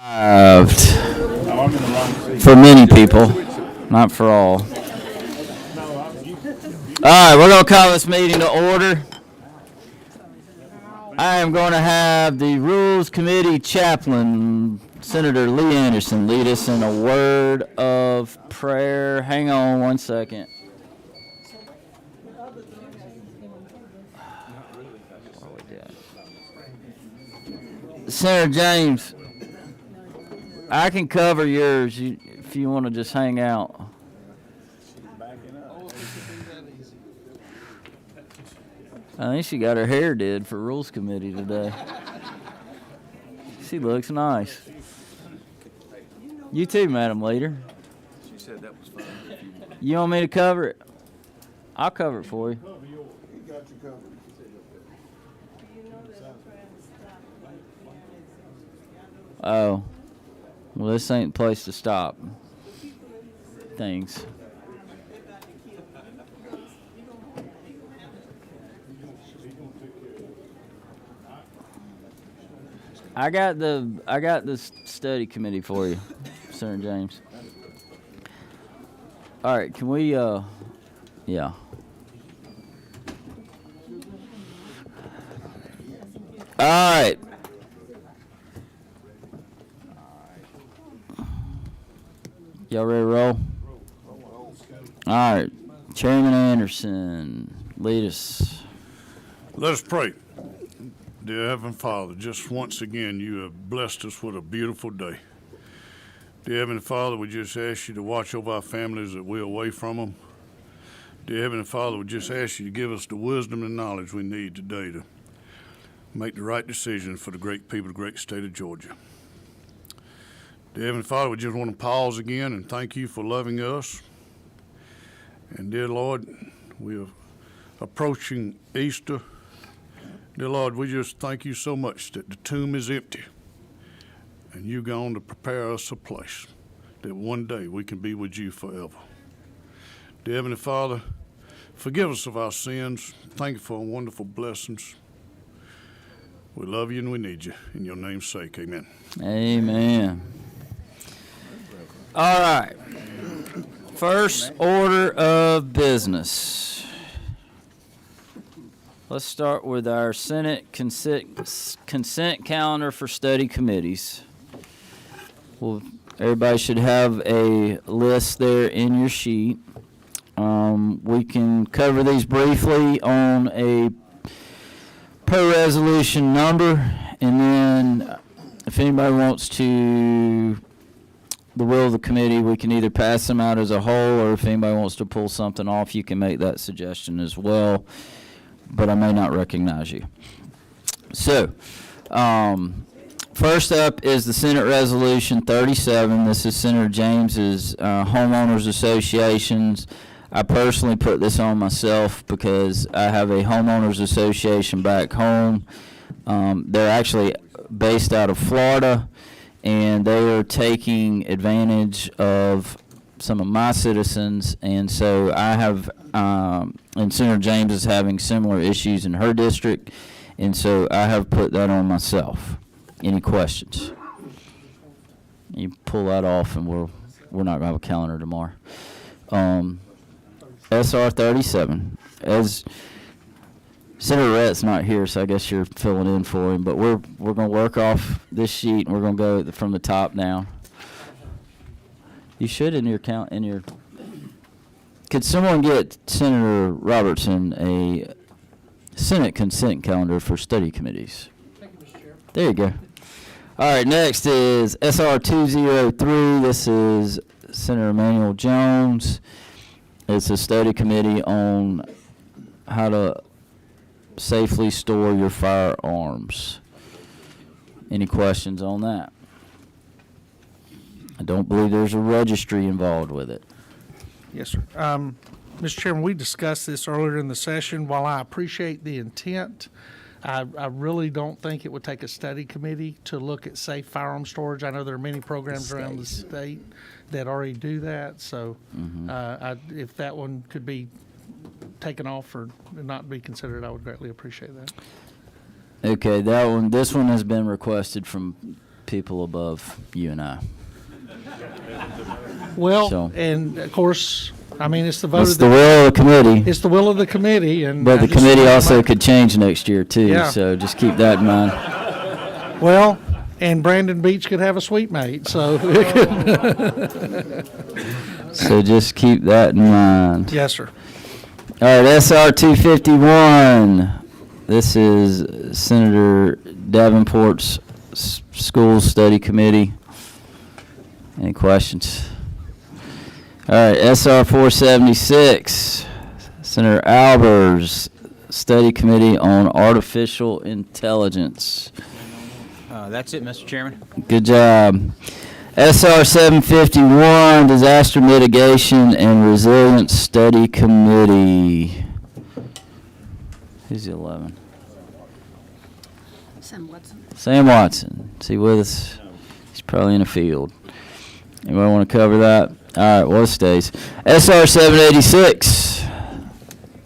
For many people, not for all. All right, we're going to call this meeting to order. I am going to have the Rules Committee Chaplain, Senator Lee Anderson, lead us in a word of prayer. Hang on one second. Senator James, I can cover yours if you want to just hang out. I think she got her hair did for Rules Committee today. She looks nice. You too, Madam Leader. She said that was fine. You want me to cover it? I'll cover it for you. Oh. Well, this ain't the place to stop things. I got the study committee for you, Senator James. All right, can we yeah. All right. Y'all ready to roll? All right. Chairman Anderson, lead us. Let us pray. Dear Heavenly Father, just once again, you have blessed us with a beautiful day. Dear Heavenly Father, we just ask you to watch over our families that we're away from them. Dear Heavenly Father, we just ask you to give us the wisdom and knowledge we need today to make the right decisions for the great people of the great state of Georgia. Dear Heavenly Father, we just want to pause again and thank you for loving us. And dear Lord, we are approaching Easter. Dear Lord, we just thank you so much that the tomb is empty and you've gone to prepare us a place that one day we can be with you forever. Dear Heavenly Father, forgive us of our sins. Thank you for wonderful blessings. We love you and we need you. In your name's sake, amen. Amen. All right. First order of business. Let's start with our Senate consent calendar for study committees. Well, everybody should have a list there in your sheet. We can cover these briefly on a per resolution number, and then if anybody wants to the will of the committee, we can either pass them out as a whole, or if anybody wants to pull something off, you can make that suggestion as well, but I may not recognize you. So, first up is the Senate Resolution 37. This is Senator James's Homeowners Associations. I personally put this on myself because I have a homeowners association back home. They're actually based out of Florida, and they are taking advantage of some of my citizens, and so I have, and Senator James is having similar issues in her district, and so I have put that on myself. Any questions? You pull that off, and we're not going to have a calendar tomorrow. SR 37. As Senator Rhett's not here, so I guess you're filling in for him, but we're going to work off this sheet, and we're going to go from the top down. You should in your count in your. Could someone get Senator Robertson a Senate consent calendar for study committees? Thank you, Mr. Chair. There you go. All right, next is SR 203. This is Senator Emmanuel Jones. It's a study committee on how to safely store your firearms. Any questions on that? I don't believe there's a registry involved with it. Yes, sir. Mr. Chairman, we discussed this earlier in the session. While I appreciate the intent, I really don't think it would take a study committee to look at safe firearm storage. I know there are many programs around the state that already do that. So if that one could be taken off or not be considered, I would greatly appreciate that. Okay, this one has been requested from people above you and I. Well, So- and of course, I mean, it's the vote It's of the the, will of the committee, it's the will of the committee, and. but I the just committee wanna also make- could change next year too, Yeah. so just keep that in mind. Well, and Brandon Beach could have a suite mate, so. So just keep that in mind. Yes, sir. All right, SR 251. This is Senator Davenport's School Study Committee. Any questions? All right, SR 476. Senator Albers, Study Committee on Artificial Intelligence. That's it, Mr. Chairman. Good job. SR 751, Disaster Mitigation and Resilience Study Committee. Who's the 11? Sam Watson. Sam Watson. Is he with us? He's probably in the field. Anybody want to cover that? All right, well, it stays. SR 786,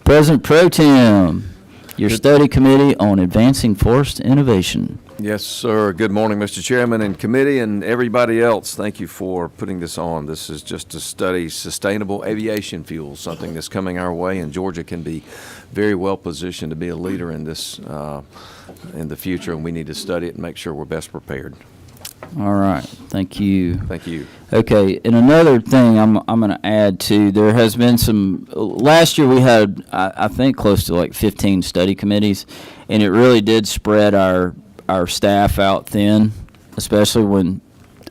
President Pro Tem, your study committee on advancing forest innovation. Yes, sir. Good morning, Mr. Chairman and committee and everybody else. Thank you for putting this on. This is just to study sustainable aviation fuel, something that's coming our way, and Georgia can be very well positioned to be a leader in this in the future, and we need to study it and make sure we're best prepared. All right, thank you. Thank you. Okay, and another thing I'm going to add to, there has been some, last year we had, I think, close to like 15 study committees, and it really did spread our staff out thin, especially when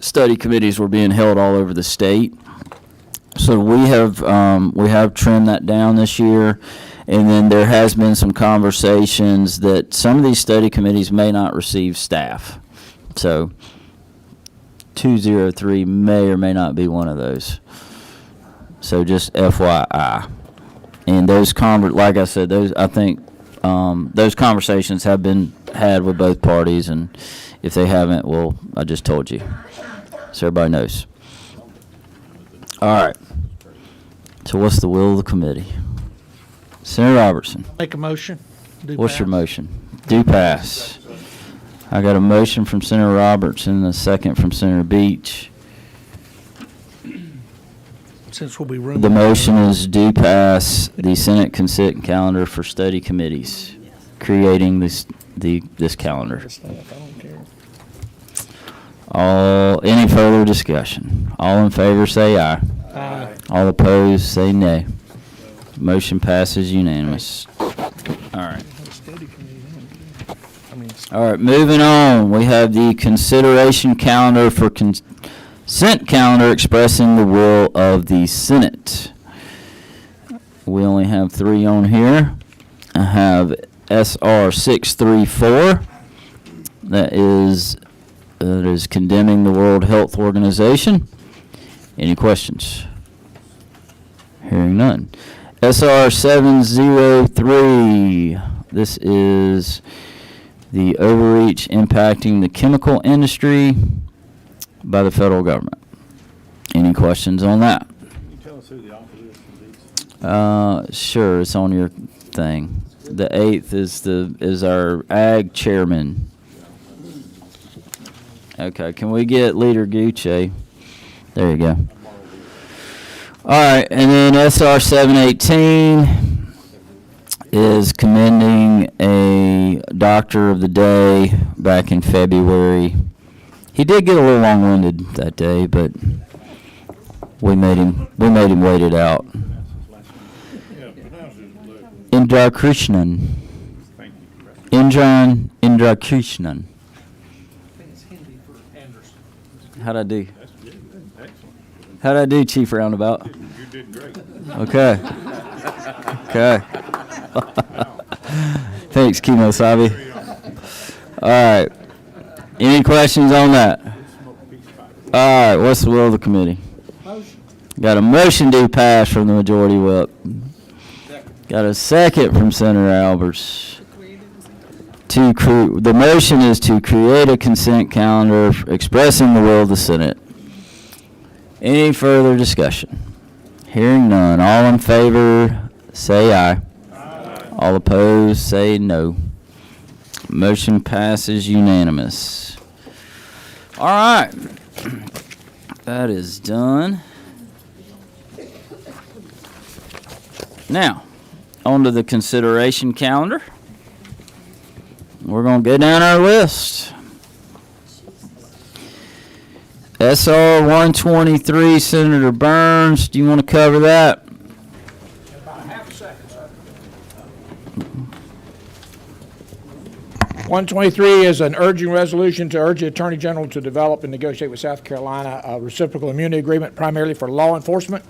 study committees were being held all over the state. So we have trimmed that down this year, and then there has been some conversations that some of these study committees may not receive staff. So 203 may or may not be one of those. So just FYI. And those like I said, I think those conversations have been had with both parties, and if they haven't, well, I just told you. So everybody knows. All right. So what's the will of the committee? Senator Robertson, Make a motion. Do what's your pass. motion? Do pass. I got a motion from Senator Robertson and a second from Senator Beach. Since we'll be room. The motion is do pass the Senate consent calendar for study committees, creating this calendar. Any further discussion? All in favor say aye. Aye. All opposed say nay. Motion passes unanimous. All right. All right, moving on. We have the consideration calendar for consent calendar expressing the will of the Senate. We only have 3 on here. I have SR 634. That is condemning the World Health Organization. Any questions? Hearing none. SR 703. This is the overreach impacting the chemical industry by the federal government. Any questions on that? Can you tell us who the author is? Sure, it's on your thing. The 8th is our ag chairman. Okay, can we get Leader Gucci? There you go. All right, and then SR 718 is commending a doctor of the day back in February. He did get a little long-winded that day, but we made him wait it out. Indra Krishnan. Indra Krishnan. How'd I do? How'd I do, Chief Roundabout? You did great. Okay. Okay. Thanks, Kimo Sabi. All right. Any questions on that? All right. What's the will of the committee? Got a motion to pass from the majority whip. Got a second from Senator Albers. The motion is to create a consent calendar expressing the will of the Senate. Any further discussion? Hearing none. All in favor, say aye. All opposed, say no. Motion passes unanimous. All right. That is done. Now, on to the consideration calendar. We're going to go down our list. SR 123, Senator Burns, do you want to cover that? 123 is an urging resolution to urge the Attorney General to develop and negotiate with South Carolina a reciprocal immunity agreement primarily for law enforcement.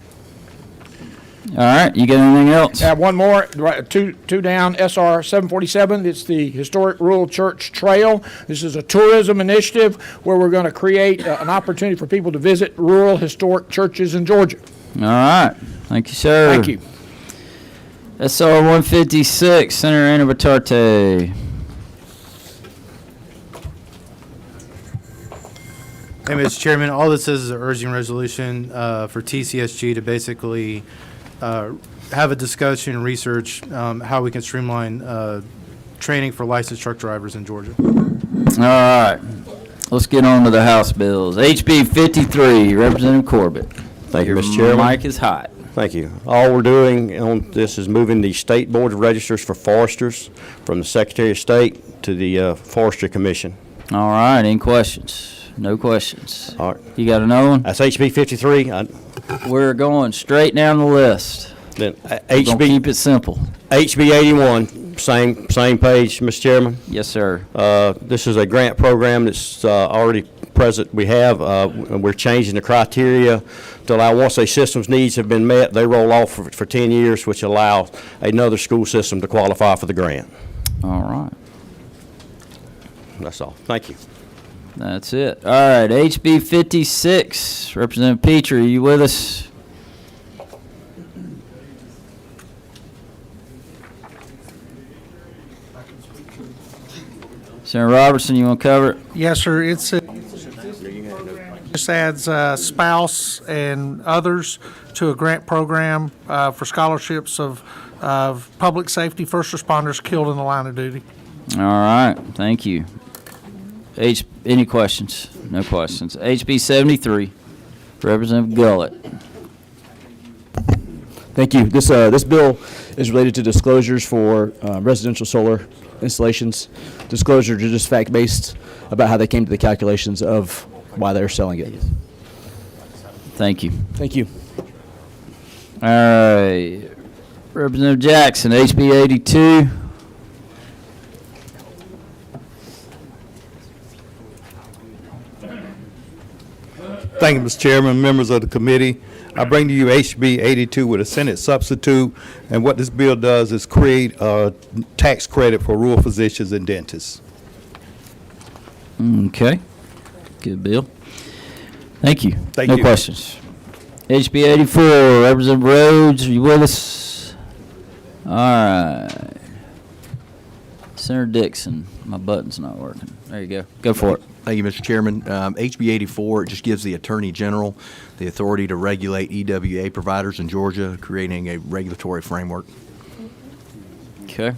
All right, you got anything else? Have one more, right, two down, SR 747. It's the Historic Rural Church Trail. This is a tourism initiative where we're going to create an opportunity for people to visit rural historic churches in Georgia. All right, thank you, sir. Thank you. SR 156, Senator Anna Batarte. Hey, Mr. Chairman, all this is an urging resolution for TCSG to basically have a discussion and research how we can streamline training for licensed truck drivers in Georgia. All right, let's get on to the House bills. HB 53, Representative Corbett. Thank you, Your Mr. Chairman. mic is hot. Thank you. All we're doing on this is moving the state board of registers for foresters from the Secretary of State to the Forestry Commission. All right, any questions? No questions. All right. You got another one? That's HB 53. We're going straight down the list. Then We're gonna keep it simple. HB 81, same page, Mr. Chairman. Yes, sir. This is a grant program that's already present. We have, we're changing the criteria to allow, once a system's needs have been met, they roll off for 10 years, which allows another school system to qualify for the grant. All right. That's all. Thank you. That's it. All right, HB 56, Representative Petrie, are you with us? Senator Robertson, you want to cover it? Yes, sir. It's just adds spouse and others to a grant program for scholarships of public safety first responders killed in the line of duty. All right, thank you. Any questions? No questions. HB 73, Representative Gullett. Thank you. This bill is related to disclosures for residential solar installations. Disclosures are just fact-based about how they came to the calculations of why they're selling it. Thank you. Thank you. All right, Representative Jackson, HB 82. Thank you, Mr. Chairman, members of the committee. I bring to you HB 82 with a Senate substitute, and what this bill does is create a tax credit for rural physicians and dentists. Okay, good bill. Thank you. Thank no you. questions. HB 84, Representative Rhodes, are you with us? All right. Senator Dixon, my button's not working. There you go. Go for it. Thank you, Mr. Chairman. HB 84, it just gives the Attorney General the authority to regulate EWA providers in Georgia, creating a regulatory framework. Okay.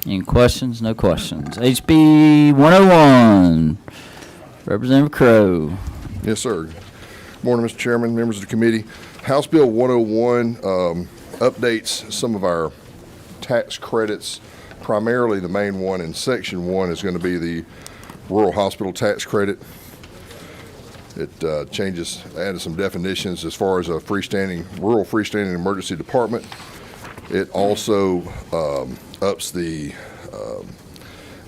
Any questions? No questions. HB 101, Representative Crowe. Yes, sir. Morning, Mr. Chairman, members of the committee. House Bill 101 updates some of our tax credits. Primarily, the main one in Section 1 is going to be the rural hospital tax credit. It added some definitions as far as a rural freestanding emergency department. It also ups the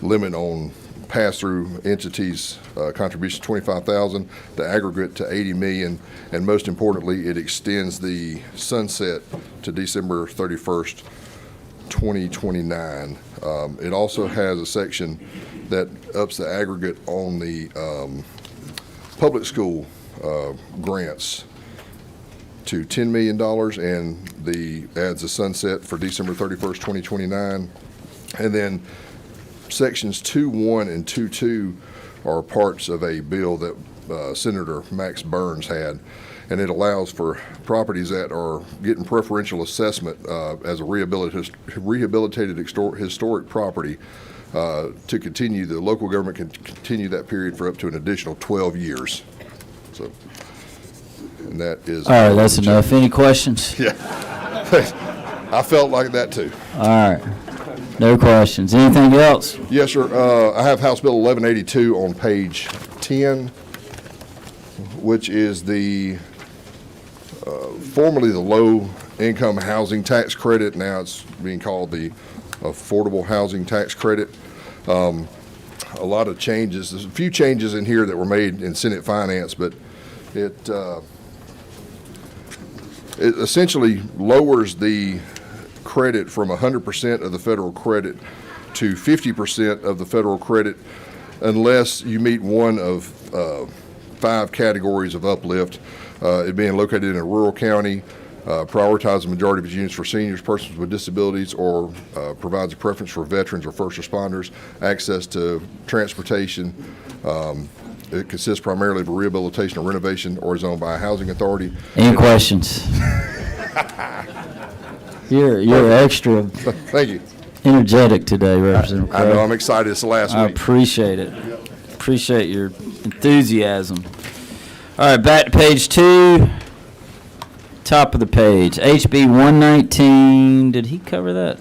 limit on pass-through entities contribution $25,000, the aggregate to $80 million, and most importantly, it extends the sunset to December 31st, 2029. It also has a section that ups the aggregate on the public school grants to $10 million, and adds a sunset for December 31st, 2029. And then sections 2.1 and 2.2 are parts of a bill that Senator Max Burns had, and it allows for properties that are getting preferential assessment as a rehabilitated historic property to continue, the local government can continue that period for up to an additional 12 years. So, and that is. All right, that's enough. Any questions? Yeah. I felt like that too. All right. No questions. Anything else? Yes, sir. I have House Bill 1182 on page 10, which is the formerly the low-income housing tax credit. Now it's being called the affordable housing tax credit. A lot of changes. There's a few changes in here that were made in Senate Finance, but it essentially lowers the credit from 100% of the federal credit to 50% of the federal credit unless you meet one of 5 categories of uplift. It being located in a rural county, prioritizes the majority of its units for seniors, persons with disabilities, or provides a preference for veterans or first responders, access to transportation. It consists primarily of a rehabilitation or renovation or is owned by a housing authority. Any questions? You're extra Thank you. energetic today, Representative I know, Craig. I'm excited. It's the last I week. appreciate it. Appreciate your enthusiasm. All right, back to page 2. Top of the page. HB 119. Did he cover that?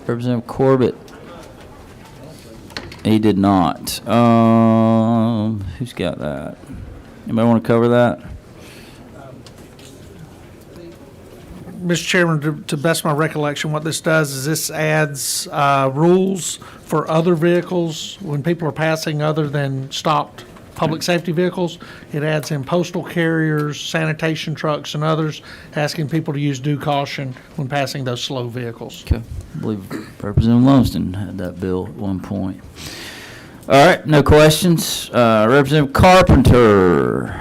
Representative Corbett. He did not. Who's got that? Anybody want to cover that? Mr. Chairman, to best of my recollection, what this does is this adds rules for other vehicles when people are passing other than stopped public safety vehicles. It adds in postal carriers, sanitation trucks, and others, asking people to use due caution when passing those slow vehicles. Okay. I believe Representative Lumsden had that bill at one point. All right, no questions. Representative Carpenter.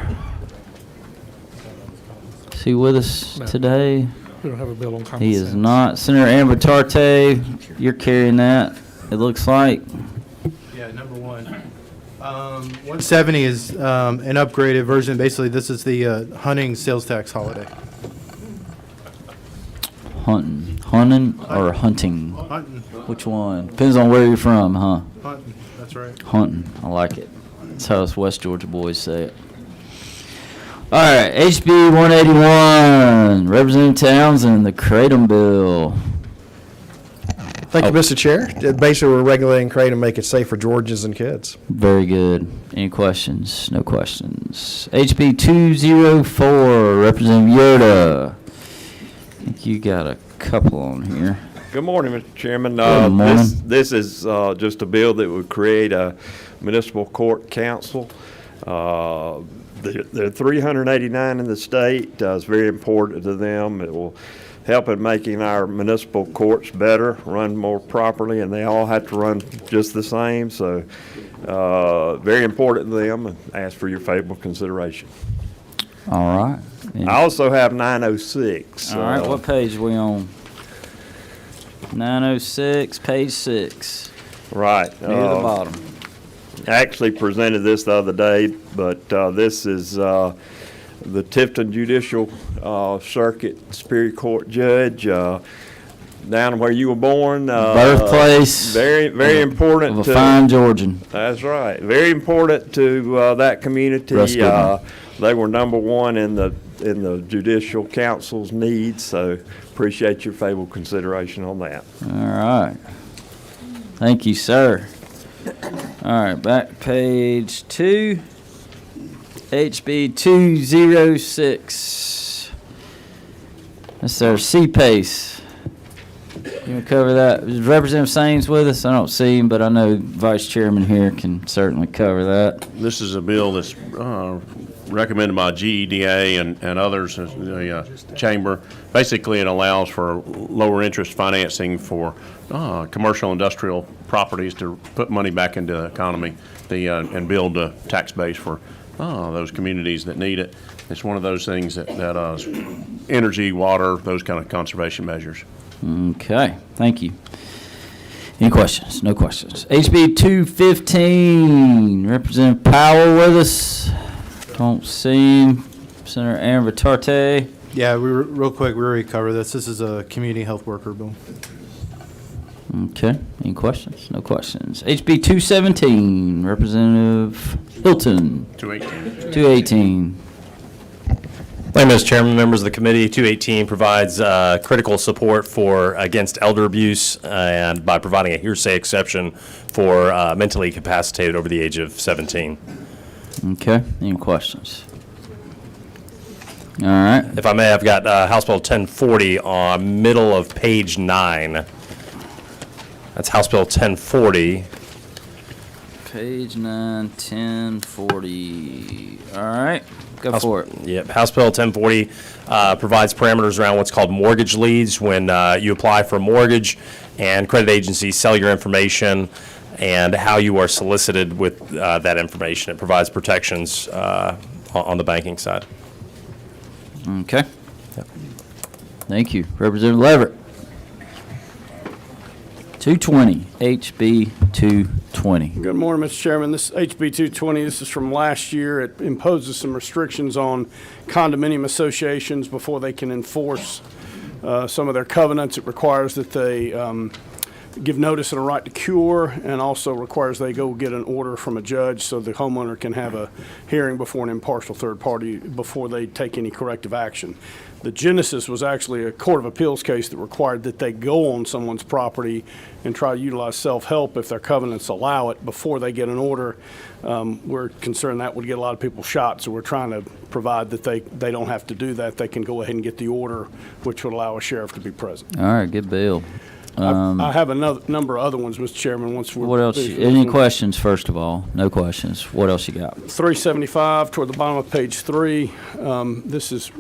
Is he with us No. today? We don't have a bill on common He is sense. not. Senator Amber Tarte, you're carrying that, it looks like. Yeah, number 1. 170 is an upgraded version. Basically, this is the hunting sales tax holiday. Hunting or hunting? Hunting, Which one? Depends on where you're from, huh? hunting, that's right. Hunting, I like it. That's how us West Georgia boys say it. All right, HB 181, Representative Townsend, the Kratom bill. Thank you, Mr. Chair. Basically, we're regulating Kratom to make it safe for Georgians and kids. Very good. Any questions? No questions. HB 204, Representative Yoda. I think you got a couple on here. Good morning, Mr. Chairman. Good morning. This is just a bill that would create a municipal court council. There are 389 in the state. It's very important to them. It will help in making our municipal courts better, run more properly, and they all have to run just the same. So very important to them, and ask for your favorable consideration. All right. I also have 906. All right, what page are we on? 906, page 6. Right. Near the bottom. I actually presented this the other day, but this is the Tifton Judicial Circuit Superior Court Judge down where you were born. Birthplace. Very, very important. Of a fine Georgian. That's right. Very important to that community. Russ Goodman. They were number one in the Judicial Council's needs, so appreciate your favorable consideration on that. All right. Thank you, sir. All right, back page 2. HB 206. That's our CPACE. You want to cover that? Is Representative Saines with us? I don't see him, but I know Vice Chairman here can certainly cover that. This is a bill that's recommended by GEDA and others in the chamber. Basically, it allows for lower interest financing for commercial industrial properties to put money back into the economy and build a tax base for those communities that need it. It's one of those things that energy, water, those kind of conservation measures. Okay, thank you. Any questions? No questions. HB 215, Representative Powell with us. Don't see him. Senator Aaron Vitarte. Yeah, real quick, we already covered this. This is a community health worker bill. Okay, any questions? No questions. HB 217, Representative Hilton. 218. 218. Thank you, Mr. Chairman, members of the committee. 218 provides critical support against elder abuse and by providing a hearsay exception for mentally incapacitated over the age of 17. Okay, any questions? All right. If I may, I've got House Bill 1040 on middle of page 9. That's House Bill 1040. Page 9, 1040. All right, go for it. Yep, House Bill 1040 provides parameters around what's called mortgage leads when you apply for a mortgage and credit agencies sell your information and how you are solicited with that information. It provides protections on the banking side. Okay. Thank you. Representative Leverett. 220, HB 220. Good morning, Mr. Chairman. This is HB 220. This is from last year. It imposes some restrictions on condominium associations before they can enforce some of their covenants. It requires that they give notice and a right to cure, and also requires they go get an order from a judge so the homeowner can have a hearing before an impartial third party before they take any corrective action. The genesis was actually a Court of Appeals case that required that they go on someone's property and try to utilize self-help if their covenants allow it before they get an order. We're concerned that would get a lot of people shot, so we're trying to provide that they don't have to do that. They can go ahead and get the order, which would allow a sheriff to be present. All right, good bill. I have a number of other ones, Mr. Chairman, once we're... What else? Any questions, first of all? No questions. What else you got? 375 toward the bottom of page 3. This is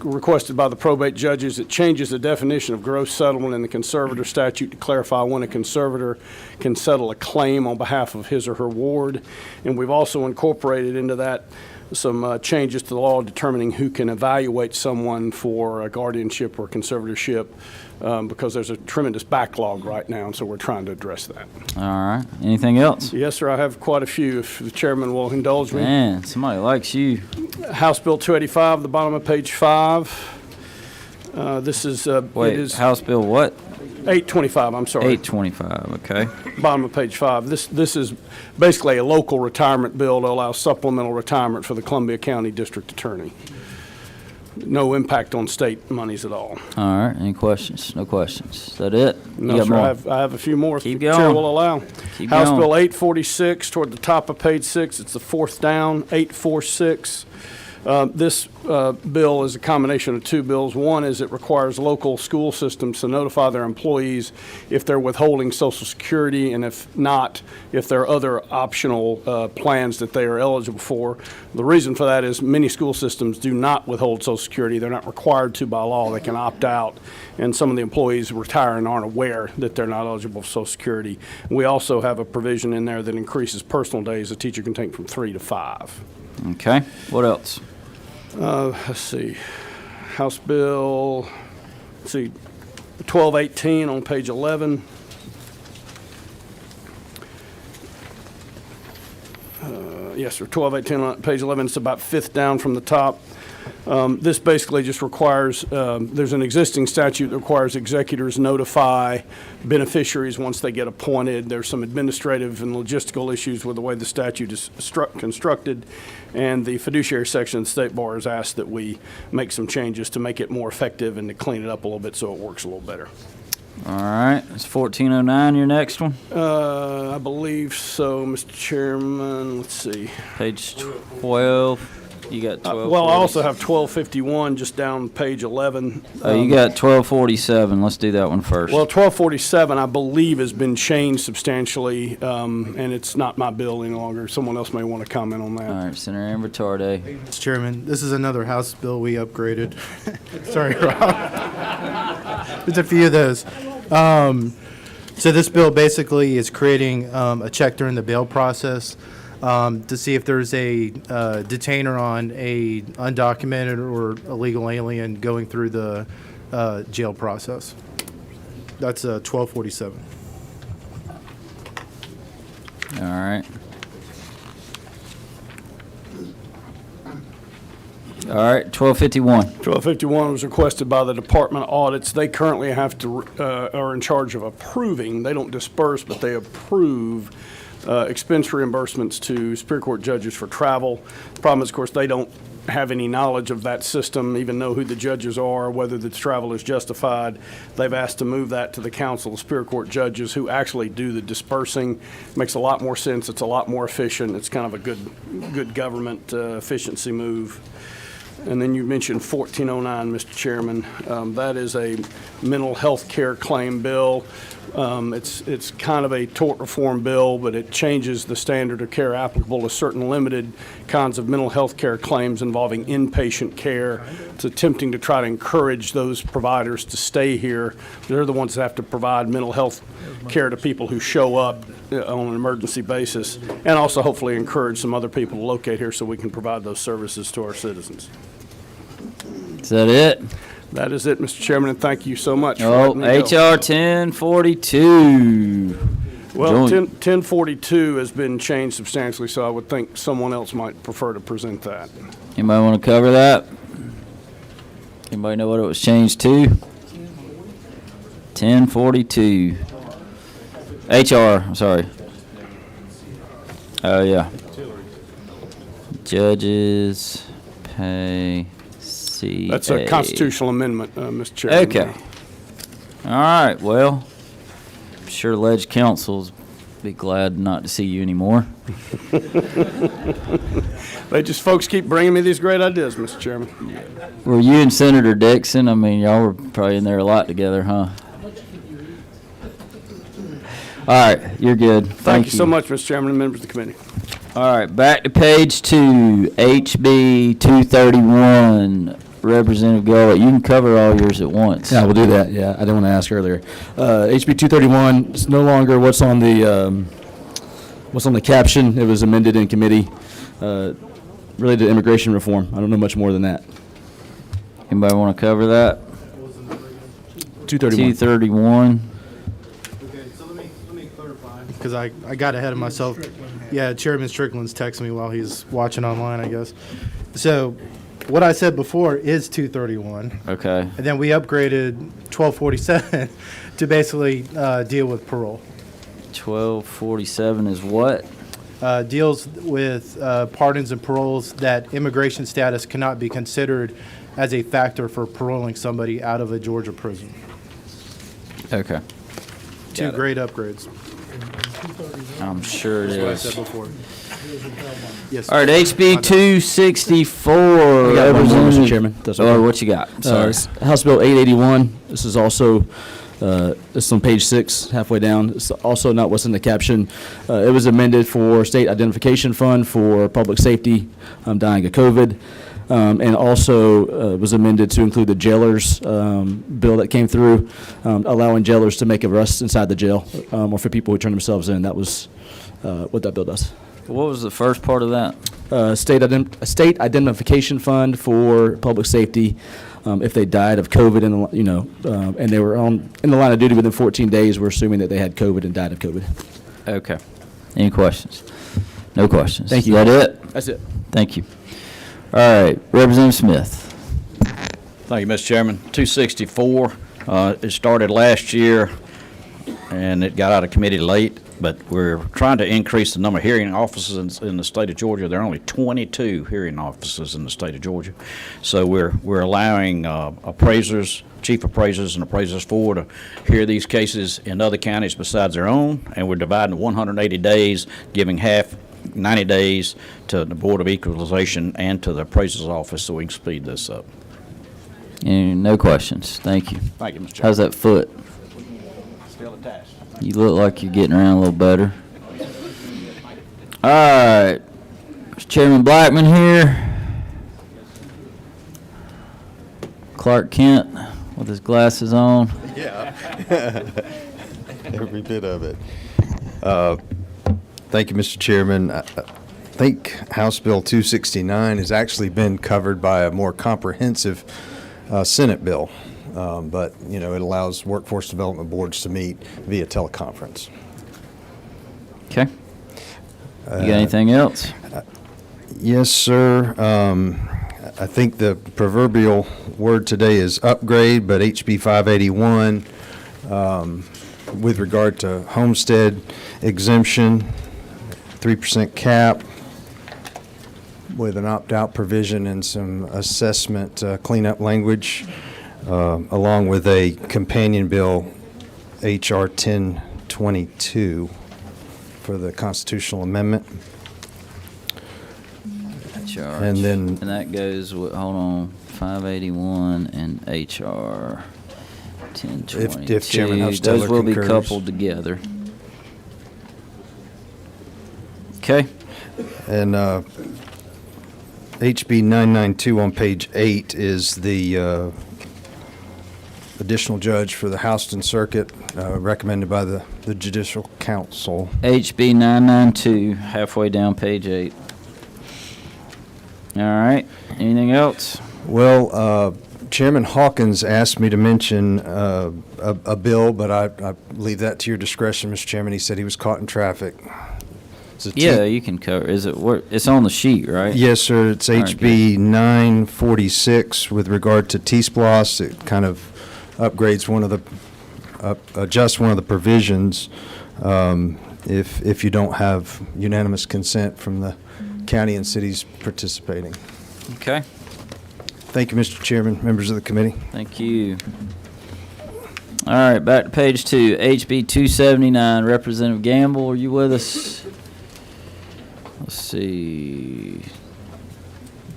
requested by the probate judges. It changes the definition of gross settlement in the conservator statute to clarify when a conservator can settle a claim on behalf of his or her ward. And we've also incorporated into that some changes to the law determining who can evaluate someone for a guardianship or conservatorship, because there's a tremendous backlog right now, and so we're trying to address that. All right. Anything else? Yes, sir. I have quite a few, if the chairman will indulge me. Man, somebody likes you. House Bill 285, the bottom of page 5. This is... Wait, it is House Bill what? 825, I'm sorry. 825, okay. Bottom of page 5. This is basically a local retirement bill to allow supplemental retirement for the Columbia County District Attorney. No impact on state monies at all. All right. Any questions? No questions. Is that it? No, You got sir. more? I have a few more. Keep if the chair going. will allow. Keep House going. Bill 846 toward the top of page 6. It's the fourth down, 846. This bill is a combination of two bills. One is it requires local school systems to notify their employees if they're withholding Social Security, and if not, if there are other optional plans that they are eligible for. The reason for that is many school systems do not withhold Social Security. They're not required to by law. They can opt out, and some of the employees retire and aren't aware that they're not eligible for Social Security. We also have a provision in there that increases personal days a teacher can take from 3 to 5. Okay. What else? Let's see, House Bill, 1218 on page 11. Yes, sir, 1218 on page 11. It's about fifth down from the top. This basically just requires, there's an existing statute that requires executors notify beneficiaries once they get appointed. There's some administrative and logistical issues with the way the statute is constructed, and the fiduciary section of the State Bar has asked that we make some changes to make it more effective and to clean it up a little bit so it works a little better. All right. It's 1409, your next one? I believe so, Mr. Chairman. Let's see. Page 12. You got 12. Well, I also have 1251 just down page 11. You got 1247. Let's do that one first. Well, 1247, I believe, has been changed substantially, and it's not my bill any longer. Someone else may want to comment on that. All right, Senator Amber Tarday. Mr. Chairman, this is another House bill we upgraded. Sorry, Rob. There's a few of those. So this bill basically is creating a check during the bail process to see if there's a detainer on a undocumented or illegal alien going through the jail process. That's 1247. All right. All right, 1251. 1251 was requested by the Department of Audits. They currently have to, are in charge of approving, they don't disperse, but they approve expense reimbursements to Superior Court judges for travel. The problem is, of course, they don't have any knowledge of that system, even know who the judges are, whether the travel is justified. They've asked to move that to the Council of Superior Court Judges, who actually do the dispersing. Makes a lot more sense. It's a lot more efficient. It's kind of a good government efficiency move. And then you mentioned 1409, Mr. Chairman. That is a mental health care claim bill. It's kind of a tort reform bill, but it changes the standard of care applicable to certain limited kinds of mental health care claims involving inpatient care. It's attempting to try to encourage those providers to stay here. They're the ones that have to provide mental health care to people who show up on an emergency basis, and also hopefully encourage some other people to locate here so we can provide those services to our citizens. Is that it? That is it, Mr. Chairman, and thank you so much. Oh, HR 1042. Well, Joint. 1042 has been changed substantially, so I would think someone else might prefer to present that. Anybody want to cover that? Anybody know what it was changed to? 1042. HR, I'm sorry. Oh, yeah. Judges pay CA. That's a constitutional amendment, Mr. Chairman. Okay. All right, well, I'm sure Ledge Council's be glad not to see you anymore. Folks keep bringing me these great ideas, Mr. Chairman. Were you and Senator Dixon? I mean, y'all were probably in there a lot together, huh? All right, you're good. Thank you so much, Mr. Chairman and members of the committee. All right, back to page 2, HB 231. Representative Gullett, you can cover all yours at once. Yeah, we'll do that. Yeah, I didn't want to ask earlier. HB 231 is no longer what's on the caption. It was amended in committee related to immigration reform. I don't know much more than that. Anybody want to cover that? 231. 231. Okay, so let me clarify. Because I got ahead of myself. Yeah, Chairman Strickland's texting me while he's watching online, I guess. So what I said before is 231. Okay. And then we upgraded 1247 to basically deal with parole. 1247 is what? Deals with pardons and paroles that immigration status cannot be considered as a factor for paroling somebody out of a Georgia prison. Okay. Two great upgrades. I'm sure it That's what I is. said before. Yes. All right, HB 264. I got one more, Mr. Chairman. That's okay. What you got? Sorry. House Bill 881. This is also this is on page 6, halfway down. It's also not what's in the caption. It was amended for state identification fund for public safety dying of COVID. And also was amended to include the jailers bill that came through, allowing jailers to make arrests inside the jail or for people who turn themselves in. That was what that bill does. What was the first part of that? State identification fund for public safety if they died of COVID and and they were in the line of duty within 14 days. We're assuming that they had COVID and died of COVID. Okay. Any questions? No questions. Thank you. Is that it? That's it. Thank you. All right, Representative Smith. Thank you, Mr. Chairman. 264, it started last year, and it got out of committee late, but we're trying to increase the number of hearing officers in the state of Georgia. There are only 22 hearing officers in the state of Georgia. So we're allowing appraisers, chief appraisers and appraisers four to hear these cases in other counties besides their own, and we're dividing 180 days, giving half 90 days to the Board of Equalization and to the appraiser's office so we can speed this up. And no questions. Thank you. Thank you, Mr. Chairman. How's that foot? Still attached. You look like you're getting around a little better. All right. Is Chairman Blackman here? Clark Kent with his glasses on. Yeah. Every bit of it. Thank you, Mr. Chairman. I think House Bill 269 has actually been covered by a more comprehensive Senate bill, but it allows workforce development boards to meet via teleconference. Okay. You got anything else? Yes, sir. I think the proverbial word today is upgrade, but HB 581, with regard to homestead exemption, 3% cap, with an opt-out provision and some assessment cleanup language, along with a companion bill, HR 1022, for the constitutional amendment. Charge. And then- And that goes with, hold on, 581 and HR 1022. If Chairman Hufstedler Those will be concurs. coupled together. Okay. And HB 992 on page 8 is the additional judge for the Houston Circuit, recommended by the Judicial Council. HB 992, halfway down page 8. All right. Anything else? Well, Chairman Hawkins asked me to mention a bill, but I leave that to your discretion, Mr. Chairman. He said he was caught in traffic. It's a Yeah, you can cover. Is it? It's on the sheet, right? Yes, sir. It's All right, HB 946 with regard to T-Splosh. It kind of upgrades one of the, adjusts one of the provisions if you don't have unanimous consent from the county and cities participating. Okay. Thank you, Mr. Chairman, members of the committee. Thank you. All right, back to page 2, HB 279. Representative Gamble, are you with us? Let's see.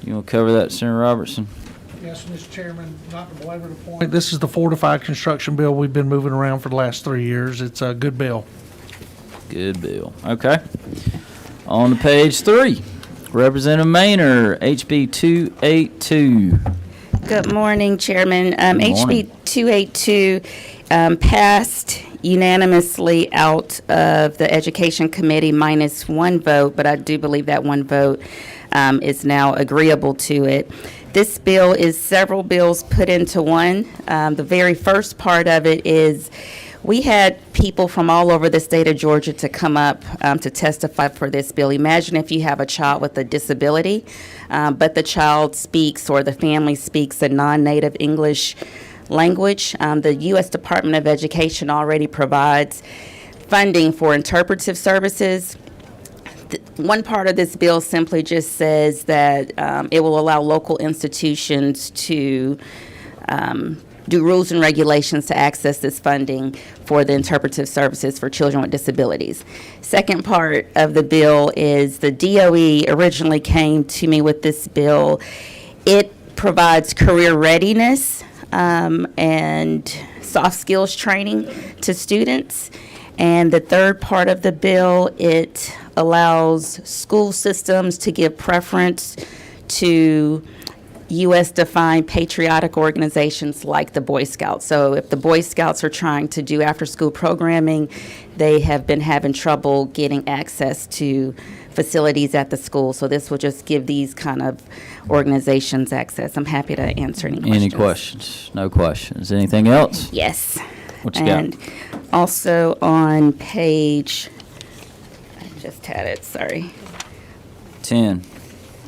You want to cover that, Senator Robertson? Yes, Mr. Chairman, not to belabor the point, this is the fortified construction bill we've been moving around for the last 3 years. It's a good bill. Good bill. Okay. On to page 3. Representative Maynard, HB 282. Good morning, Chairman. morning. HB 282 passed unanimously out of the Education Committee minus one vote, but I do believe that one vote is now agreeable to it. This bill is several bills put into one. The very first part of it is we had people from all over the state of Georgia to come up to testify for this bill. Imagine if you have a child with a disability, but the child speaks or the family speaks a non-native English language. The U.S. Department of Education already provides funding for interpretive services. One part of this bill simply just says that it will allow local institutions to do rules and regulations to access this funding for the interpretive services for children with disabilities. Second part of the bill is the DOE originally came to me with this bill. It provides career readiness and soft skills training to students. And the third part of the bill, it allows school systems to give preference to U.S.-defined patriotic organizations like the Boy Scouts. So if the Boy Scouts are trying to do after-school programming, they have been having trouble getting access to facilities at the school. So this will just give these kind of organizations access. I'm happy to answer any questions. Any questions? No questions. Anything else? Yes. What you And got? also on page, I just had it, sorry. 10.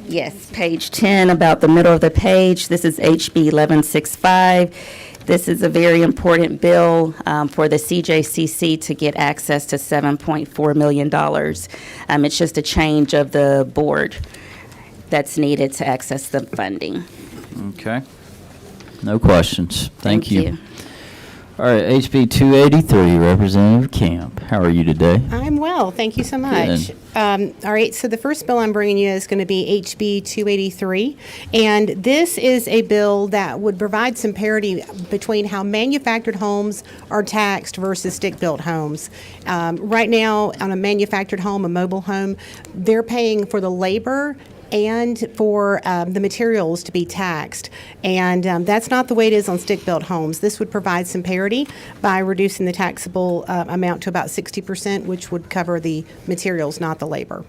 Yes, page 10, about the middle of the page. This is HB 1165. This is a very important bill for the CJCC to get access to $7.4 million. It's just a change of the board that's needed to access the funding. Okay. No questions. Thank you. All right, HB 283, Representative Camp. How are you today? I'm well, thank you so much. All right, so the first bill I'm bringing you is going to be HB 283, and this is a bill that would provide some parity between how manufactured homes are taxed versus stick-built homes. Right now, on a manufactured home, a mobile home, they're paying for the labor and for the materials to be taxed. And that's not the way it is on stick-built homes. This would provide some parity by reducing the taxable amount to about 60%, which would cover the materials, not the labor.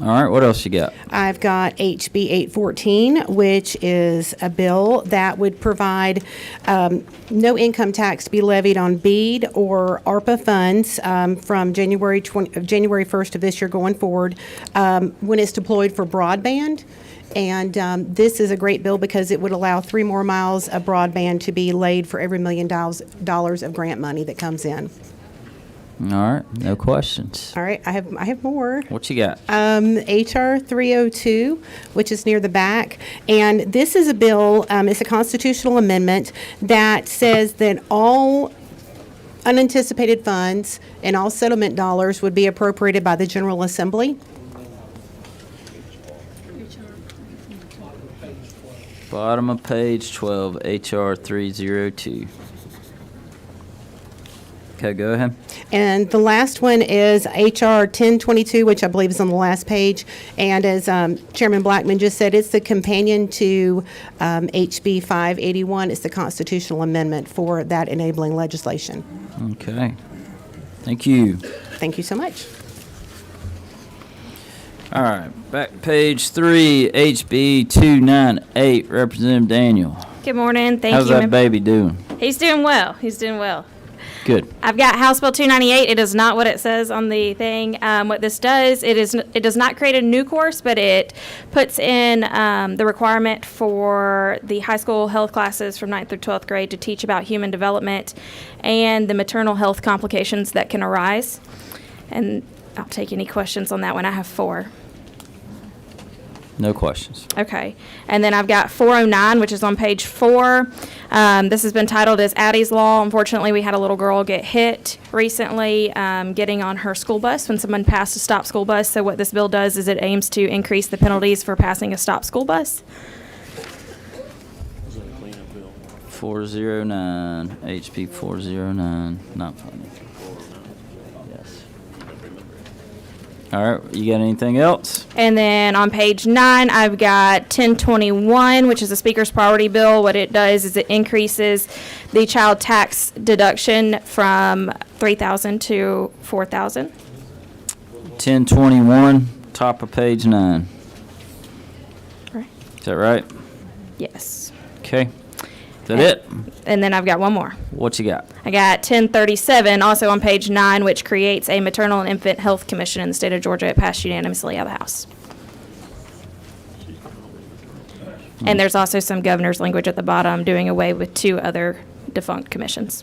All right, what else you got? I've got HB 814, which is a bill that would provide no income tax to be levied on BEAD or ARPA funds from January 1st of this year going forward when it's deployed for broadband. And this is a great bill because it would allow 3 more miles of broadband to be laid for every $1 million of grant money that comes in. All right, no questions. All right, I have more. What you got? HR 302, which is near the back. And this is a bill, it's a constitutional amendment that says that all unanticipated funds and all settlement dollars would be appropriated by the General Assembly. Bottom of page 12, HR 302. Okay, go ahead. And the last one is HR 1022, which I believe is on the last page. And as Chairman Blackman just said, it's the companion to HB 581. It's the constitutional amendment for that enabling legislation. Okay. Thank you. Thank you so much. All right, back page 3, HB 298, Representative Daniel. Good morning. Thank How's you. that baby doing? He's doing well. He's doing well. Good. I've got House Bill 298. It is not what it says on the thing. What this does, it does not create a new course, but it puts in the requirement for the high school health classes from 9th through 12th grade to teach about human development and the maternal health complications that can arise. And I'll take any questions on that one. I have 4. No questions. Okay. And then I've got 409, which is on page 4. This has been titled as Addie's Law. Unfortunately, we had a little girl get hit recently getting on her school bus when someone passed a stop school bus. So what this bill does is it aims to increase the penalties for passing a stop school bus. 409, HP 409, not funny. Yes. All right, you got anything else? And then on page 9, I've got 1021, which is a speaker's priority bill. What it does is it increases the child tax deduction from $3,000 to $4,000. 1021, top of page 9. Right. Is that right? Yes. Okay. Is that it? And then I've got one more. What you got? I got 1037, also on page 9, which creates a maternal and infant health commission in the state of Georgia. It passed unanimously out of the House. And there's also some governor's language at the bottom doing away with 2 other defunct commissions.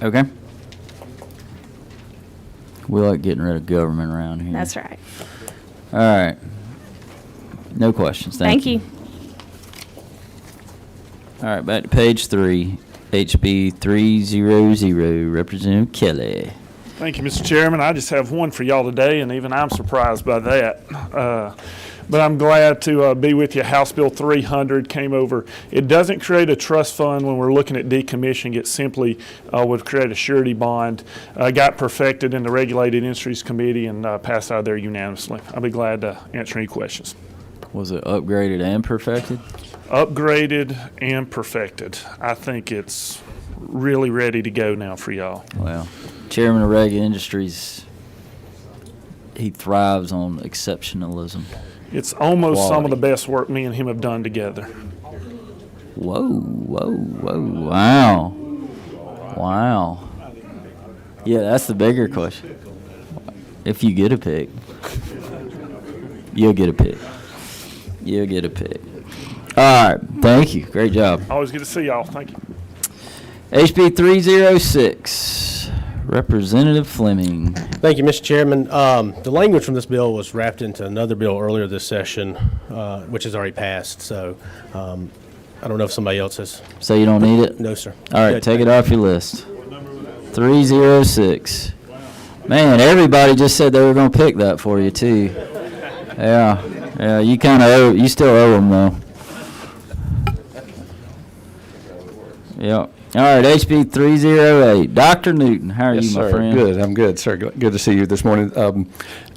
Okay. We like getting rid of government around here. That's right. All right. No questions. Thank you. All right, back to page 3, HB 300, Representative Kelly. Thank you, Mr. Chairman. I just have one for y'all today, and even I'm surprised by that. But I'm glad to be with you. House Bill 300 came over. It doesn't create a trust fund when we're looking at decommissioning. It simply would create a surety bond. Got perfected in the Regulated Industries Committee and passed out of there unanimously. I'll be glad to answer any questions. Was it upgraded and perfected? Upgraded and perfected. I think it's really ready to go now for y'all. Well, Chairman of Reg Industries, he thrives on exceptionalism. It's almost Quality. some of the best work me and him have done together. Whoa, whoa, whoa, wow. Wow. Yeah, that's the bigger question. If you get a pick, you'll get a pick. You'll get a pick. All right, thank you. Great job. Always good to see y'all. Thank you. HB 306, Representative Fleming. Thank you, Mr. Chairman. The language from this bill was wrapped into another bill earlier this session, which has already passed. So I don't know if somebody else has. So you don't need it? No, sir. All right, Good. take it off your list. 306. Man, everybody just said they were going to pick that for you, too. Yeah, you kind of owe, you still owe them, though. Yep. All right, HB 308. Dr. Newton, how are you, my friend? Good, I'm good, sir. Good to see you this morning.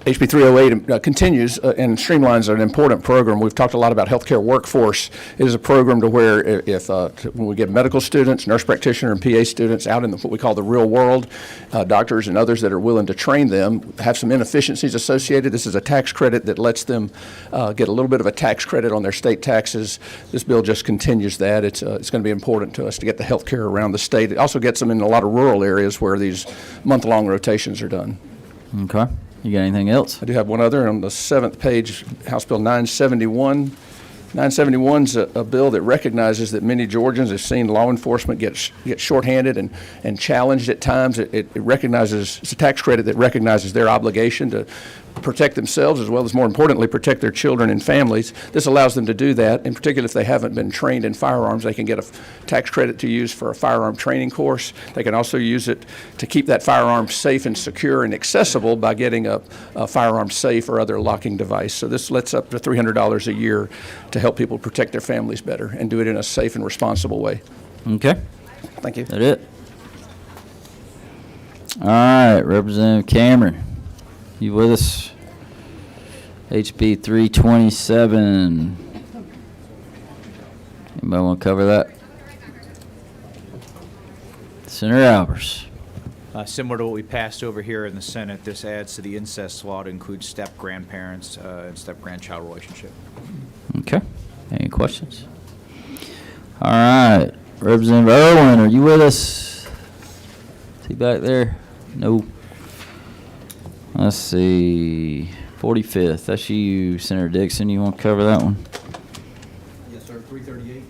HB 308 continues and streamlines an important program. We've talked a lot about healthcare workforce. It is a program to where if when we get medical students, nurse practitioner, and PA students out in what we call the real world, doctors and others that are willing to train them have some inefficiencies associated. This is a tax credit that lets them get a little bit of a tax credit on their state taxes. This bill just continues that. It's going to be important to us to get the healthcare around the state. It also gets them in a lot of rural areas where these month-long rotations are done. Okay. You got anything else? I do have one other on the seventh page, House Bill 971. 971's a bill that recognizes that many Georgians have seen law enforcement get shorthanded and challenged at times. It recognizes, it's a tax credit that recognizes their obligation to protect themselves as well as, more importantly, protect their children and families. This allows them to do that. In particular, if they haven't been trained in firearms, they can get a tax credit to use for a firearm training course. They can also use it to keep that firearm safe and secure and accessible by getting a firearm safe or other locking device. So this lets up to $300 a year to help people protect their families better and do it in a safe and responsible way. Okay. Thank you. That it? All right, Representative Cameron, you with us? HB 327. Anybody want to cover that? Senator Albers. Similar to what we passed over here in the Senate, this adds to the incest law to include step-grandparents and step-grandchild relationship. Okay. Any questions? All right. Representative Irwin, are you with us? Is he back there? No. Let's see. 45th. That's you, Senator Dixon. You want to cover that one? Yes, sir. 338.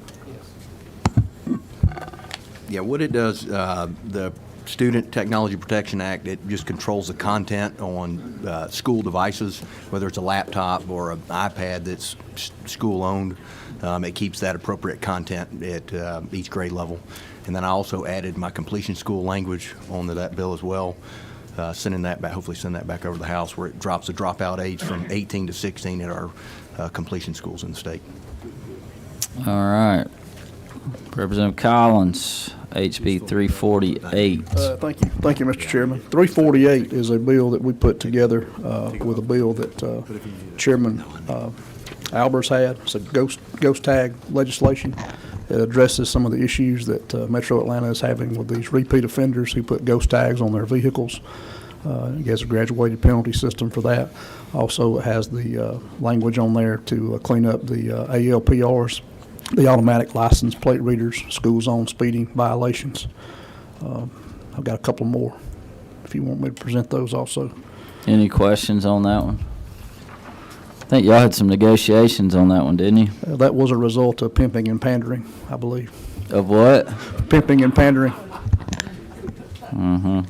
Yes. Yeah, what it does, the Student Technology Protection Act, it just controls the content on school devices, whether it's a laptop or an iPad that's school-owned. It keeps that appropriate content at each grade level. And then I also added my completion school language onto that bill as well, sending that back, hopefully send that back over to the House, where it drops the dropout age from 18 to 16 at our completion schools in the state. All right. Representative Collins, HB 348. Thank you. Thank you, Mr. Chairman. 348 is a bill that we put together with a bill that Chairman Albers had. It's a ghost tag legislation. It addresses some of the issues that Metro Atlanta is having with these repeat offenders who put ghost tags on their vehicles. It has a graduated penalty system for that. Also, it has the language on there to clean up the ALPRs, the automatic license plate readers, school zone speeding violations. I've got a couple more if you want me to present those also. Any questions on that one? I think y'all had some negotiations on that one, didn't you? That was a result of pimping and pandering, I believe. Of what? Pimping and pandering. Mm-hmm.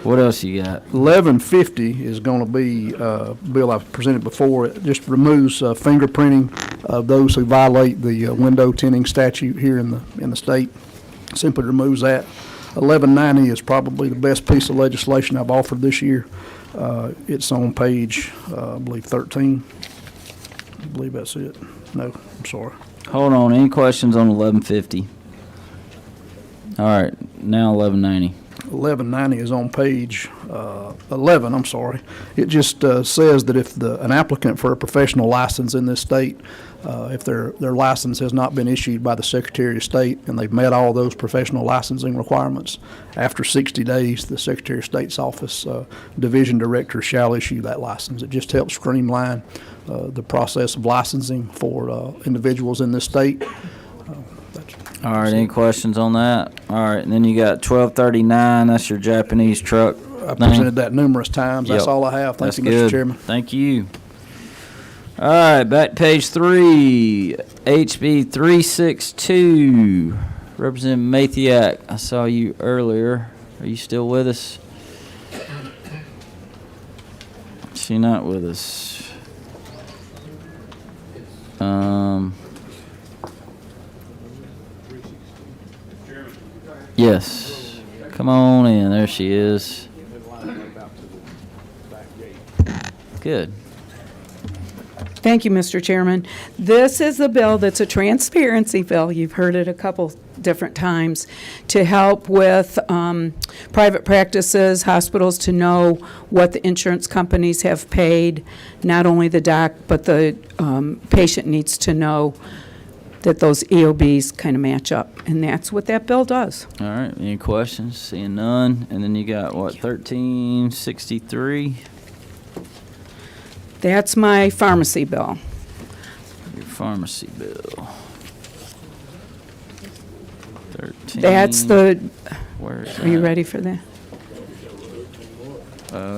What else you got? 1150 is going to be a bill I've presented before. It just removes fingerprinting of those who violate the window tinting statute here in the state. Simply removes that. 1190 is probably the best piece of legislation I've offered this year. It's on page, I believe, 13. I believe that's it. No, I'm sorry. Hold on. Any questions on 1150? All right. Now 1190. 1190 is on page 11, I'm sorry. It just says that if an applicant for a professional license in this state, if their license has not been issued by the Secretary of State and they've met all those professional licensing requirements, after 60 days, the Secretary of State's office division director shall issue that license. It just helps streamline the process of licensing for individuals in this state. All right, any questions on that? All right, and then you got 1239, that's your Japanese truck I presented that numerous times. That's all I have. Thank you, Mr. Chairman. Thank you. All right, back to page 3, HB 362. Representative Mathiak, I saw you earlier. Are you still with us? She not with us. Yes. Come on in. There she is. Good. Thank you, Mr. Chairman. This is a bill that's a transparency bill. You've heard it a couple different times to help with private practices, hospitals to know what the insurance companies have paid. Not only the doc, but the patient needs to know that those EOBs kind of match up, and that's what that bill does. All right, any questions? Seeing none. And then you got, what, 1363? That's my pharmacy bill. Your pharmacy bill. 13. That's the, Where is are you that? ready for that?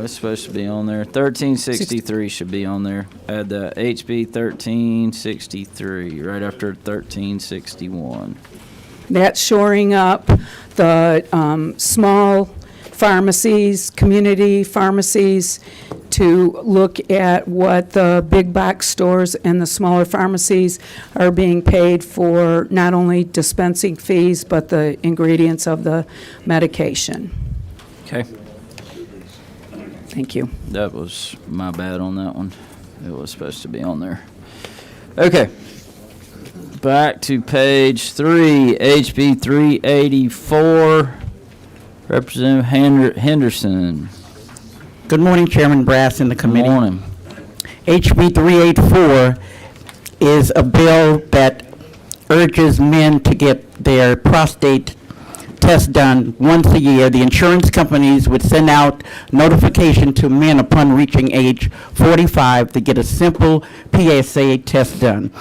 It's supposed to be on there. 1363 should be on there. Add the HB 1363 right after 1361. That's shoring up the small pharmacies, community pharmacies, to look at what the big box stores and the smaller pharmacies are being paid for, not only dispensing fees, but the ingredients of the medication. Okay. Thank you. That was my bad on that one. It was supposed to be on there. Okay. Back to page 3, HB 384. Representative Henderson. Good morning, Chairman Brass and the committee. Good morning. HB 384 is a bill that urges men to get their prostate test done once a year. The insurance companies would send out notification to men upon reaching age 45 to get a simple PSA test done.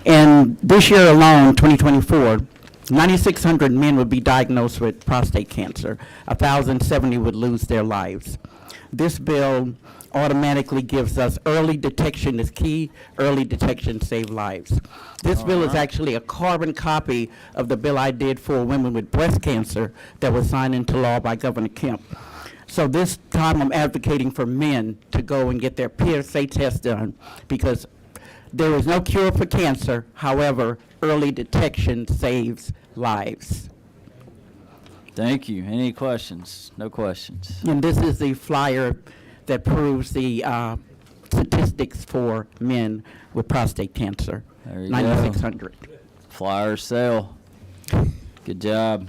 And this year alone, 2024, 9,600 men would be diagnosed with prostate cancer. 1,070 would lose their lives. This bill automatically gives us early detection is key. Early detection saves lives. This bill is actually a carbon copy of the bill I did for women with breast cancer that was signed into law by Governor Kemp. So this time I'm advocating for men to go and get their PSA test done, because there is no cure for cancer. However, early detection saves lives. Thank you. Any questions? No questions. And this is the flyer that proves the statistics for men with prostate cancer. There you 9,600. go. Flyer sale. Good job.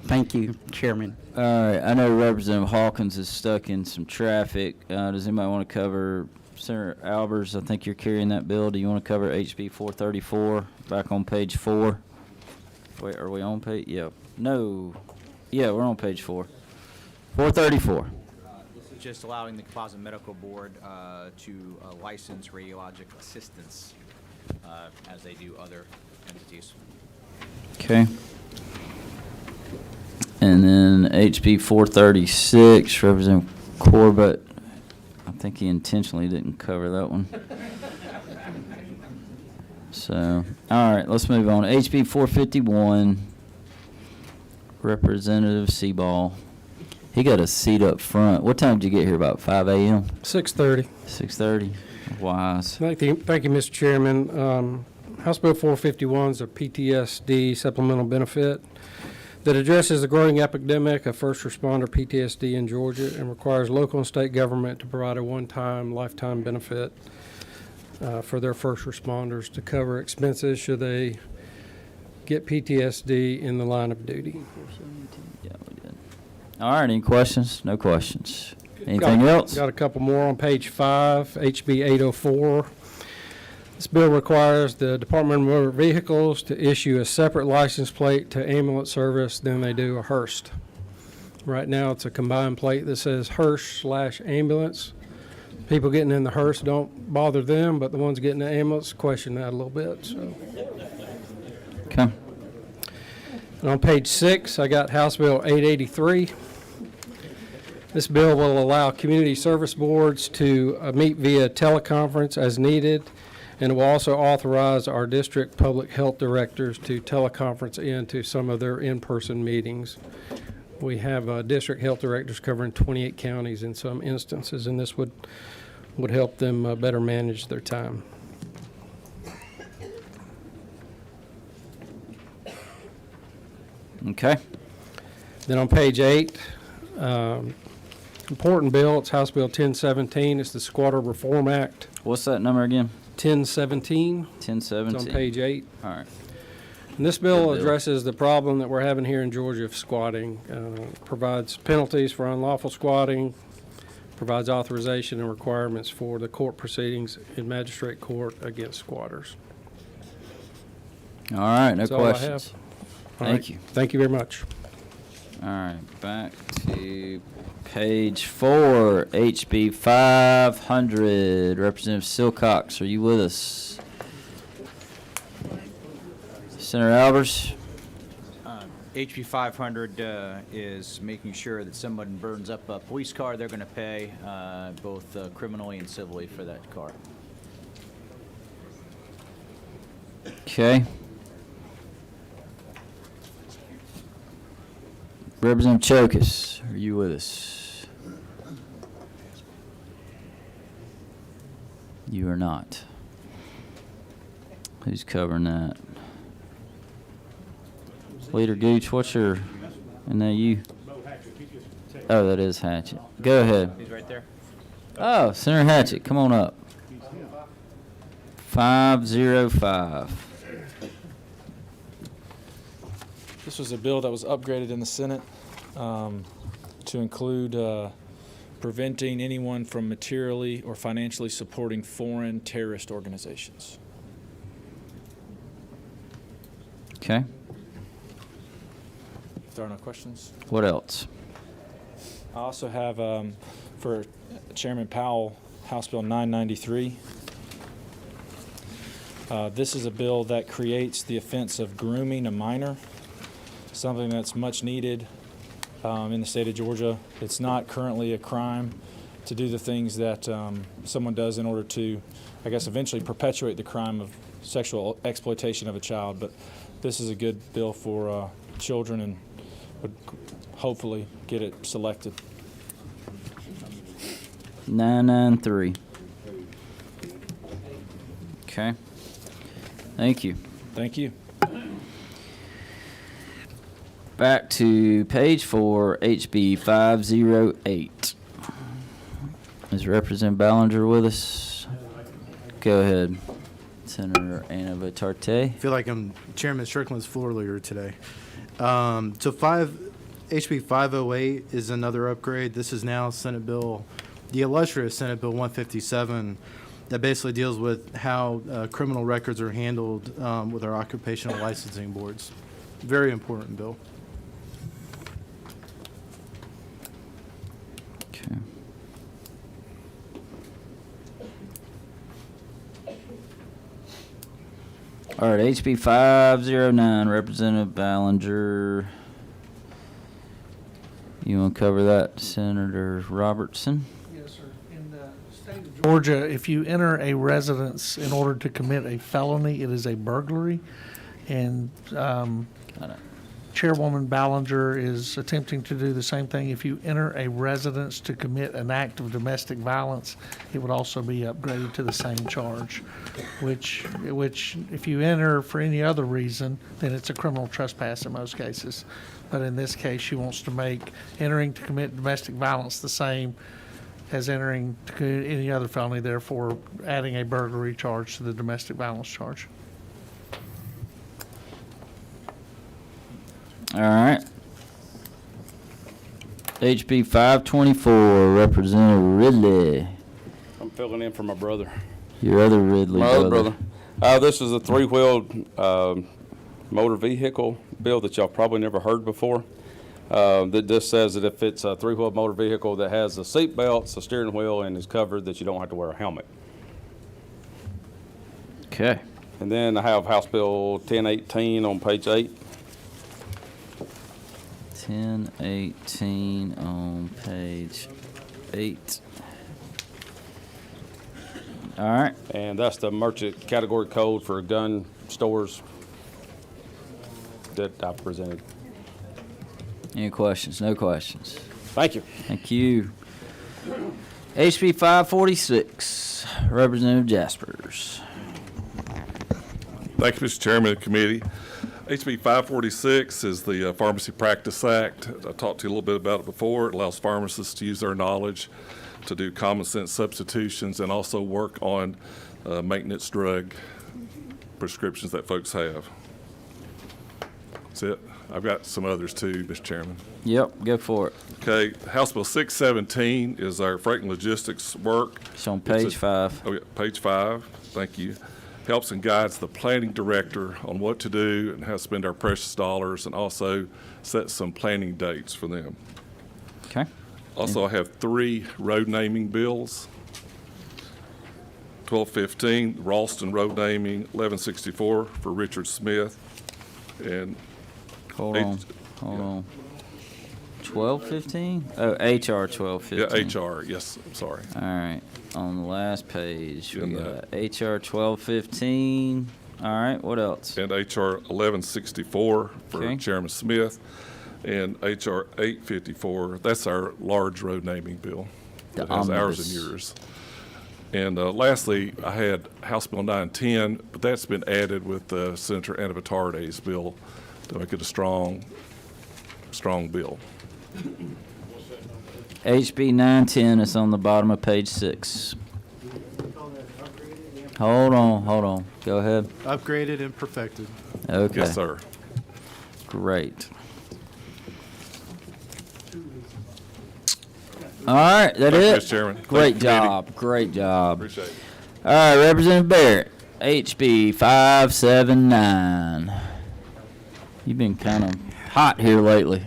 Thank you, Chairman. All right. I know Representative Hawkins is stuck in some traffic. Does anybody want to cover Senator Albers? I think you're carrying that bill. Do you want to cover HB 434 back on page 4? Wait, are we on page? Yeah. No. Yeah, we're on page 4. 434. This is just allowing the Composite Medical Board to license radiologic assistants as they do other entities. Okay. And then HB 436, Representative Corbett. I think he intentionally didn't cover that one. So, all right, let's move on. HB 451, Representative Seaball. He got a seat up front. What time did you get here? About 5 a.m.? 6:30. 6:30. Wise. Thank you, Mr. Chairman. House Bill 451 is a PTSD supplemental benefit that addresses the growing epidemic of first responder PTSD in Georgia and requires local and state government to provide a one-time, lifetime benefit for their first responders to cover expenses should they get PTSD in the line of duty. Yeah, we did. All right, any questions? No questions. Anything else? Got a couple more on page 5, HB 804. This bill requires the Department of Motor Vehicles to issue a separate license plate to ambulance service than they do a Hearst. Right now, it's a combined plate that says Hearst/ambulance. People getting in the Hearst don't bother them, but the ones getting the ambulance question that a little bit. So. Okay. And on page 6, I got House Bill 883. This bill will allow community service boards to meet via teleconference as needed, and it will also authorize our district public health directors to teleconference into some of their in-person meetings. We have district health directors covering 28 counties in some instances, and this would help them better manage their time. Okay. Then on page 8, important bill, it's House Bill 1017. It's the Squatter Reform Act. What's that number again? 1017. 1017. It's on page 8. All right. And this bill addresses the problem that we're having here in Georgia of squatting, provides penalties for unlawful squatting, provides authorization and requirements for the court proceedings in magistrate court against squatters. All right, no That's all I have. questions. All Thank right. you. Thank you very much. All right, back to page 4, HB 500. Representative Silcox, are you with us? Senator Albers? HB 500 is making sure that someone burns up a police car, they're going to pay both criminally and civilly for that car. Okay. Representative Chokus, are you with us? You are not. Who's covering that? Leader Gooch, what's your, and now you? Oh, that is Hatchett. Go ahead. He's right there. Oh, Senator Hatchett, come on up. 505. This was a bill that was upgraded in the Senate to include preventing anyone from materially or financially supporting foreign terrorist organizations. Okay. If there are no questions. What else? I also have for Chairman Powell, House Bill 993. This is a bill that creates the offense of grooming a minor, something that's much needed in the state of Georgia. It's not currently a crime to do the things that someone does in order to, I guess, eventually perpetuate the crime of sexual exploitation of a child. But this is a good bill for children and would hopefully get it selected. 993. Okay. Thank you. Thank you. Back to page 4, HB 508. Is Representative Ballinger with us? Go ahead, Senator Anna Vitarte. I feel like I'm Chairman Strickland's floor leader today. HB 508 is another upgrade. This is now Senate Bill, the illustrious Senate Bill 157, that basically deals with how criminal records are handled with our occupational licensing boards. Very important bill. Okay. All right, HB 509, Representative Ballinger. You want to cover that, Senator Robertson? Yes, sir. In the state of Georgia, if you enter a residence in order to commit a felony, it is a burglary. And Chairwoman Ballinger is attempting to do the same thing. If you enter a residence to commit an act of domestic violence, it would also be upgraded to the same charge, which if you enter for any other reason, then it's a criminal trespass in most cases. But in this case, she wants to make entering to commit domestic violence the same as entering to commit any other felony, therefore adding a burglary charge to the domestic violence charge. All right. HB 524, Representative Ridley. I'm filling in for my brother. Your other Ridley My other brother. This is a three-wheeled motor vehicle bill that y'all probably never heard before. That just says that if it's a three-wheeled motor vehicle that has a seat belts, a steering wheel, and is covered, that you don't have to wear a helmet. Okay. And then I have House Bill 1018 on page 8. 1018 on page 8. All right. And that's the merchant category code for gun stores that I presented. Any questions? No questions. Thank you. Thank you. HB 546, Representative Jaspers. Thank you, Mr. Chairman of the committee. HB 546 is the Pharmacy Practice Act. I talked to you a little bit about it before. It allows pharmacists to use their knowledge to do common sense substitutions and also work on maintenance drug prescriptions that folks have. That's it. I've got some others too, Mr. Chairman. Yep, go for it. Okay, House Bill 617 is our freight and logistics work. It's on page 5. Oh, yeah, page 5. Thank you. Helps and guides the planning director on what to do and how to spend our precious dollars, and also sets some planning dates for them. Okay. Also, I have 3 road naming bills. 1215, Ralston Road naming, 1164 for Richard Smith, and Hold on. hold on. 1215? Oh, HR 1215. Yeah, HR, yes, I'm sorry. All right, on the last page, we Yeah, got HR 1215. All right, what else? And HR 1164 for Okay. Chairman Smith, and HR 854, that's our large road naming bill. The That has ours omnibus. and yours. And lastly, I had House Bill 910, but that's been added with Senator Anna Vitarde's bill to make it a strong bill. HB 910 is on the bottom of page 6. Hold on. Go ahead. Upgraded and perfected. Okay. Yes, sir. Great. All right, that Thank you, it? Mr. Chairman. Great Thank you, committee. job. Great job. Appreciate it. All right, Representative Barrett, HB 579. You've been kind of hot here lately.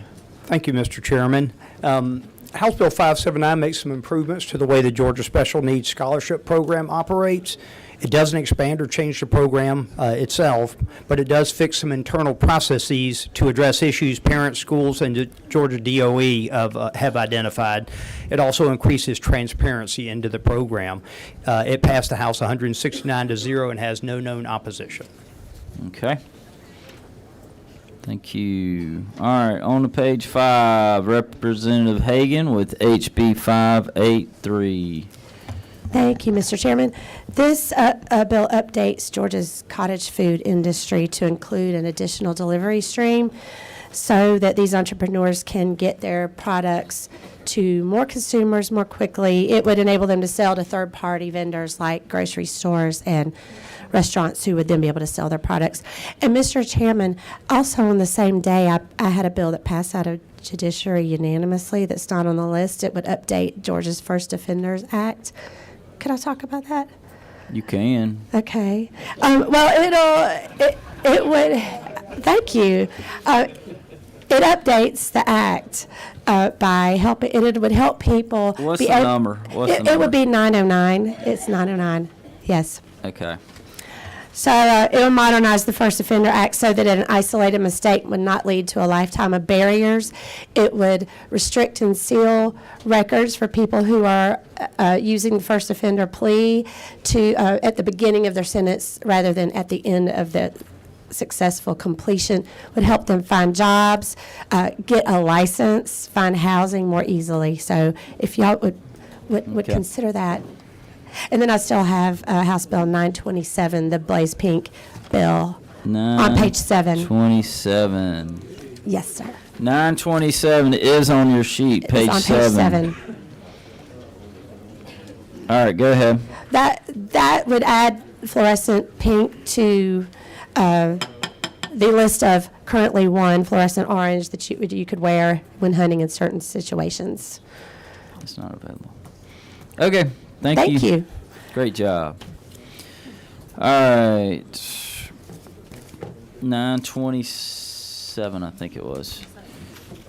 Thank you, Mr. Chairman. House Bill 579 makes some improvements to the way the Georgia Special Needs Scholarship Program operates. It doesn't expand or change the program itself, but it does fix some internal processes to address issues parents, schools, and the Georgia DOE have identified. It also increases transparency into the program. It passed the House 169-0 and has no known opposition. Okay. Thank you. All right, on to page 5, Representative Hagan with HB 583. Thank you, Mr. Chairman. This bill updates Georgia's cottage food industry to include an additional delivery stream so that these entrepreneurs can get their products to more consumers more quickly. It would enable them to sell to third-party vendors like grocery stores and restaurants who would then be able to sell their products. And Mr. Chairman, also on the same day, I had a bill that passed out of judiciary unanimously that's not on the list. It would update Georgia's First Offenders Act. Could I talk about that? You can. Okay. Well, it would, thank you. It updates the act by helping, it would help people. What's the number? What's the It would number? be 909. It's 909, yes. Okay. So it would modernize the First Offender Act so that an isolated mistake would not lead to a lifetime of barriers. It would restrict and seal records for people who are using the first offender plea to at the beginning of their sentence rather than at the end of the successful completion. Would help them find jobs, get a license, find housing more easily. So if y'all would Okay. consider that. And then I still have House Bill 927, the Blaze Pink bill, on page 7. 927. Yes, sir. 927 is on your sheet, page It's on 7. page 7. All right, go ahead. That would add fluorescent pink to the list of currently one fluorescent orange that you could wear when hunting in certain situations. It's not available. Okay, thank you. Great job. All right. 927, I think it was.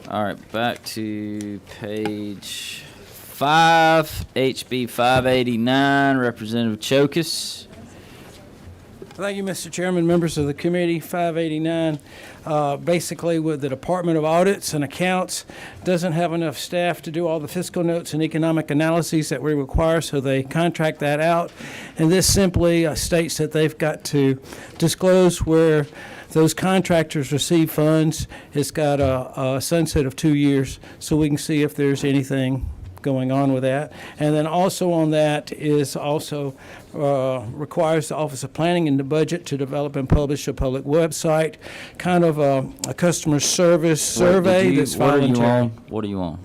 All right, back to page 5, HB 589, Representative Chokus. Thank you, Mr. Chairman, members of the committee. 589, basically with the Department of Audits and Accounts, doesn't have enough staff to do all the fiscal notes and economic analyses that we require, so they contract that out. And this simply states that they've got to disclose where those contractors receive funds. It's got a sunset of 2 years, so we can see if there's anything going on with that. And then also on that is also requires the Office of Planning and the Budget to develop and publish a public website, kind of a customer service survey that's voluntary. What are you on?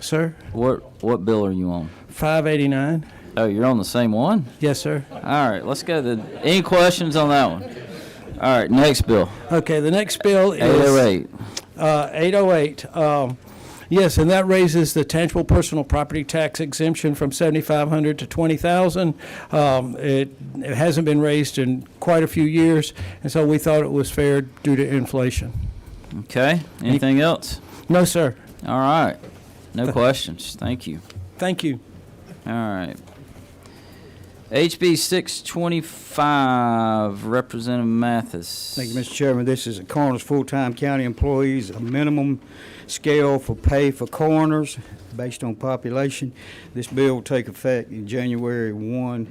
Sir? What bill are you on? 589. Oh, you're on the same one? Yes, sir. All right, let's go to any questions on that one? All right, next bill. Okay, the next bill is 808. 808. Yes, and that raises the tangible personal property tax exemption from $7,500 to $20,000. It hasn't been raised in quite a few years, and so we thought it was fair due to inflation. Okay, anything else? No, sir. All right, no questions. Thank you. Thank you. All right. HB 625, Representative Mathis. Thank you, Mr. Chairman. This is a coroner's full-time county employees, a minimum scale for pay for coroners based on population. This bill will take effect in January 1,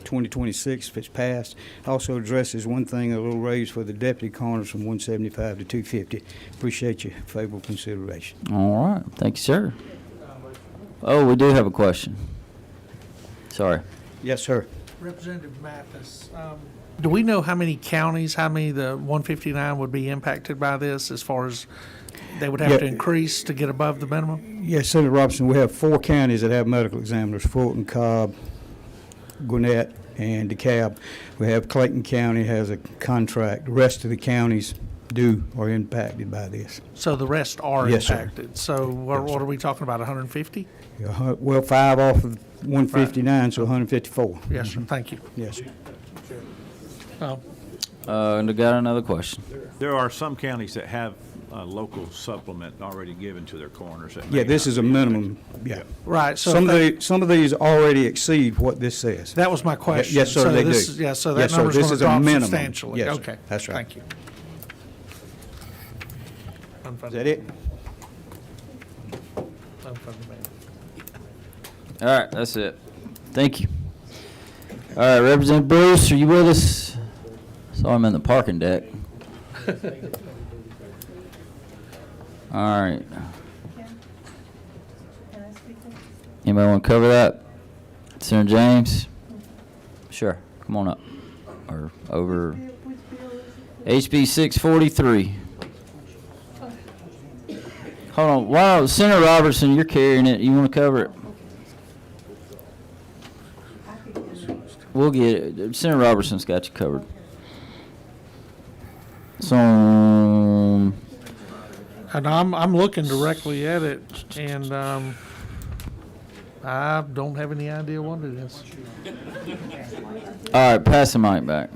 2026 if it's passed. Also addresses one thing, a little raise for the deputy coroners from 175 to 250. Appreciate your favorable consideration. All right. Thank you, sir. Oh, we do have a question. Sorry. Yes, sir. Representative Mathis, do we know how many counties, how many of the 159 would be impacted by this as far as they would have to increase to get above the minimum? Yes, Senator Robertson, we have 4 counties that have medical examiners, Fulton, Cobb, Gwinnett, and DeKalb. We have Clayton County has a contract. The rest of the counties are impacted by this. So the rest are Yes, sir. impacted. So what are we talking about, 150? Well, 5 off of 159, so 154. Yes, sir. Thank you. Yes, sir. Oh. I got another question. There are some counties that have a local supplement already given to their coroners. that Yeah, may this not is a be minimum, yeah. Right, so Some of these already exceed what this says. That was my question. Yes, sir, So they do. this is- yeah, so that Yes, sir, number's this gonna is a drop minimum. substantially. Yes, sir. Okay. That's right. Thank you. Is that it? All right, that's it. Thank you. All right, Representative Bruce, are you with us? Saw him in the parking deck. All right. Anybody want to cover that? Senator James? Sure, come on up. Or over. HB 643. Hold on, wow, Senator Robertson, you're carrying it. You want to cover it? We'll get it. Senator Robertson's got you covered. So, And I'm looking directly at it, and I don't have any idea what it is. all right, pass the mic back.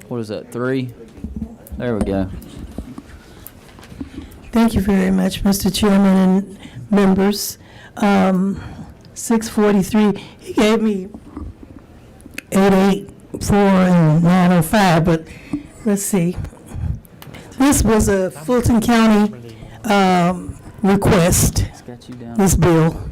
What is that, 3? There we go. Thank you very much, Mr. Chairman and members. 643, he gave me 884 and 905, but let's see. This was a Fulton County request. This bill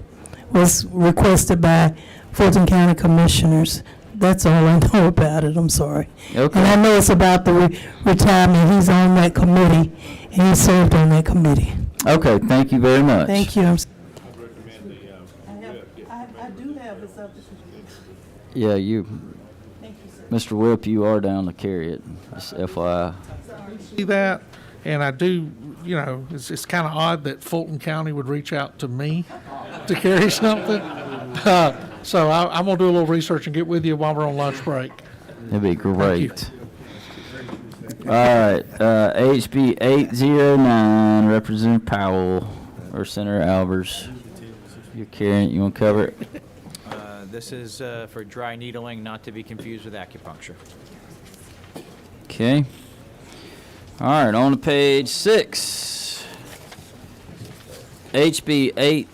was requested by Fulton County Commissioners. That's all I know about it, I'm sorry. Okay. And I know it's about the retirement. He's on that committee, and he served on that committee. Okay, thank you very much. Thank you. Uh, I do have this up. Yeah, Mr. Whip, you are down to carry it, just FYI. See that, and I do, it's kind of odd that Fulton County would reach out to me to carry something. So I'm going to do a little research and get with you while we're on lunch break. That'd be great. All right, HB 809, Representative Powell, or Senator Albers. You're carrying it, you want to cover it? This is for dry needling, not to be confused with acupuncture. Okay. All right, on to page 6. HB 8.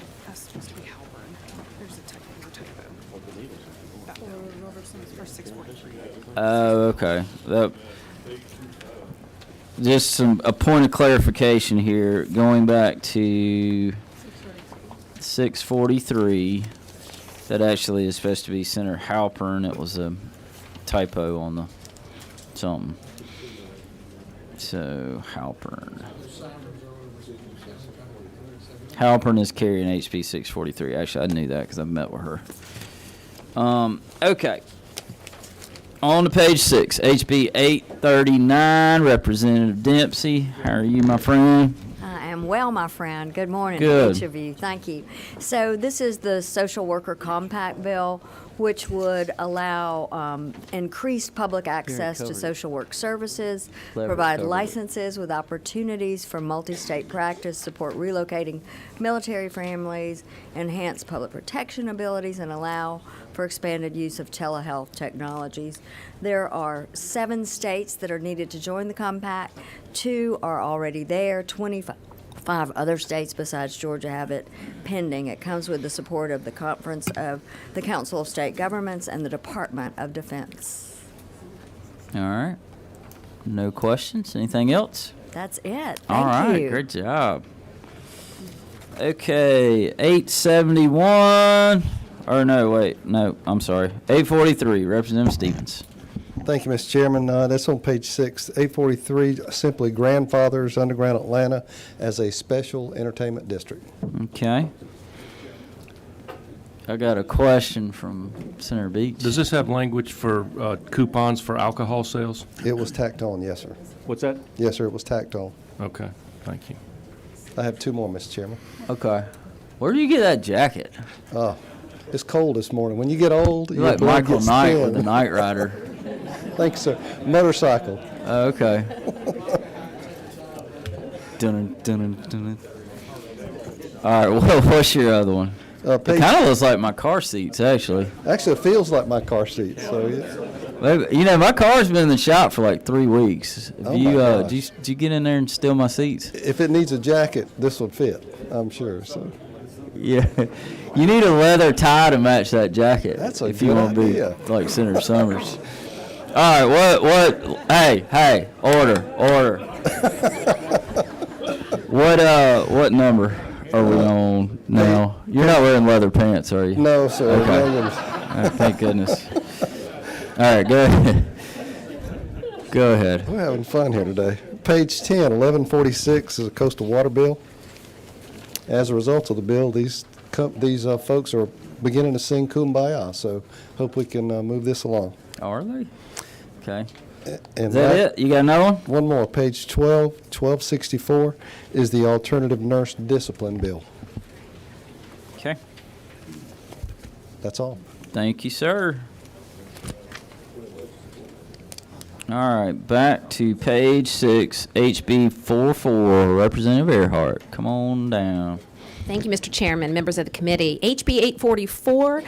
Okay. Just a point of clarification here, going back to 643. That actually is supposed to be Senator Halpern. It was a typo on the something. So Halpern is carrying HB 643. Actually, I knew that because I've met with her. Okay. On to page 6, HB 839, Representative Dempsey. How are you, my friend? I am well, my friend. Good morning Good. to each of you. Thank you. So this is the Social Worker Compact Bill, which would allow increased public access to covered. social work services, Clever, provide covered. licenses with opportunities for multi-state practice, support relocating military families, enhance public protection abilities, and allow for expanded use of telehealth technologies. There are 7 states that are needed to join the compact. 2 are already there. 25 5 other states besides Georgia have it pending. It comes with the support of the Conference of the Council of State Governments and the Department of Defense. All right. No questions? Anything else? That's it. All Thank right. you. Great job. Okay. 871. Or no, wait. No, I'm sorry. 843. Representative Stevens. Thank you, Mr. Chairman. That's on page 6. 843 simply grandfathers Underground Atlanta as a special entertainment district. Okay. I got a question from Senator Beach. Does this have language for coupons for alcohol sales? It was tacked on, yes, sir. What's that? Yes, sir, it was tacked on. Okay, thank you. I have 2 more, Mr. Chairman. Okay. Where do you get that jacket? It's cold this morning. When you get old, You're your like blood Michael gets Knight thin. with the Knight Rider. Thank you, sir. Motorcycle. Okay. Dun, dun, dun, dun. All right, what's your other one? It Page- kind of looks like my car seats, actually. Actually, it feels like my car seat. So, yeah. Maybe, you know, my car's been in the shop for like 3 weeks. Oh my gosh. Did you get in there and steal my seats? If it needs a jacket, this would fit, I'm sure. So, Yeah. You need a leather tie to match that jacket. That's a if you good want to be idea. like Senator Summers. All right, what? Hey, order. What number are we on now? You're not wearing leather pants, are you? no, sir. Okay. No, All right, thank goodness. All right, go ahead. Go ahead. We're having fun here today. Page 10, 1146 is a coastal water bill. As a result of the bill, these folks are beginning to sing Kumbaya, so hope we can move this along. Are they? Okay. And Is that it? You got another one? One more. Page 12, 1264 is the alternative nurse discipline bill. Okay. That's all. Thank you, sir. All right, back to page 6, HB 44, Representative Earhart. Come on down. Thank you, Mr. Chairman, members of the committee. HB 844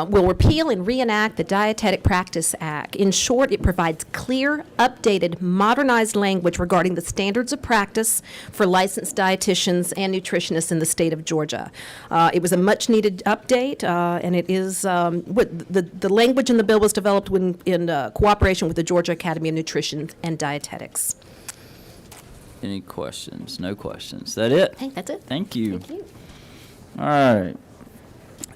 will repeal and reenact the Dietetic Practice Act. In short, it provides clear, updated, modernized language regarding the standards of practice for licensed dietitians and nutritionists in the state of Georgia. It was a much-needed update, and it is the language in the bill was developed in cooperation with the Georgia Academy of Nutrition and Dietetics. Any questions? No questions. That it? I think that's it. Thank you. Thank you. All right.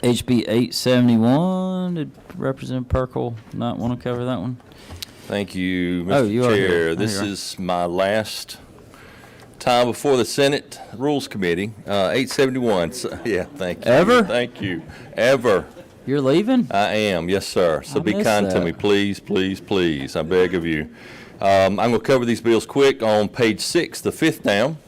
HB 871, did Representative Perkle not want to cover that one? Thank you, Oh, Mr. you are here. Chair. Oh, This you're right. is my last time before the Senate Rules Committee. 871. So, yeah, thank you. Ever? Thank you. Ever. You're leaving? I am, yes, sir. So I be missed kind to that. me, please, please, please. I beg of you. I'm going to cover these bills quick on page 6, the fifth down.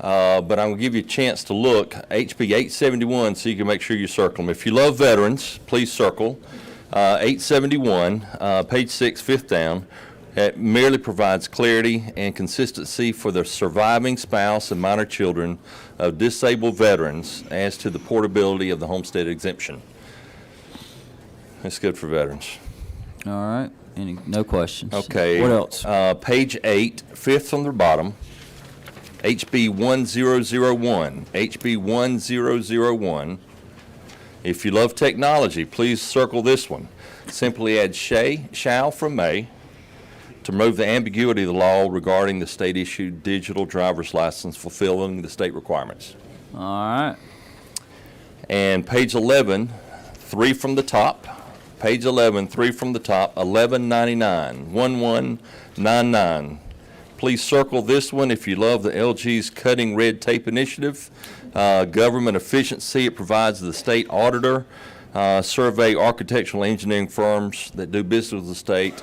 But I'm going to give you a chance to look, HB 871, so you can make sure you circle them. If you love veterans, please circle. 871, page 6, fifth down. It merely provides clarity and consistency for the surviving spouse and minor children of disabled veterans as to the portability of the homestead exemption. It's good for veterans. All right. No questions. Okay. What else? Page 8, fifth from the bottom, HB 1001. HB 1001. If you love technology, please circle this one. Simply add shall from may to remove the ambiguity of the law regarding the state-issued digital driver's license fulfilling the state requirements. All right. And page 11, 3 from the top. Page 11, 3 from the top, 1199, 1199. Please circle this one if you love the LG's Cutting Red Tape Initiative. Government efficiency, it provides the state auditor, survey architectural engineering firms that do business with the state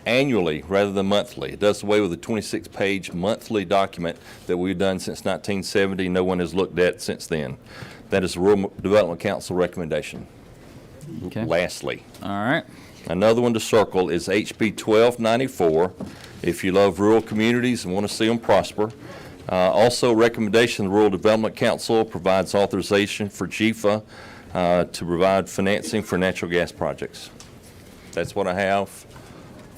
annually rather than monthly. It does away with the 26-page monthly document that we've done since 1970. No one has looked at since then. That is the Rural Development Council recommendation. Okay. Lastly. All right. Another one to circle is HB 1294. If you love rural communities and want to see them prosper. Also, recommendation the Rural Development Council provides authorization for GFA to provide financing for natural gas projects. That's what I have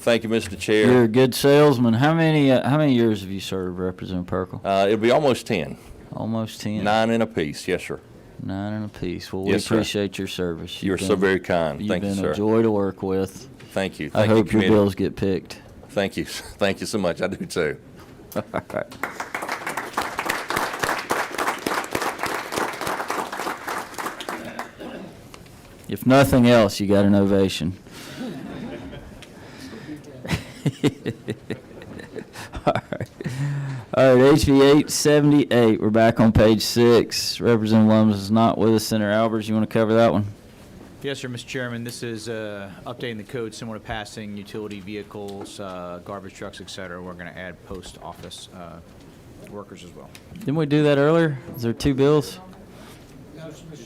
Thank you, Mr. Chair. You're a good salesman. How many years have you served, Representative Perkle? It'll be almost 10. Almost 10. 9 in a piece, yes, sir. 9 and a piece. Well, we Yes, sir. appreciate your service. You're so very kind. Thank you, You've been sir. a joy to work with. Thank you. I Thank you, hope your committee. bills get picked. Thank you. Thank you so much. I do too. All right. If nothing else, you got an ovation. All right. All right, HB 878, we're back on page 6. Representative Lums is not with us. Senator Albers, you want to cover that one? Yes, sir, Mr. Chairman. This is updating the code similar to passing utility vehicles, garbage trucks, et cetera. We're going to add post office workers as well. Didn't we do that earlier? Is there 2 bills?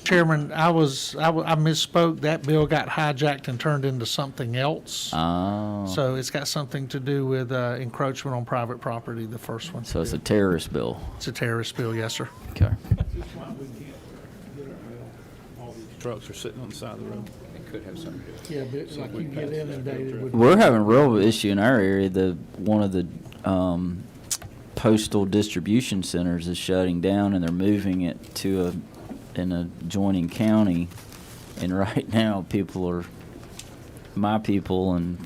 Chairman, I misspoke. That bill got hijacked and turned into something else. Oh. So it's got something to do with encroachment on private property, the first one. So it's a terrorist bill. It's a terrorist bill, yes, sir. Okay. All these trucks are sitting on the side of the road. It could have something to do with it. Yeah, but like you get inundated with. We're having a real issue in our area. One of the postal distribution centers is shutting down, and they're moving it to an adjoining county. And right now, my people and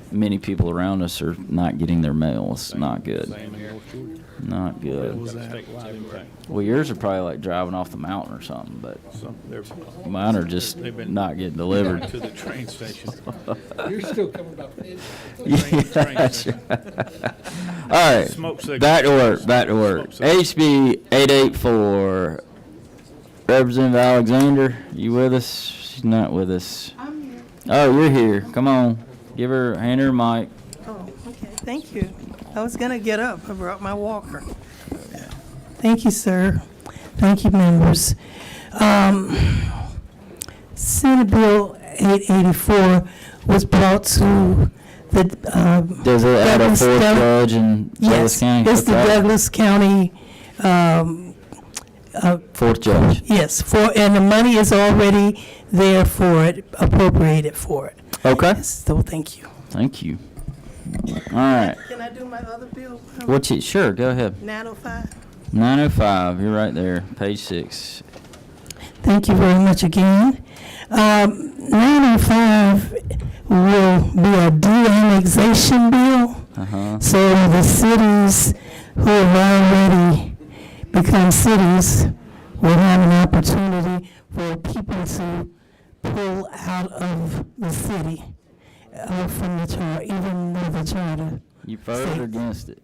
many people around us are not getting their mail. It's not good. Same in North Georgia. Not good. Statewide impact. Well, yours are probably like driving off the mountain or something, but So they're- mine are just they've been not getting delivered. To the train station. You're still coming about. Yeah, that's right. All right, Smoke signals. back to work. Smoke signals. HB 884. Representative Alexander, you with us? She's not with us. I'm here. Oh, you're here. Come on. Hand her a mic. Oh, okay, thank you. I was gonna get up, I brought my walker. Thank you, sir. Thank you, members. Senate Bill 884 was brought to the, Does it add a Douglas fourth County- judge in Douglas County? Yes, it's the Okay. Douglas County, Fourth judge. yes, and the money is already there for it, appropriated for it. Okay. So, thank you. Thank you. All right. Can I do my other bill? Sure, go ahead. 905. 905, you're right there, page 6. Thank you very much again. 905 will be a de-annexation bill. Uh-huh. So the cities who have already become cities will have an opportunity for people to pull out of the city from the charter, even though the charter. You for it or against it?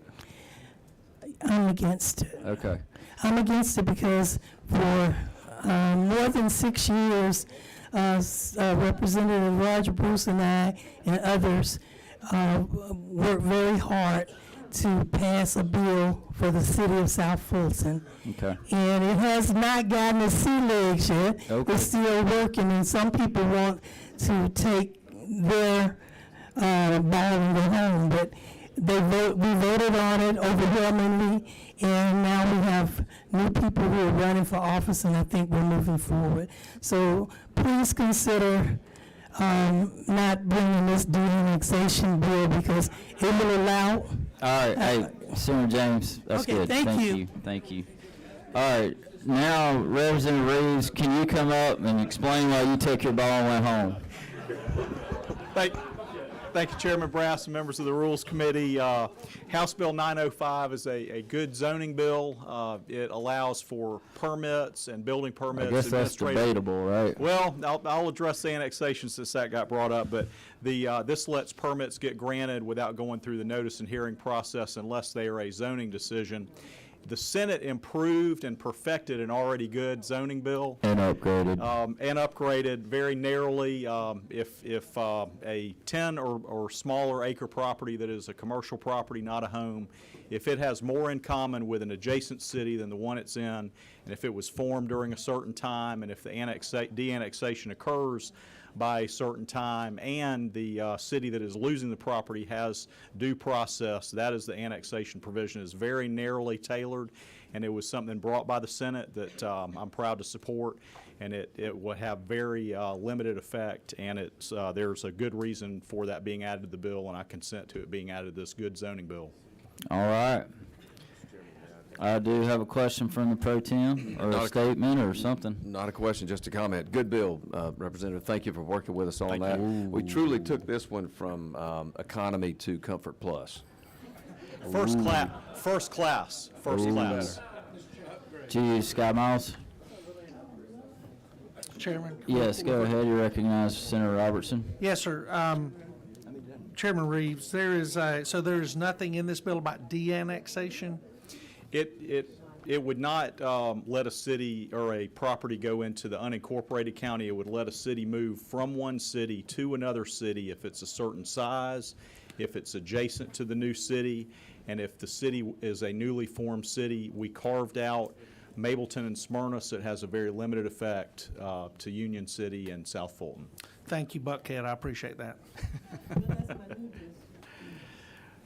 I'm against it. Okay. I'm against it because for more than 6 years, Representative Roger Bruce and I and others worked very hard to pass a bill for the city of South Fulton. Okay. And it has not gotten its sea legs yet. Okay. It's still working, and some people want to take their ball and go home, but we voted on it overwhelmingly, and now we have new people who are running for office, and I think we're moving forward. So please consider not bringing this de-annexation bill because it will allow. All right, hey, Senator James, that's Okay, good. thank you. Thank you. All right, now, Representative Reeves, can you come up and explain why you took your ball and went home? Thank you, Chairman Brass and members of the Rules Committee. House Bill 905 is a good zoning bill. It allows for permits and building permits. I guess that's debatable, right? Well, I'll address the annexation since that got brought up, but this lets permits get granted without going through the notice and hearing process unless they are a zoning decision. The Senate improved and perfected an already good zoning bill. And upgraded. And upgraded very narrowly. If a 10 or smaller acre property that is a commercial property, not a home, if it has more in common with an adjacent city than the one it's in, and if it was formed during a certain time, and if the de-annexation occurs by a certain time, and the city that is losing the property has due process, that is the annexation provision. Is very narrowly tailored, and it was something brought by the Senate that I'm proud to support. and it will have very limited effect, and there's a good reason for that being added to the bill, and I consent to it being added to this good zoning bill. All right. I do have a question from the pro tem, or a statement, or something. Not a question, just a comment. Good bill, Representative. Thank you for working with us on that. We truly took this one from economy to comfort plus. First class. Gee, Sky Miles? Chairman? Yes, go ahead. You recognize Senator Robertson. Yes, sir. Chairman Reeves, there is nothing in this bill about de-annexation? It would not let a city or a property go into the unincorporated county. It would let a city move from one city to another city if it's a certain size, if it's adjacent to the new city, and if the city is a newly formed city. We carved out Mableton and Smyrna, so it has a very limited effect to Union City and South Fulton. Thank you, Buckhead. I appreciate that.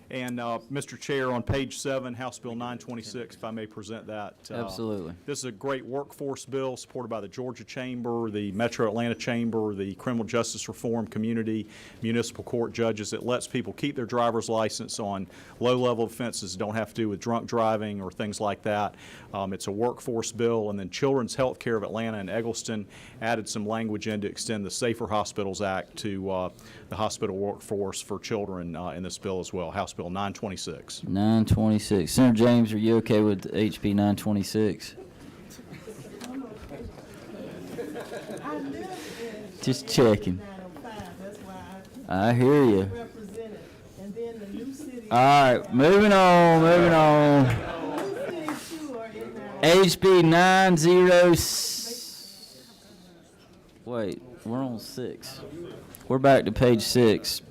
And, Mr. Chair, on page 7, House Bill 926, if I may present that. Absolutely. This is a great workforce bill supported by the Georgia Chamber, the Metro Atlanta Chamber, the Criminal Justice Reform Community, municipal court judges. It lets people keep their driver's license on low-level offenses that don't have to do with drunk driving or things like that. It's a workforce bill. And then Children's Health Care of Atlanta and Eggleston added some language in to extend the Safer Hospitals Act to the hospital workforce for children in this bill as well. House Bill 926. 926. Senator James, are you okay with HB 926? Just checking. I hear you. All right, moving on. HB 906. Wait, we're on 6. We're back to page 6.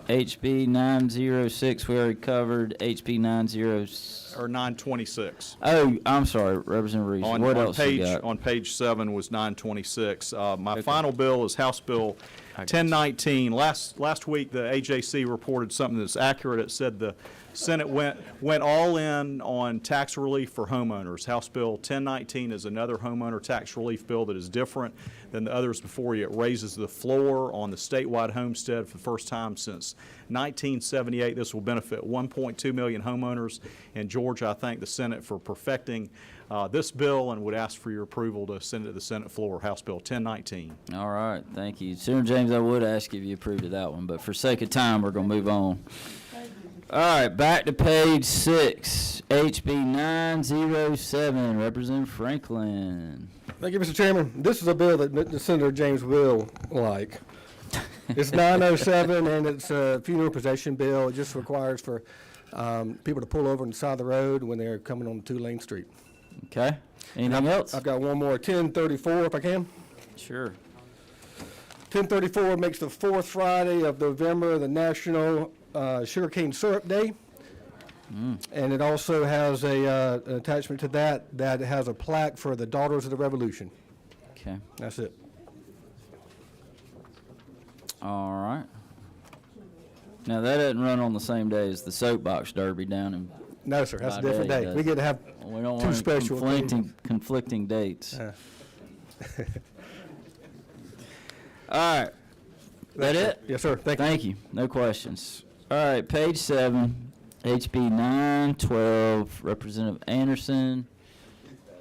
HB 906, we already covered. HB 926. Oh, I'm sorry, Representative Reese. What else you got? On page 7 was 926. My final bill is House Bill 1019. Last week, the AJC reported something that's accurate. It said the Senate went all in on tax relief for homeowners. House Bill 1019 is another homeowner tax relief bill that is different than the others before you. It raises the floor on the statewide homestead for the first time since 1978. This will benefit 1.2 million homeowners in Georgia. I thank the Senate for perfecting this bill and would ask for your approval to send it to the Senate floor, House Bill 1019. All right, thank you. Senator James, I would ask if you approved of that one, but for sake of time, we're going to move on. All right, back to page 6, HB 907, Representative Franklin. Thank you, Mr. Chairman. This is a bill that Senator James will like. It's 907, and it's a funeral procession bill. It just requires for people to pull over on the side of the road when they're coming on 2-lane street. Okay. Anything else? I've got one more, 1034, if I can. Sure. 1034 makes the 4th Friday of November the National Sugarcane Syrup Day. And it also has an attachment to that has a plaque for the Daughters of the Revolution. Okay. That's it. All right. Now, that doesn't run on the same day as the soapbox derby down in... No, sir. That's a different day. We get to have we don't two want special conflicting dates. All right. That it? Yes, sir. Thank you. No questions. All right, page 7, HB 912, Representative Anderson.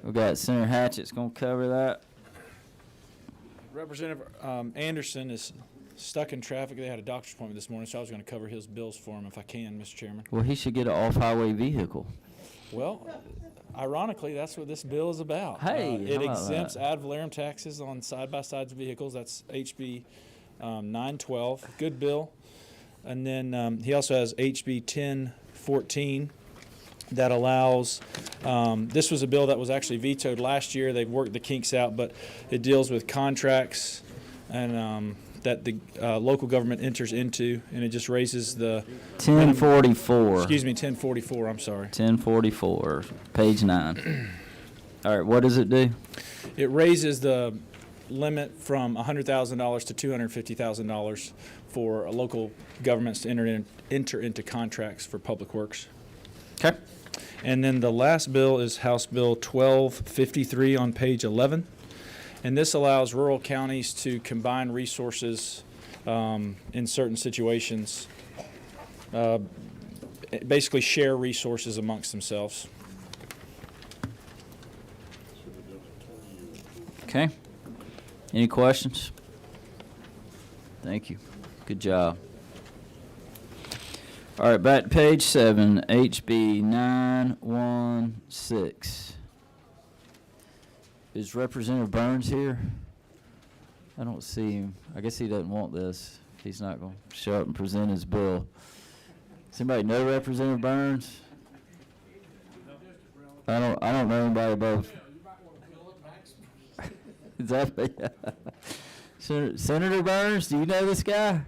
We got Senator Hatchett's going to cover that. Representative Anderson is stuck in traffic. They had a doctor's appointment this morning, so I was going to cover his bills for him if I can, Mr. Chairman. Well, he should get an off-highway vehicle. Well, ironically, that's what this bill is about. Hey, it how about exempts that? ad valorem taxes on side-by-side vehicles. That's HB 912. Good bill. And then he also has HB 1014 that allows, this was a bill that was actually vetoed last year. They've worked the kinks out, but it deals with contracts and that the local government enters into, and it just raises the 1044. Excuse me, 1044. I'm sorry. 1044, page 9. All right, what does it do? It raises the limit from $100,000 to $250,000 for local governments to enter into contracts for public works. Okay. And then the last bill is House Bill 1253 on page 11. And this allows rural counties to combine resources in certain situations, basically share resources amongst themselves. Okay. Any questions? Thank you. Good job. All right, back to page 7, HB 916. Is Representative Burns here? I don't see him. I guess he doesn't want this. He's not going to show up and present his bill. Does anybody know Representative Burns? I don't know anybody above. Is that Senator Burns? Do you know this guy?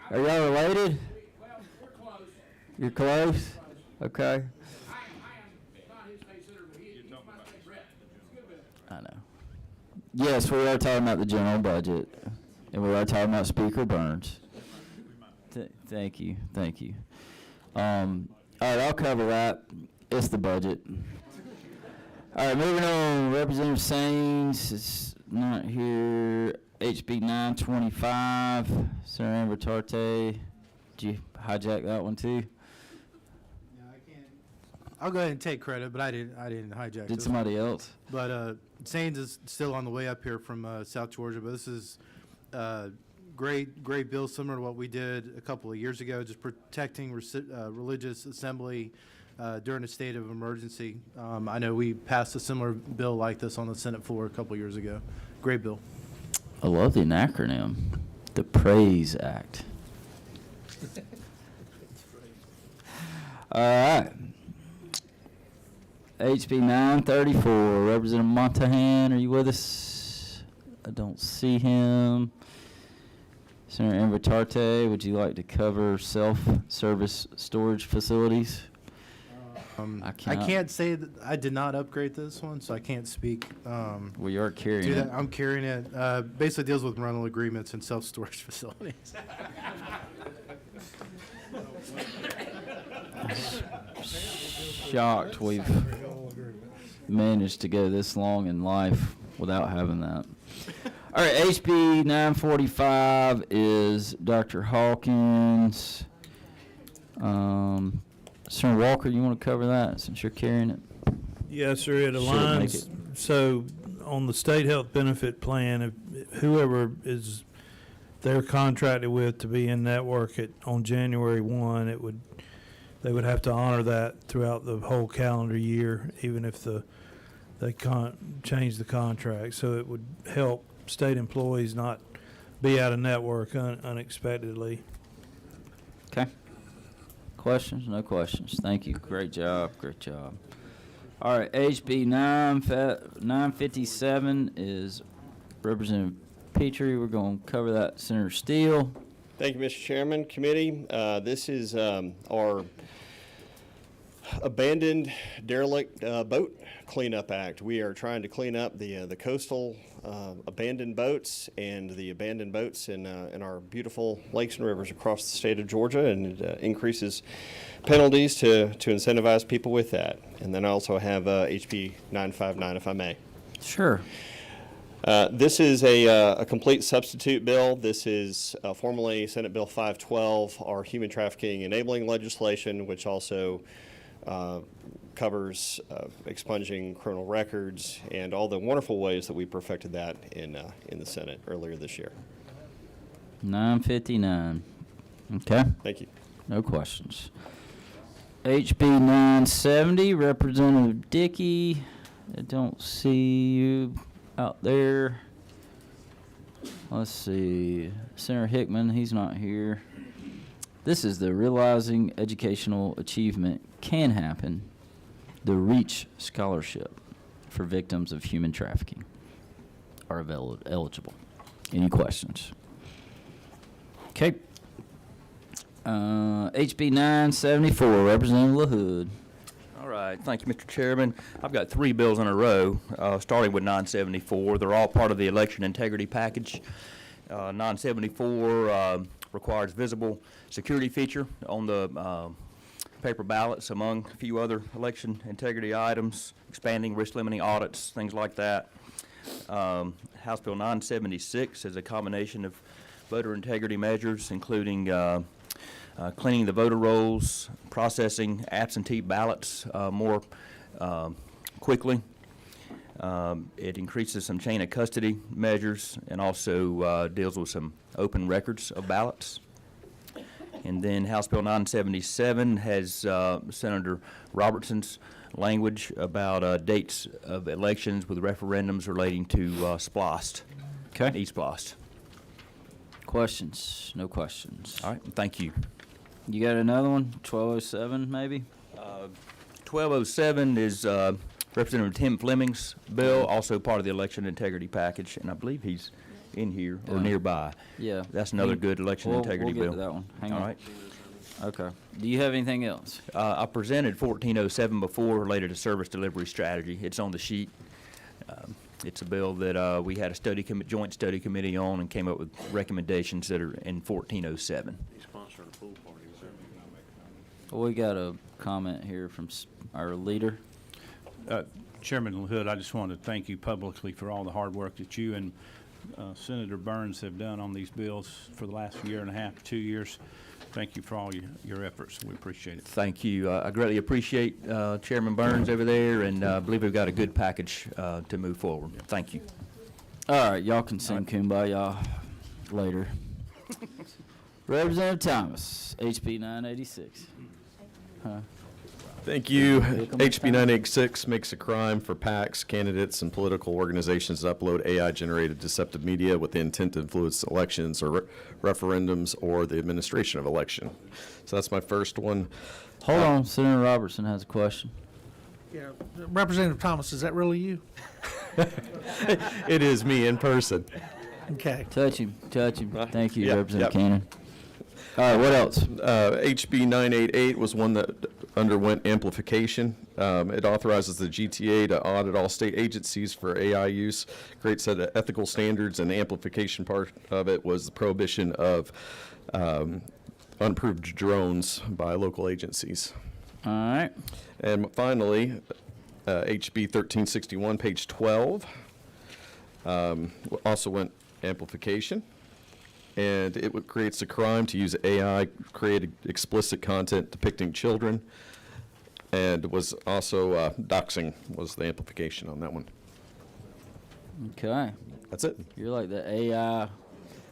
Are y'all related? Well, we're close. You're close? Okay. I know. Yes, we are talking about the general budget, and we are talking about Speaker Burns. Thank you. All right, I'll cover that. It's the budget. All right, moving on. Representative Saines is not here. HB 925. Senator Amber Tarte. Did you hijack that one too? I'll go ahead and take credit, but I didn't hijack. Did somebody else? But Saines is still on the way up here from South Georgia, but this is great bill, similar to what we did a couple of years ago, just protecting religious assembly during a state of emergency. I know we passed a similar bill like this on the Senate floor a couple of years ago. Great bill. I love the acronym, the PRAISE Act. All right. HB 934, Representative Montahan, are you with us? I don't see him. Senator Amber Tarte, would you like to cover self-service storage facilities? I can't say that I did not upgrade this one, so I can't speak. Well, you are carrying it. I'm carrying it. Basically deals with rental agreements and self-storage facilities. Shocked we've managed to go this long in life without having that. All right, HB 945 is Dr. Hawkins. Senator Walker, you want to cover that since you're carrying it? Yes, sir. It Should aligns. make it. So on the state health benefit plan, if whoever is they're contracted with to be in network on January 1, they would have to honor that throughout the whole calendar year, even if they can't change the contract. So it would help state employees not be out of network unexpectedly. Okay. Questions? No questions. Thank you. Great job. All right, HB 957 is Representative Petrie. We're going to cover that. Senator Steele. Thank you, Mr. Chairman, committee. This is our abandoned derelict boat cleanup act. We are trying to clean up the coastal abandoned boats and the abandoned boats in our beautiful lakes and rivers across the state of Georgia, and it increases penalties to incentivize people with that. And then I also have HB 959, if I may. Sure. This is a complete substitute bill. This is formerly Senate Bill 512, our human trafficking enabling legislation, which also covers expunging criminal records and all the wonderful ways that we perfected that in the Senate earlier this year. 959. Okay. Thank you. No questions. HB 970, Representative Dickey. I don't see you out there. Let's see. Senator Hickman, he's not here. This is the Realizing Educational Achievement Can Happen, the REACH Scholarship for victims of human trafficking are eligible. Any questions? Okay. HB 974, Representative LaHood. All right, thank you, Mr. Chairman. I've got 3 bills in a row, starting with 974. They're all part of the election integrity package. 974 requires visible security feature on the paper ballots, among a few other election integrity items, expanding risk limiting audits, things like that. House Bill 976 is a combination of voter integrity measures, including cleaning the voter rolls, processing absentee ballots more quickly. It increases some chain of custody measures and also deals with some open records of ballots. And then House Bill 977 has Senator Robertson's language about dates of elections with referendums relating to SPLOST. Okay. E-SPLOST. Questions? No questions. All right, thank you. You got another one? 1207 maybe? 1207 is Representative Tim Fleming's bill, also part of the election integrity package, and I believe he's in here or Yeah. nearby. Yeah. That's another good election integrity we'll bill. get to that one. Hang All on. right. Okay. Do you have anything else? I presented 1407 before related to service delivery strategy. It's on the sheet. It's a bill that we had a joint study committee on and came up with recommendations that are in 1407. Well, we got a comment here from our leader. Chairman Hood, I just want to thank you publicly for all the hard work that you and Senator Burns have done on these bills for the last year and a half, 2 years. Thank you for all your efforts. We appreciate it. Thank you. I greatly appreciate Chairman Burns over there, and I believe we've got a good package to move forward. Thank you. All right, y'all can sing Kumbaya later. Representative Thomas, HB 986. Huh? Thank you. Welcome. HB 986 makes a crime for PACs, candidates, and political organizations to upload AI-generated deceptive media with the intent to influence elections or referendums or the administration of election. So that's my first one. Hold on, Senator Robertson has a question. Yeah, Representative Thomas, is that really you? It is me in person. Okay. Touch him, touch him. Thank you, Yep, Representative yep. Cannon. All right, what else? HB 988 was one that underwent amplification. It authorizes the GTA to audit all state agencies for AI use, great set of ethical standards, and the amplification part of it was the prohibition of unapproved drones by local agencies. All right. And finally, HB 1361, page 12, also went amplification. And it creates a crime to use AI, create explicit content depicting children, and was also doxing was the amplification on that one. Okay. That's it. You're like the AI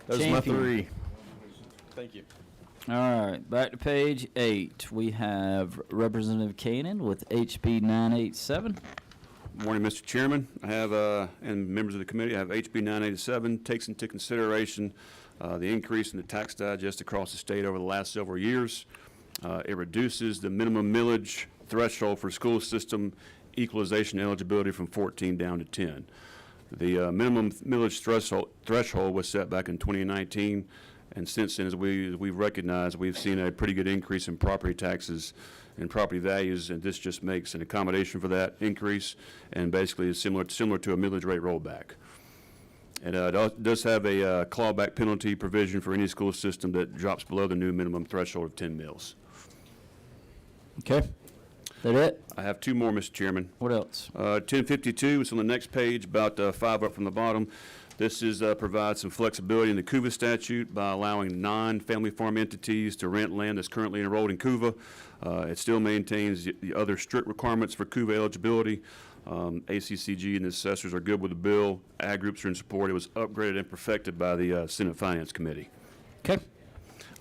Those champion. are my three. Thank you. All right, back to page 8. We have Representative Cannon with HB 987. Morning, Mr. Chairman. I have, and members of the committee, I have HB 987, takes into consideration the increase in the tax digest across the state over the last several years. It reduces the minimum millage threshold for school system equalization eligibility from 14 down to 10. The minimum millage threshold was set back in 2019, and since then, as we've recognized, we've seen a pretty good increase in property taxes and property values, and this just makes an accommodation for that increase, and basically is similar to a millage rate rollback. And it does have a clawback penalty provision for any school system that drops below the new minimum threshold of 10 mills. Okay. That it? I have two more, Mr. Chairman. What else? 1052 is on the next page, about 5 up from the bottom. This is provides some flexibility in the CUVA statute by allowing non-family farm entities to rent land that's currently enrolled in CUVA. It still maintains the other strict requirements for CUVA eligibility. ACCG and the assessors are good with the bill. Ag groups are in support. It was upgraded and perfected by the Senate Finance Committee. Okay.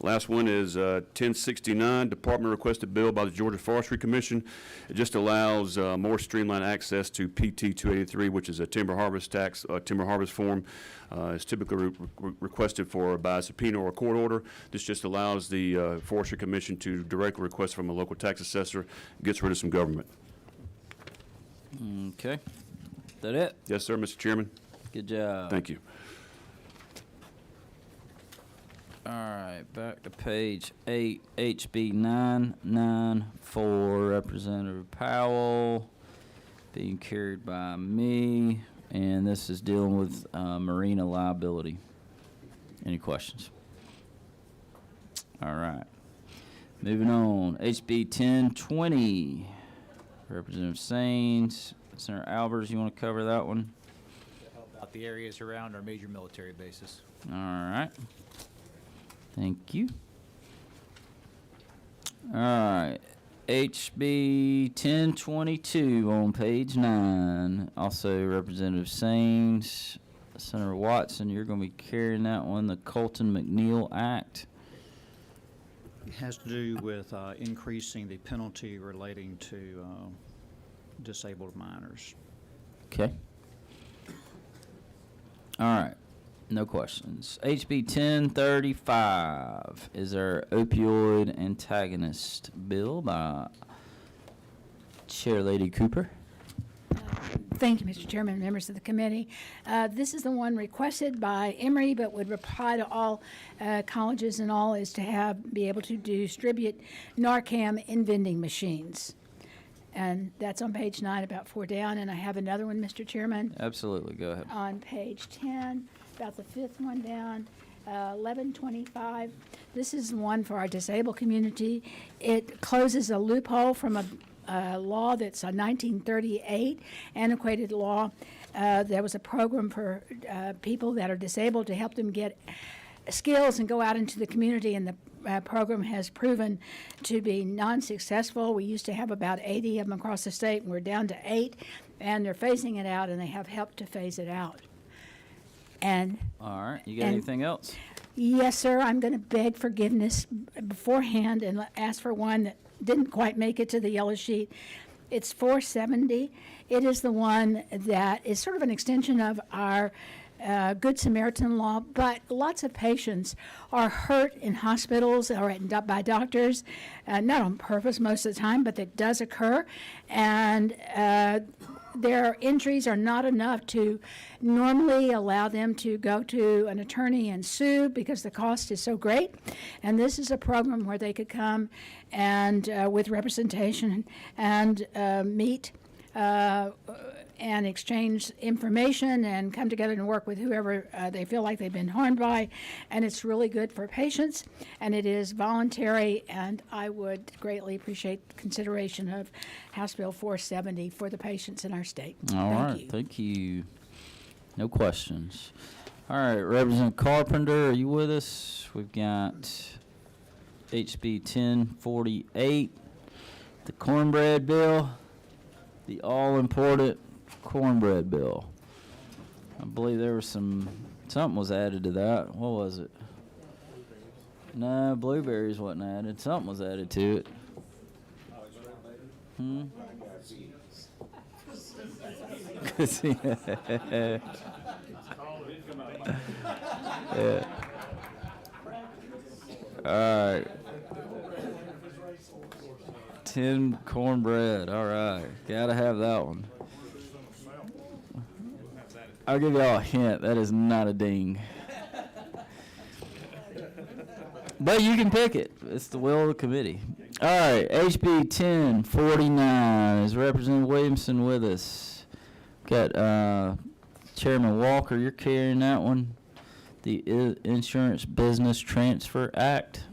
Last one is 1069, Department requested bill by the Georgia Forestry Commission. It just allows more streamlined access to PT 283, which is a timber harvest tax, timber harvest form. It's typically requested for by a subpoena or a court order. This just allows the Forestry Commission to directly request from a local tax assessor, gets rid of some government. Okay. That it? Yes, sir, Mr. Chairman. Good job. Thank you. All right, back to page 8, HB 994, Representative Powell, being carried by me, and this is dealing with marina liability. Any questions? All right. Moving on, HB 1020, Representative Saines, Senator Albers, you want to cover that one? The areas around our major military bases. All right. Thank you. All right. HB 1022 on page 9. Also, Representative Saines, Senator Watson, you're going to be carrying that one, the Colton McNeil Act. It has to do with increasing the penalty relating to disabled minors. Okay. All right. No questions. HB 1035 is our opioid antagonist bill by Chair Lady Cooper. Thank you, Mr. Chairman, members of the committee. This is the one requested by Emory, but would apply to all colleges and all, is to be able to distribute Narcan in vending machines. And that's on page 9, about 4 down. And I have another one, Mr. Chairman, Absolutely. Go ahead. on page 10, about the 5th one down, 1125. This is one for our disabled community. It closes a loophole from a law that's a 1938 antiquated law. There was a program for people that are disabled to help them get skills and go out into the community, and the program has proven to be non-successful. We used to have about 80 of them across the state, and we're down to 8, and they're phasing it out, and they have helped to phase it out. And All right. You got and- anything else? yes, sir, I'm going to beg forgiveness beforehand and ask for one that didn't quite make it to the yellow sheet. It's 470. It is the one that is sort of an extension of our Good Samaritan law, but lots of patients are hurt in hospitals or by doctors, not on purpose most of the time, but that does occur. And their injuries are not enough to normally allow them to go to an attorney and sue because the cost is so great. And this is a program where they could come and with representation and meet and exchange information and come together and work with whoever they feel like they've been harmed by. And it's really good for patients, and it is voluntary, and I would greatly appreciate consideration of House Bill 470 for the patients in our state. All right. Thank you. No questions. All right. Representative Carpenter, are you with us? We've got HB 1048, the cornbread bill, the all-important cornbread bill. I believe there was something was added to that. What was it? No, blueberries wasn't added. Something was added to it. Yeah. All right. 10 cornbread. All right. Gotta have that one. I'll give y'all a hint. That is not a ding. But you can pick it. It's the will of the committee. All right. HB 1049 is Representative Williamson with us. Got Chairman Walker. You're carrying that one. The Insurance Business Transfer Act.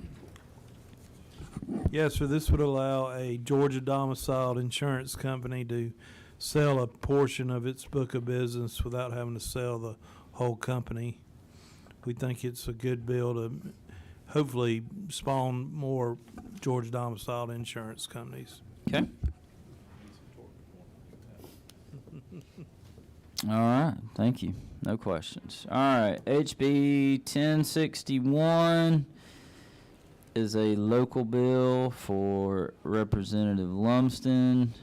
Yes, sir. This would allow a Georgia domiciled insurance company to sell a portion of its book of business without having to sell the whole company. We think it's a good bill to hopefully spawn more Georgia domiciled insurance companies. Okay. All right. Thank you. No questions. All right. HB 1061 is a local bill for Representative Lumsden.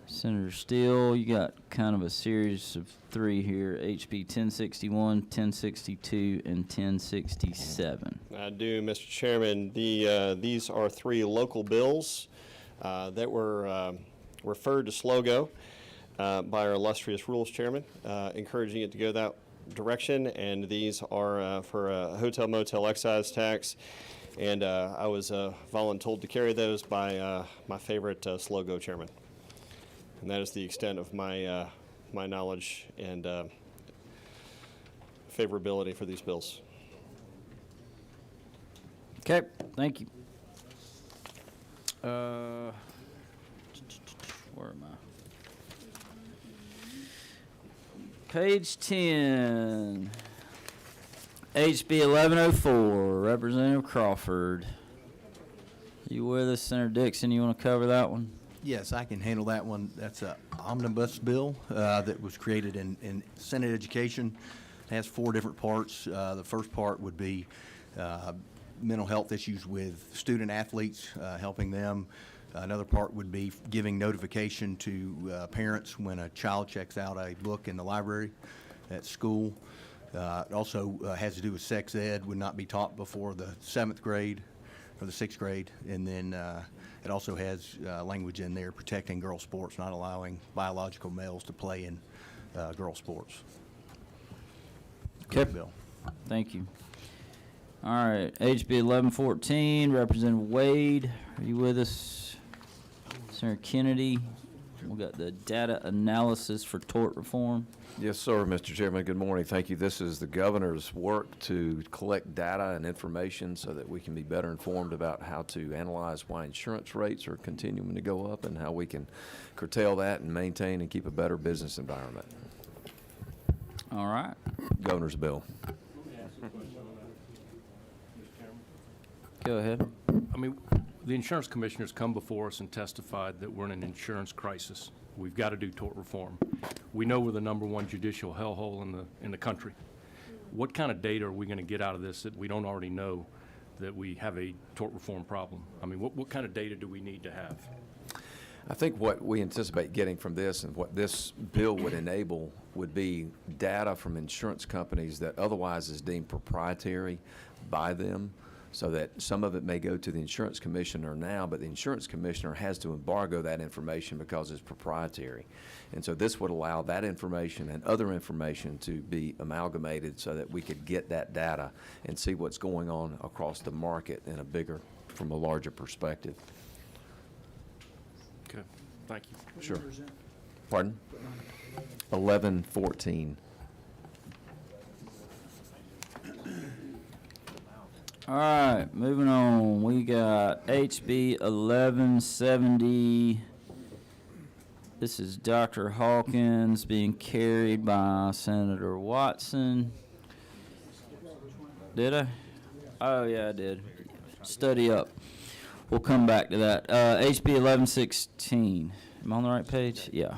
Senator Steele, you got kind of a series of 3 here, HB 1061, 1062, and 1067. I do, Mr. Chairman. These are 3 local bills that were referred to SLOGO by our illustrious Rules Chairman, encouraging it to go that direction. And these are for a hotel motel excise tax. And I was voluntold to carry those by my favorite SLOGO chairman. And that is the extent of my my knowledge and favorability for these bills. Okay, thank you. Where am I? Page 10. HB 1104, Representative Crawford. You with us, Senator Dixon? You want to cover that one? Yes, I can handle that one. That's a omnibus bill that was created in Senate Education. It has 4 different parts. The first part would be mental health issues with student athletes, helping them. Another part would be giving notification to parents when a child checks out a book in the library at school. It also has to do with sex ed, would not be taught before the 7th grade or the 6th grade. And then it also has language in there protecting girl sports, not allowing biological males to play in girl sports. Okay. Bill. Thank you. All right, HB 1114, Representative Wade, are you with us? Senator Kennedy, we got the data analysis for tort reform. Yes, sir, Mr. Chairman. Good morning. Thank you. This is the governor's work to collect data and information so that we can be better informed about how to analyze why insurance rates are continuing to go up and how we can curtail that and maintain and keep a better business environment. All right. Governor's bill. Go ahead. I mean, the insurance commissioners come before us and testified that we're in an insurance crisis. We've got to do tort reform. We know we're the #1 judicial hellhole in the country. What kind of data are we going to get out of this that we don't already know that we have a tort reform problem? I mean, what kind of data do we need to have? I think what we anticipate getting from this and what this bill would enable would be data from insurance companies that otherwise is deemed proprietary by them, so that some of it may go to the insurance commissioner now, but the insurance commissioner has to embargo that information because it's proprietary. And so this would allow that information and other information to be amalgamated so that we could get that data and see what's going on across the market in a bigger, from a larger perspective. Okay, thank you. Sure. Pardon? 1114. All right, moving on. We got HB 1170. This is Dr. Hawkins being carried by Senator Watson. Did I? Oh, yeah, I did. Study up. We'll come back to that. HB 1116. Am I on the right page? Yeah.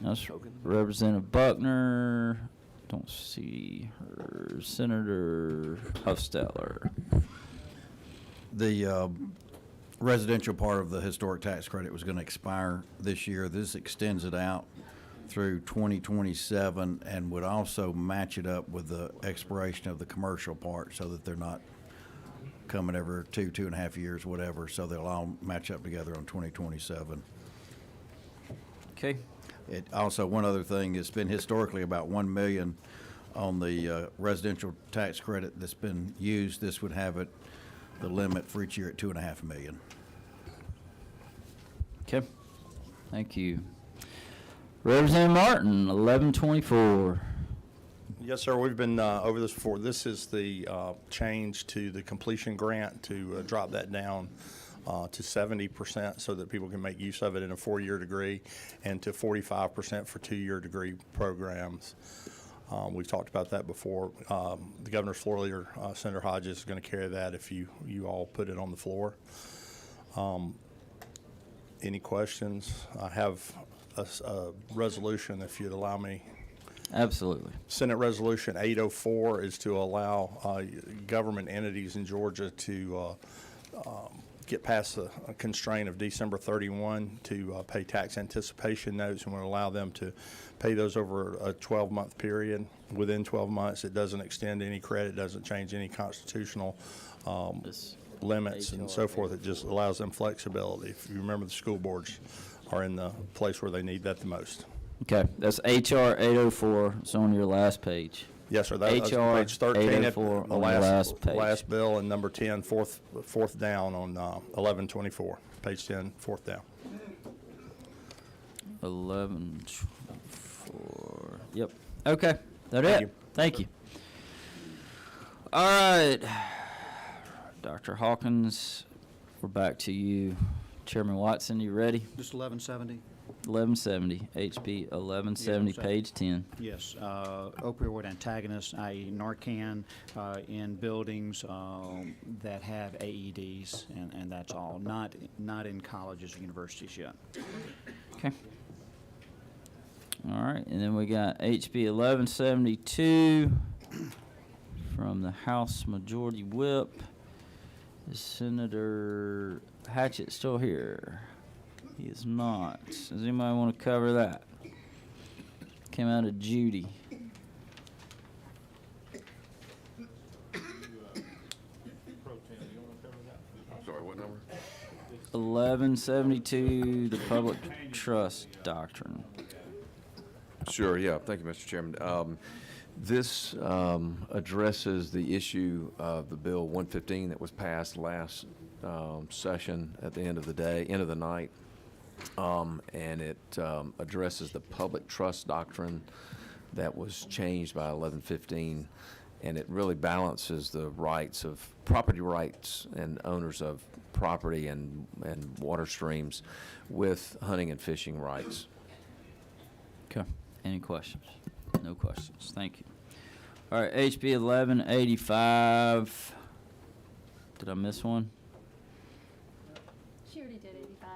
That's Representative Buckner. Don't see her. Senator Hufstetter. The residential part of the historic tax credit was going to expire this year. This extends it out through 2027 and would also match it up with the expiration of the commercial part so that they're not coming every 2.5 years, whatever, so they'll all match up together on 2027. Okay. It also, one other thing, it's been historically about $1 million on the residential tax credit that's been used. This would have it, the limit for each year at $2.5 million. Okay. Thank you. Representative Martin, 1124. Yes, sir. We've been over this before. This is the change to the completion grant to drop that down to 70% so that people can make use of it in a 4-year degree, and to 45% for 2-year degree programs. We've talked about that before. The governor's floor leader, Senator Hodges, is going to carry that if you all put it on the floor. Any questions? I have a resolution, if you'd allow me. Absolutely. Senate Resolution 804 is to allow government entities in Georgia to get past the constraint of December 31 to pay tax anticipation notes, and will allow them to pay those over a 12-month period. Within 12 months, it doesn't extend any credit, doesn't change any constitutional limits and so forth. It just allows them flexibility. If you remember, the school boards are in the place where they need that the most. Okay, that's HR 804. It's on your last page. Yes, sir. That's HR page 13 at 804 the on the last page. last bill, and number 10, fourth down on 1124. Page 10, fourth down. 1124. Yep. Okay. That Thank it. you. Thank you. All right, Dr. Hawkins, we're back to you. Chairman Watson, you ready? Just 1170? 1170, HB 1170, Yeah, page 10. Yes, opioid antagonists, i.e. Narcan, in buildings that have AEDs, and that's all. Not in colleges or universities yet. Okay. All right, and then we got HB 1172 from the House Majority Whip. Is Senator Hatchett still here? He is not. Does anybody want to cover that? Came out of Judy. Sorry, what number? 1172, the Public Trust Doctrine. Sure, yeah. Thank you, Mr. Chairman. This addresses the issue of the Bill 115 that was passed last session at the end of the day, end of the night. And it addresses the public trust doctrine that was changed by 1115, and it really balances the rights of property rights and owners of property and water streams with hunting and fishing rights. Okay. Any questions? No questions. Thank you. All right, HB 1185. Did I miss one? She already did 85.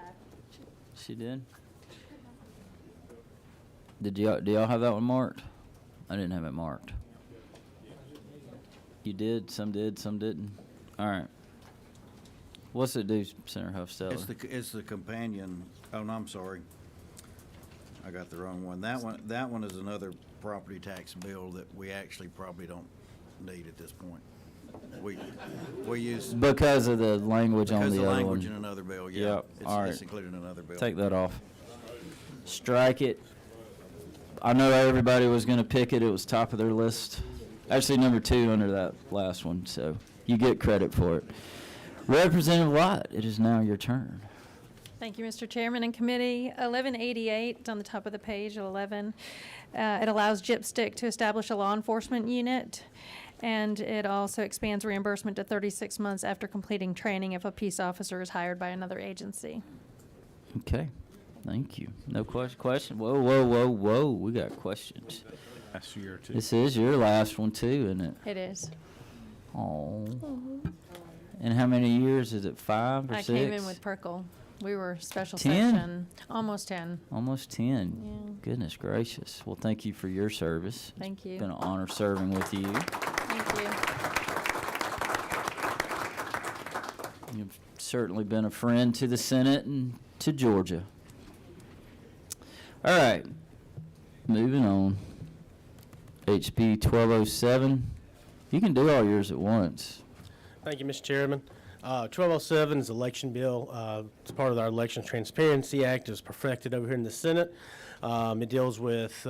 She did? Do y'all have that one marked? I didn't have it marked. You did, some didn't. All right. What's it do, Senator Hofstadler? It's the companion, oh, no, I'm sorry. I got the wrong one. That one is another property tax bill that we actually probably don't need at this point. We use. Because of the language on the other one. Because the language in another bill, yeah. Yep, all right. It's included in another bill. Take that off. Strike it. I know everybody was going to pick it. It was top of their list. Actually, number 2 under that last one, so you get credit for it. Representative Lott, it is now your turn. Thank you, Mr. Chairman and Committee. 1188 on the top of the page, 11. It allows GIPSTIC to establish a law enforcement unit, and it also expands reimbursement to 36 months after completing training if a peace officer is hired by another agency. Okay, thank you. No question? Whoa, we got questions. Last year, too. This is your last one, too, isn't it? It is. Oh. And how many years? Is it 5 or 6? I came in with Perkle. We were special 10? section. Almost 10. Almost 10. Yeah. Goodness gracious. Well, thank you for your service. Thank you. It's been an honor serving with you. Thank you. You've certainly been a friend to the Senate and to Georgia. All right. Moving on. HB 1207. You can do all yours at once. Thank you, Mr. Chairman. 1207 is election bill. It's part of our Election Transparency Act. It was perfected over here in the Senate. It deals with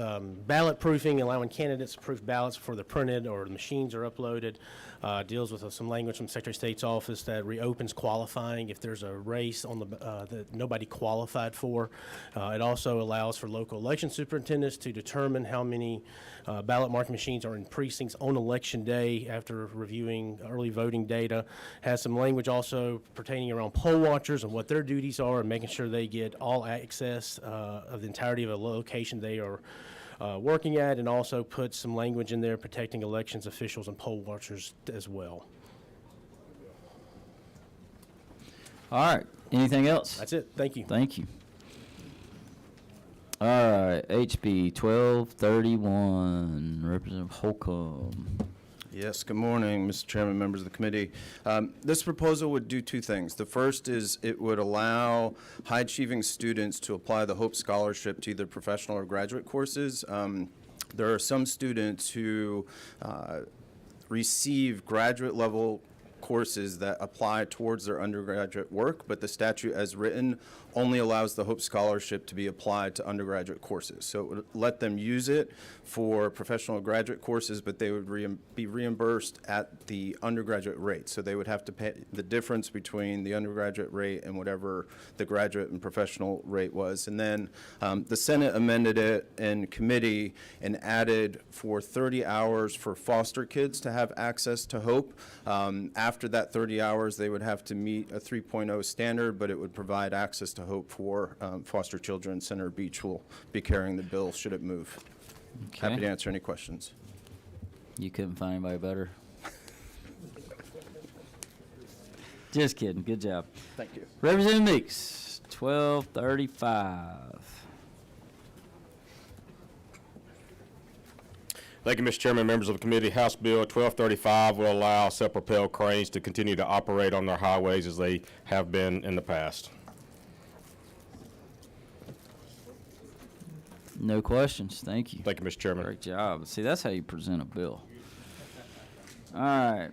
ballot proofing, allowing candidates to proof ballots before they're printed or the machines are uploaded. Deals with some language from Secretary of State's office that reopens qualifying if there's a race on the that nobody qualified for. It also allows for local election superintendents to determine how many ballot marking machines are in precincts on election day after reviewing early voting data. Has some language also pertaining around poll watchers and what their duties are and making sure they get all access of the entirety of a location they are working at, and also put some language in there protecting elections officials and poll watchers as well. All right. Anything else? That's it. Thank you. Thank you. All right. HB 1231. Representative Holcomb. Yes, good morning, Mr. Chairman, members of the committee. This proposal would do two things. The first is it would allow high-achieving students to apply the Hope Scholarship to either professional or graduate courses. There are some students who receive graduate-level courses that apply towards their undergraduate work, but the statute as written only allows the Hope Scholarship to be applied to undergraduate courses. So it would let them use it for professional or graduate courses, but they would be reimbursed at the undergraduate rate. So they would have to pay the difference between the undergraduate rate and whatever the graduate and professional rate was. And then the Senate amended it in committee and added for 30 hours for foster kids to have access to Hope after that 30 hours, they would have to meet a 3.0 standard, but it would provide access to Hope for foster children. Senator Beach will be carrying the bill should it move. Happy Okay. to answer any questions. You couldn't find anybody better. Just kidding. Good job. Thank you. Representative Meeks, 1235. Thank you, Mr. Chairman, members of the committee. House Bill 1235 will allow self-propelled cranes to continue to operate on their highways as they have been in the past. No questions. Thank you. Thank you, Mr. Chairman. Great job. See, that's how you present a bill. All right.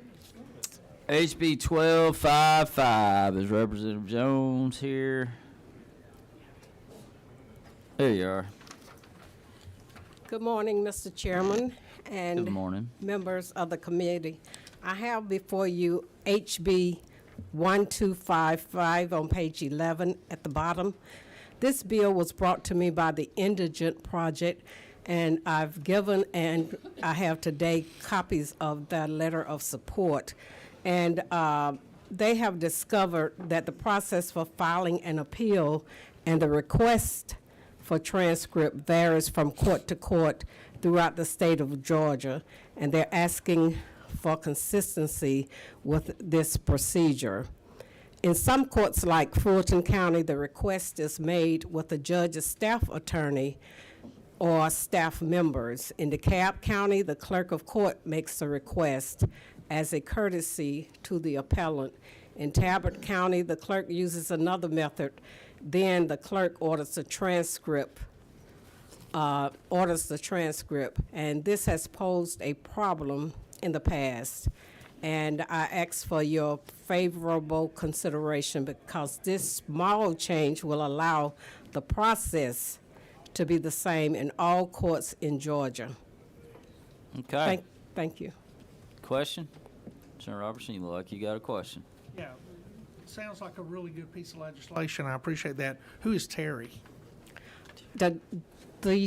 HB 1255. Is Representative Jones here? There you are. Good morning, Mr. Chairman and Good morning. members of the committee. I have before you HB 1255 on page 11 at the bottom. This bill was brought to me by the Indigent Project, and I've given and I have today copies of that letter of support. And they have discovered that the process for filing an appeal and the request for transcript varies from court to court throughout the state of Georgia, and they're asking for consistency with this procedure. In some courts like Fulton County, the request is made with the judge's staff attorney or staff members. In DeKalb County, the clerk of court makes the request as a courtesy to the appellant. In Talbot County, the clerk uses another method. Then the clerk orders the transcript, and this has posed a problem in the past. And I ask for your favorable consideration because this small change will allow the process to be the same in all courts in Georgia. Okay. Thank you. Question? Senator Robertson, you look like you got a question. Yeah, sounds like a really good piece of legislation. I appreciate that. Who is Terry? The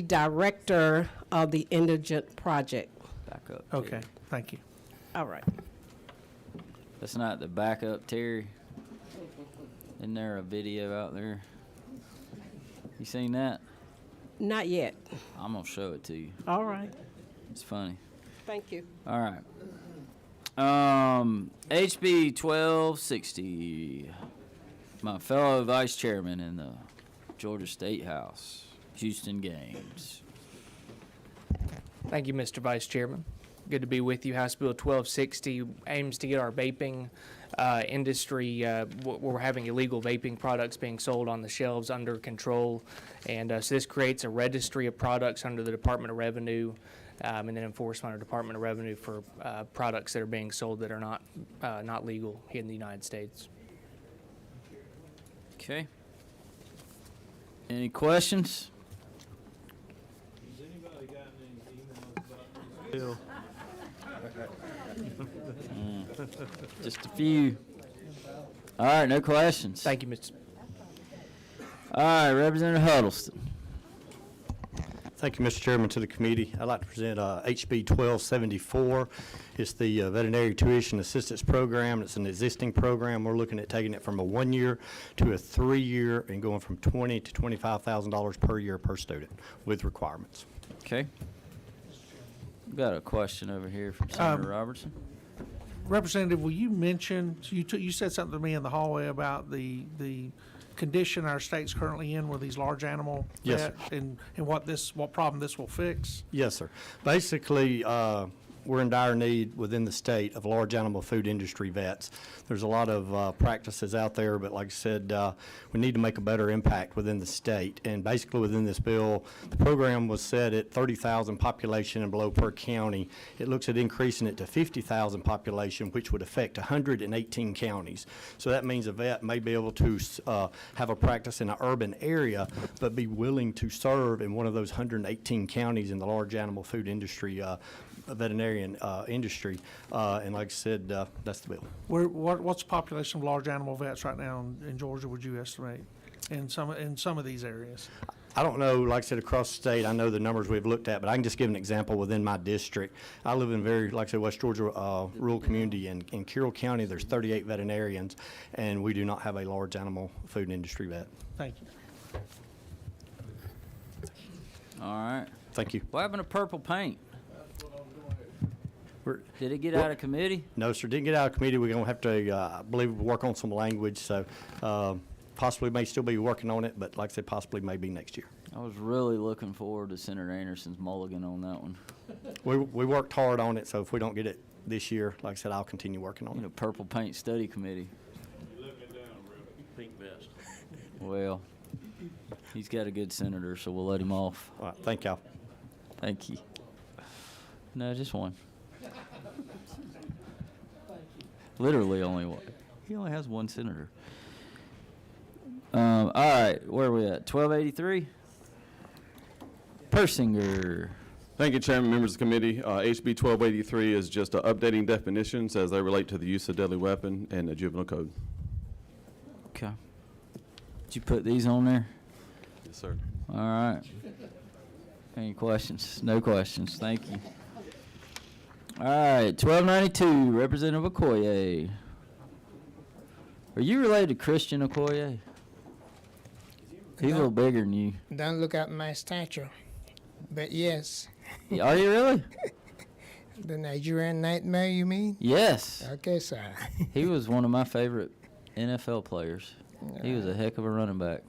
director of the Indigent Project. Back up. Okay, thank you. All right. That's not the backup, Terry. Isn't there a video out there? You seen that? Not yet. I'm gonna show it to you. All right. It's funny. Thank you. All right. HB 1260. My fellow vice chairman in the Georgia State House, Houston Gaines. Thank you, Mr. Vice Chairman. Good to be with you. House Bill 1260 aims to get our vaping industry, we're having illegal vaping products being sold on the shelves under control. And so this creates a registry of products under the Department of Revenue and then enforcement of Department of Revenue for products that are being sold that are not legal here in the United States. Okay. Any questions? Has anybody gotten any emails about this bill? Just a few. All right, no questions. Thank you, Mr. All right, Representative Huddleston. Thank you, Mr. Chairman, to the committee. I'd like to present HB 1274. It's the Veterinary Tuition Assistance Program. It's an existing program. We're looking at taking it from a 1-year to a 3-year and going from $20,000 to $25,000 per year per student with requirements. Okay. Got a question over here from Senator Robertson. Representative, will you mention, you said something to me in the hallway about the condition our state's currently in with these large animal Yes, sir. vet and what problem this will fix? Yes, sir. Basically, we're in dire need within the state of large animal food industry vets. There's a lot of practices out there, but like I said, we need to make a better impact within the state. And basically within this bill, the program was set at 30,000 population and below per county. It looks at increasing it to 50,000 population, which would affect 118 counties. So that means a vet may be able to have a practice in an urban area, but be willing to serve in one of those 118 counties in the large animal food industry, veterinarian industry. And like I said, that's the bill. What's the population of large animal vets right now in Georgia, would you estimate, in some of these areas? I don't know, like I said, across the state, I know the numbers we've looked at, but I can just give an example within my district. I live in very, like I said, West Georgia rural community. In Carroll County, there's 38 veterinarians, and we do not have a large animal food industry vet. Thank you. All right. Thank you. What happened to purple paint? Did it get out of committee? No, sir, didn't get out of committee. We're going to have to, I believe, work on some language, so possibly may still be working on it, but like I said, possibly maybe next year. I was really looking forward to Senator Anderson's mulligan on that one. We worked hard on it, so if we don't get it this year, like I said, I'll continue working on it. Purple paint study committee. Pink vest. Well, he's got a good senator, so we'll let him off. All right, thank y'all. Thank you. No, just one. Literally only one. He only has one senator. All right, where are we at? 1283? Persinger. Thank you, Chairman, members of the committee. HB 1283 is just updating definitions as they relate to the use of deadly weapon and the juvenile code. Okay. Did you put these on there? Yes, sir. All right. Any questions? No questions. Thank you. All right, 1292, Representative Okoye. Are you related to Christian Okoye? He's a little bigger than you. Don't look at my stature, but yes. Are you really? The Nigerian Nightmare, you mean? Yes. Okay, sir. He was one of my favorite NFL players. He was a heck of a running back.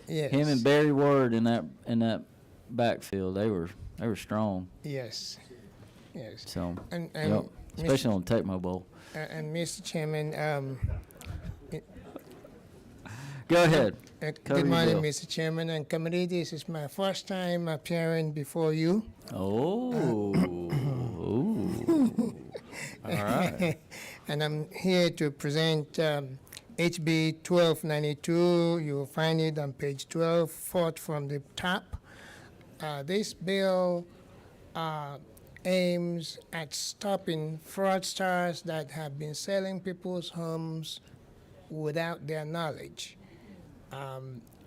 Yes. Him and Barry Ward in that backfield, they were strong. Yes. Yes. So, and yep, especially on Tecmo Bowl. And Mr. Chairman, go ahead. Good morning, Mr. Chairman and committee. This is my first time appearing before you. Oh. All right. And I'm here to present HB 1292. You'll find it on page 12, fourth from the top. This bill aims at stopping fraudsters that have been selling people's homes without their knowledge.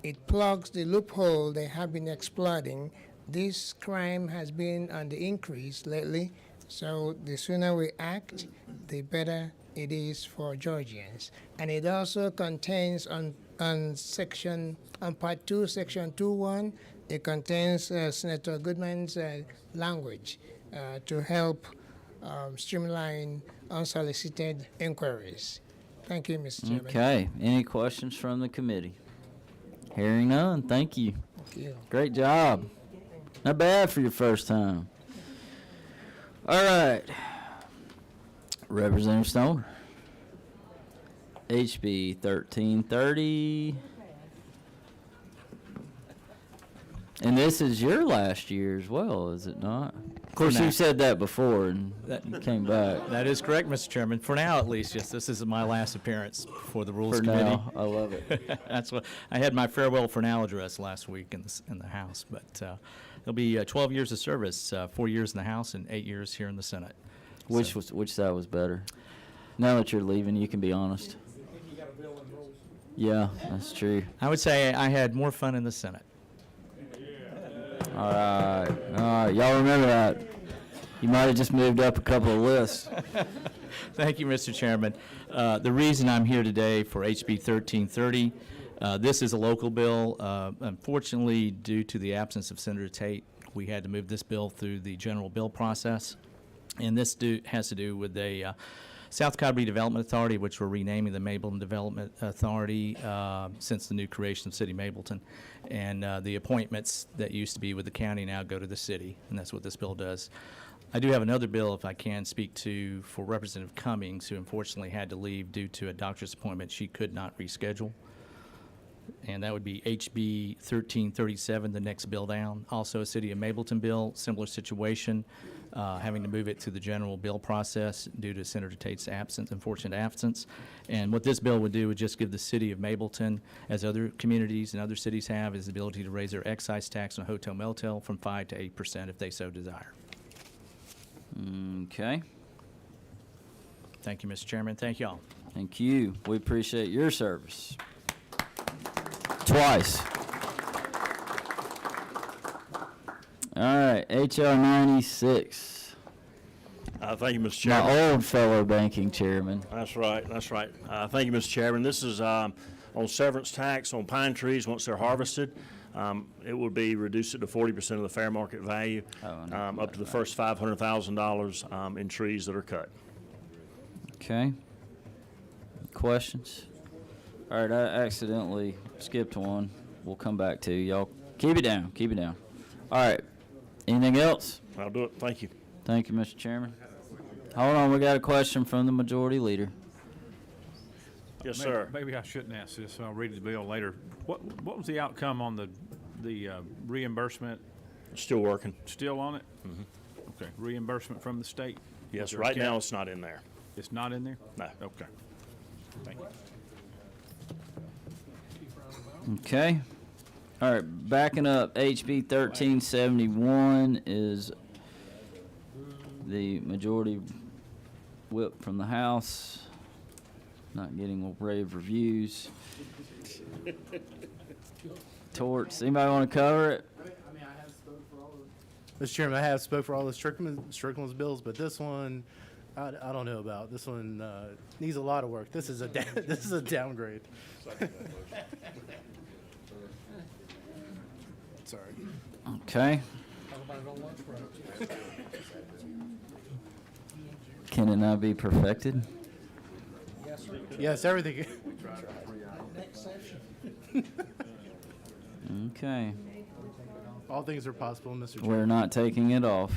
It plugs the loophole they have been exploiting. This crime has been on the increase lately, so the sooner we act, the better it is for Georgians. And it also contains on part 2, section 2.1, it contains Senator Goodman's language to help streamline unsolicited inquiries. Thank you, Mr. Chairman. Okay. Any questions from the committee? Hearing none. Thank you. Thank you. Great job. Not bad for your first time. All right. Representative Stoner. HB 1330. And this is your last year as well, is it not? Of course, you said that before and you came back. That is correct, Mr. Chairman. For now, at least, yes, this is my last appearance before the Rules For Committee. now, I love it. That's what I had my farewell for now address last week in the House, but there'll be 12 years of service, 4 years in the House and 8 years here in the Senate. Which side was better? Now that you're leaving, you can be honest. Yeah, that's true. I would say I had more fun in the Senate. All right. Y'all remember that. You might have just moved up a couple of lists. Thank you, Mr. Chairman. The reason I'm here today for HB 1330, this is a local bill. Unfortunately, due to the absence of Senator Tate, we had to move this bill through the general bill process. And this has to do with the South Cobb Redevelopment Authority, which we're renaming the Mableton Development Authority since the new creation of City Mableton. And the appointments that used to be with the county now go to the city, and that's what this bill does. I do have another bill, if I can speak to, for Representative Cummings, who unfortunately had to leave due to a doctor's appointment she could not reschedule. And that would be HB 1337, the next bill down. Also a City of Mableton bill, similar situation, having to move it to the general bill process due to Senator Tate's unfortunate absence. And what this bill would do would just give the City of Mableton, as other communities and other cities have, is the ability to raise their excise tax on hotel motel from 5% to 8% if they so desire. Okay. Thank you, Mr. Chairman. Thank you all. Thank you. We appreciate your service. Twice. All right, HR 96. Thank you, Mr. My Chairman. old fellow banking chairman. That's right, that's right. Thank you, Mr. Chairman. This is on severance tax on pine trees once they're harvested. It would be reduced to 40% of the fair market value, up to the first $500,000 in trees that are cut. Okay. Questions? All right, I accidentally skipped one. We'll come back to y'all. Keep it down. Keep it down. All right. Anything else? I'll do it. Thank you. Thank you, Mr. Chairman. Hold on. We got a question from the majority leader. Yes, sir. Maybe I shouldn't ask this. I'll read the bill later. What was the outcome on the reimbursement? Still working. Still on it? Mm-hmm. Okay. Reimbursement from the state? Yes, Is there a right cap? now it's not in there. It's not in there? No. Okay. Thank you. Okay. All right. Backing up, HB 1371 is the majority whip from the House. Not getting rave reviews. Torts. Anybody want to cover it? Mr. Chairman, I have spoke for all the Strickland's bills, but this one, I don't know about. This one needs a lot of work. This is a this is a downgrade. Sorry. Okay. Can it not be perfected? Yes, everything. Next session. Okay. All things are possible, Mr. Chairman. We're not taking it off.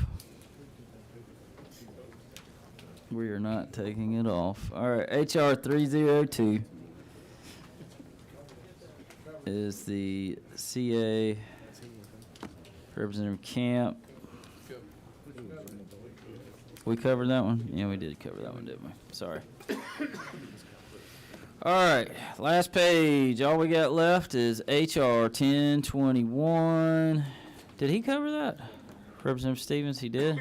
We are not taking it off. All right, HR 302 is the CA Representative Camp. We covered that one? Yeah, we did cover that one, didn't we? Sorry. All right, last page. All we got left is HR 1021. Did he cover that? Representative Stevens, he did?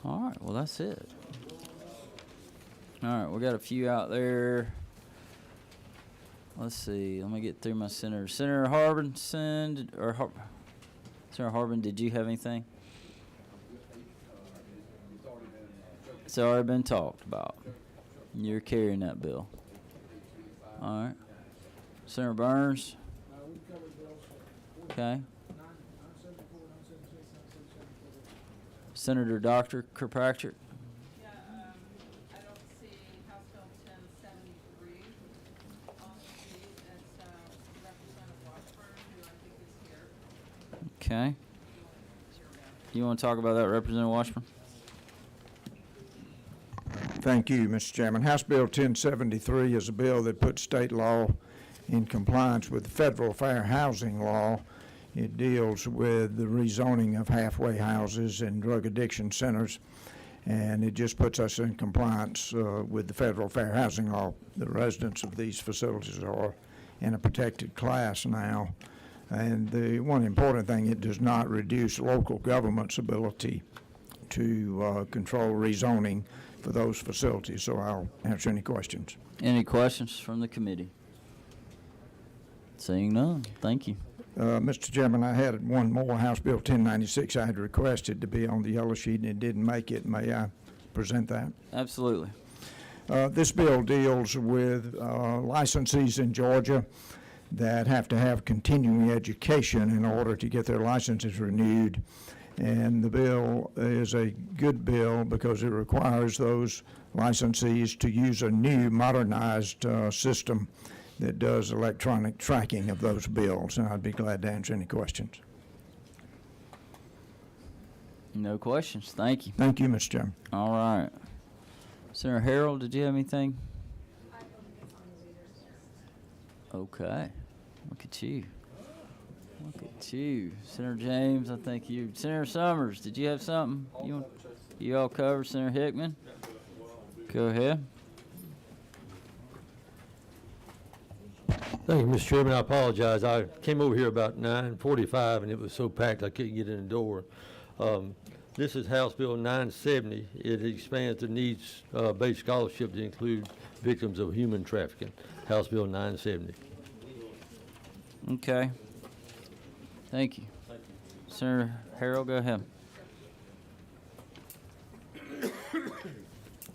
All right, well, that's it. All right, we got a few out there. Let's see. Let me get through my senator. Senator Harbinson, Senator Harbin, did you have anything? It's already been talked about. You're carrying that bill. All right. Senator Burns? Okay. Senator Dr. Kirkpatrick? I don't see House Bill 1073 on the sheet. It's Representative Washburn, who I think is here. Okay. You want to talk about that, Representative Washburn? Thank you, Mr. Chairman. House Bill 1073 is a bill that puts state law in compliance with the federal fair housing law. It deals with the rezoning of halfway houses and drug addiction centers, and it just puts us in compliance with the federal fair housing law. The residents of these facilities are in a protected class now. And the one important thing, it does not reduce local government's ability to control rezoning for those facilities. So I'll answer any questions. Any questions from the committee? Seeing none, thank you. Mr. Chairman, I had one more, House Bill 1096. I had requested to be on the yellow sheet and it didn't make it. May I present that? Absolutely. This bill deals with licensees in Georgia that have to have continuing education in order to get their licenses renewed. And the bill is a good bill because it requires those licensees to use a new modernized system that does electronic tracking of those bills. And I'd be glad to answer any questions. No questions. Thank you. Thank you, Mr. Chairman. All right. Senator Harrell, did you have anything? Okay. Look at you. Look at you. Senator James, I think you. Senator Summers, did you have something? You all covered? Senator Hickman? Go ahead. Thank you, Mr. Chairman. I apologize. I came over here about 9:45 and it was so packed I couldn't get in the door. This is House Bill 970. It expands the needs-based scholarship to include victims of human trafficking. House Bill 970. Okay. Thank you. Senator Harrell, go ahead.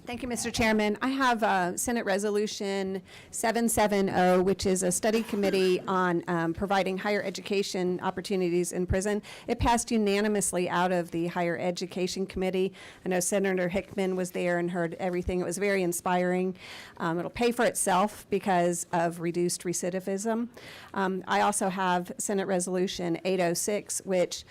Thank you, Mr. Chairman. I have Senate Resolution 770, which is a study committee on providing higher education opportunities in prison. It passed unanimously out of the Higher Education Committee. I know Senator Hickman was there and heard everything. It was very inspiring. It'll pay for itself because of reduced recidivism. I also have Senate Resolution 806, which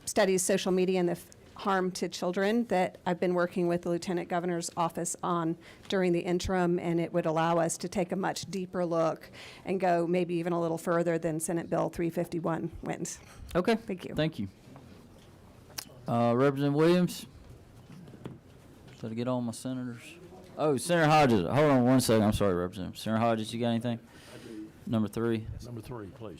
studies social media and the harm to children that I've been working with the Lieutenant Governor's office on during the interim, and it would allow us to take a much deeper look and go maybe even a little further than Senate Bill 351 went. Okay. Thank you. Thank you. Representative Williams? Did I get all my senators? Oh, Senator Hodges. Hold on one second. I'm sorry, Representative. Senator Hodges, you got anything? Number 3. Number 3, please.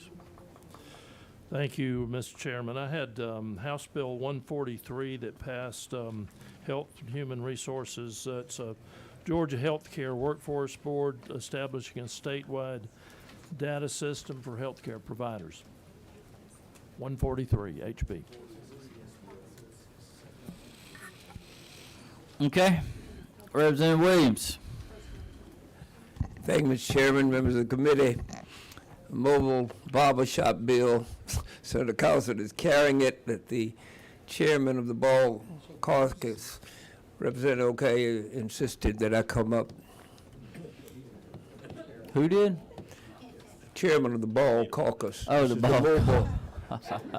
Thank you, Mr. Chairman. I had House Bill 143 that passed Health and Human Resources. It's a Georgia Healthcare Workforce Board establishing a statewide data system for healthcare providers. 143, HB. Okay. Representative Williams. Thank you, Mr. Chairman, members of the committee. Mobile barber shop bill. Senator Cowsett is carrying it, that the chairman of the Ball Caucus, Representative O'Kay, insisted that I come up. Who did? Chairman of the Ball Caucus. Oh, the Ball. mobile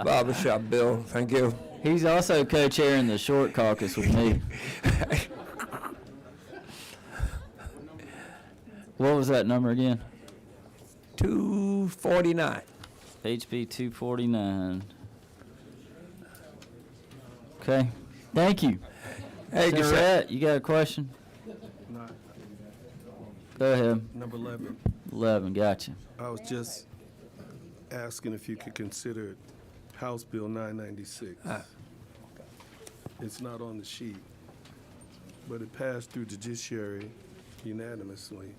barber shop bill. Thank you. He's also co-chairing the short caucus with me. What was that number again? 249. HB 249. Okay. Thank you. Thank you, Senator sir. Rett, you got a question? Go ahead. Number 11. 11, gotcha. I was just asking if you could consider House Bill 996. It's not on the sheet, but it passed through judiciary unanimously.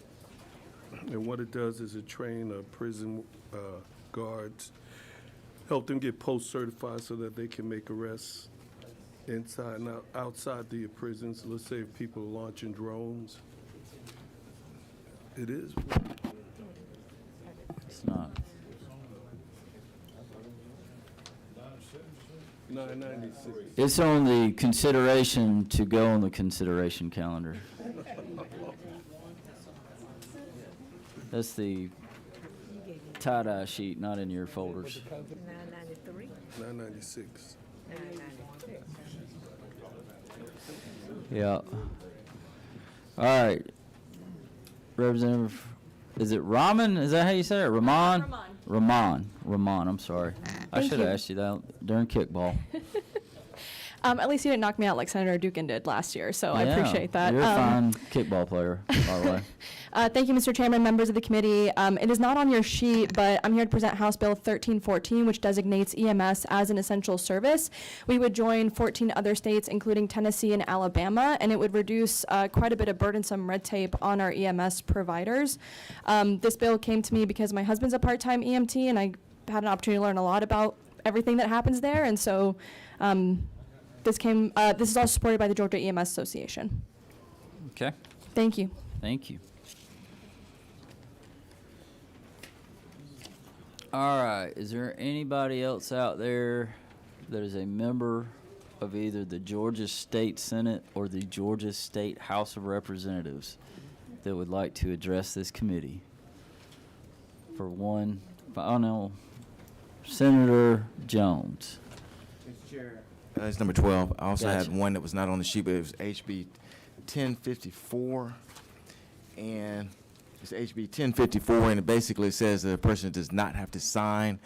And what it does is it train prison guards, help them get post-certified so that they can make arrests inside and outside the prisons. Let's say if people are launching drones. It is. It's not. 996. It's on the consideration to go on the consideration calendar. That's the tie-dye sheet, not in your folders. 993? 996. Yeah. All right. Representative, is it Rahman? Is that how you say it? Rahman? Rahman. Rahman, I'm sorry. I Thank should have you. asked you that during kickball. At least you didn't knock me out like Senator Dukin did last year, so I Yeah, appreciate that. You're a fine kickball player, by the way. Thank you, Mr. Chairman, members of the committee. It is not on your sheet, but I'm here to present House Bill 1314, which designates EMS as an essential service. We would join 14 other states, including Tennessee and Alabama, and it would reduce quite a bit of burdensome red tape on our EMS providers. This bill came to me because my husband's a part-time EMT, and I had an opportunity to learn a lot about everything that happens there, and so this is all supported by the Georgia EMS Association. Okay. Thank you. Thank you. All right. Is there anybody else out there that is a member of either the Georgia State Senate or the Georgia State House of Representatives that would like to address this committee? For one, oh no, Senator Jones. Mr. Chair. It's number 12. I also Gotcha. had one that was not on the sheet, but it was HB 1054. And it's HB 1054, and it basically says that a person does not have to sign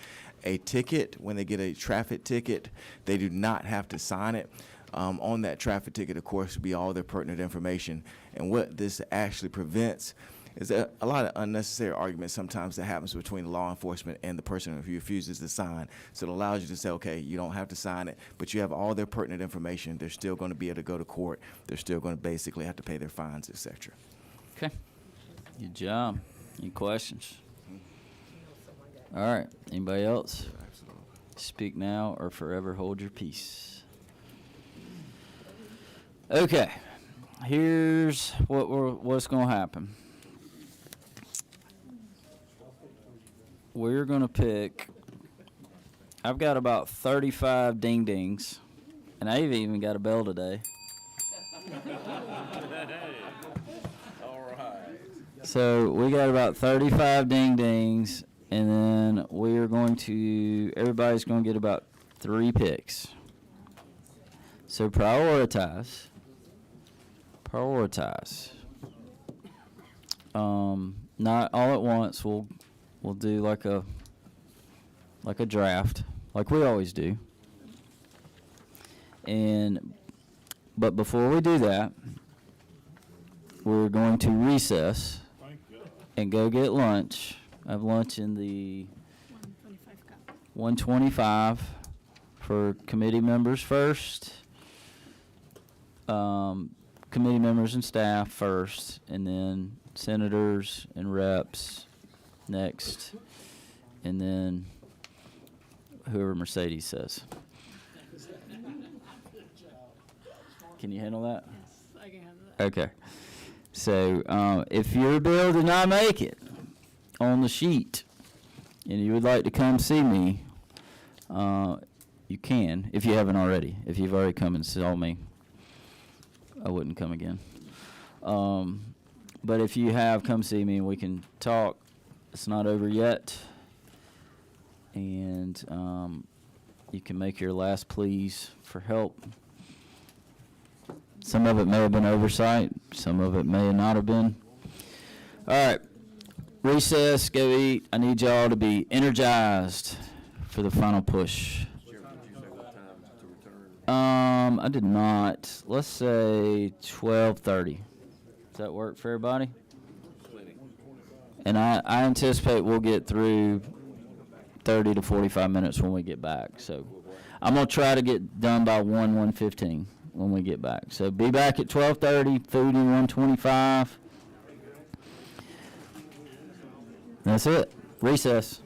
a ticket when they get a traffic ticket. They do not have to sign it. On that traffic ticket, of course, would be all their pertinent information. And what this actually prevents is a lot of unnecessary arguments sometimes that happens between law enforcement and the person who refuses to sign. So it allows you to say, okay, you don't have to sign it, but you have all their pertinent information. They're still going to be able to go to court. They're still going to basically have to pay their fines, etc. Okay. Good job. Any questions? All right. Anybody else? Speak now or forever hold your peace. Okay, here's what's going to happen. We're going to pick, I've got about 35 ding-dings, and I've even got a bell today. So we got about 35 ding-dings, and then we are going to, everybody's going to get about 3 picks. So prioritize. Not all at once. We'll do like a draft, like we always do. But before we do that, we're going to recess and go get lunch. I have lunch in the 125 for committee members first. Committee members and staff first, and then senators and reps next, and then whoever Mercedes says. Can you handle that? Yes, I can handle that. Okay. So if your bill did not make it on the sheet and you would like to come see me, you can, if you haven't already. If you've already come and saw me, I wouldn't come again. But if you have, come see me and we can talk. It's not over yet. And you can make your last pleas for help. Some of it may have been oversight. Some of it may not have been. All right. Recess, go eat. I need y'all to be energized for the final push. I did not. Let's say 12:30. Does that work for everybody? And I anticipate we'll get through 30 to 45 minutes when we get back. So I'm going to try to get done by 1:15 when we get back. So be back at 12:30, food in 125. That's it. Recess.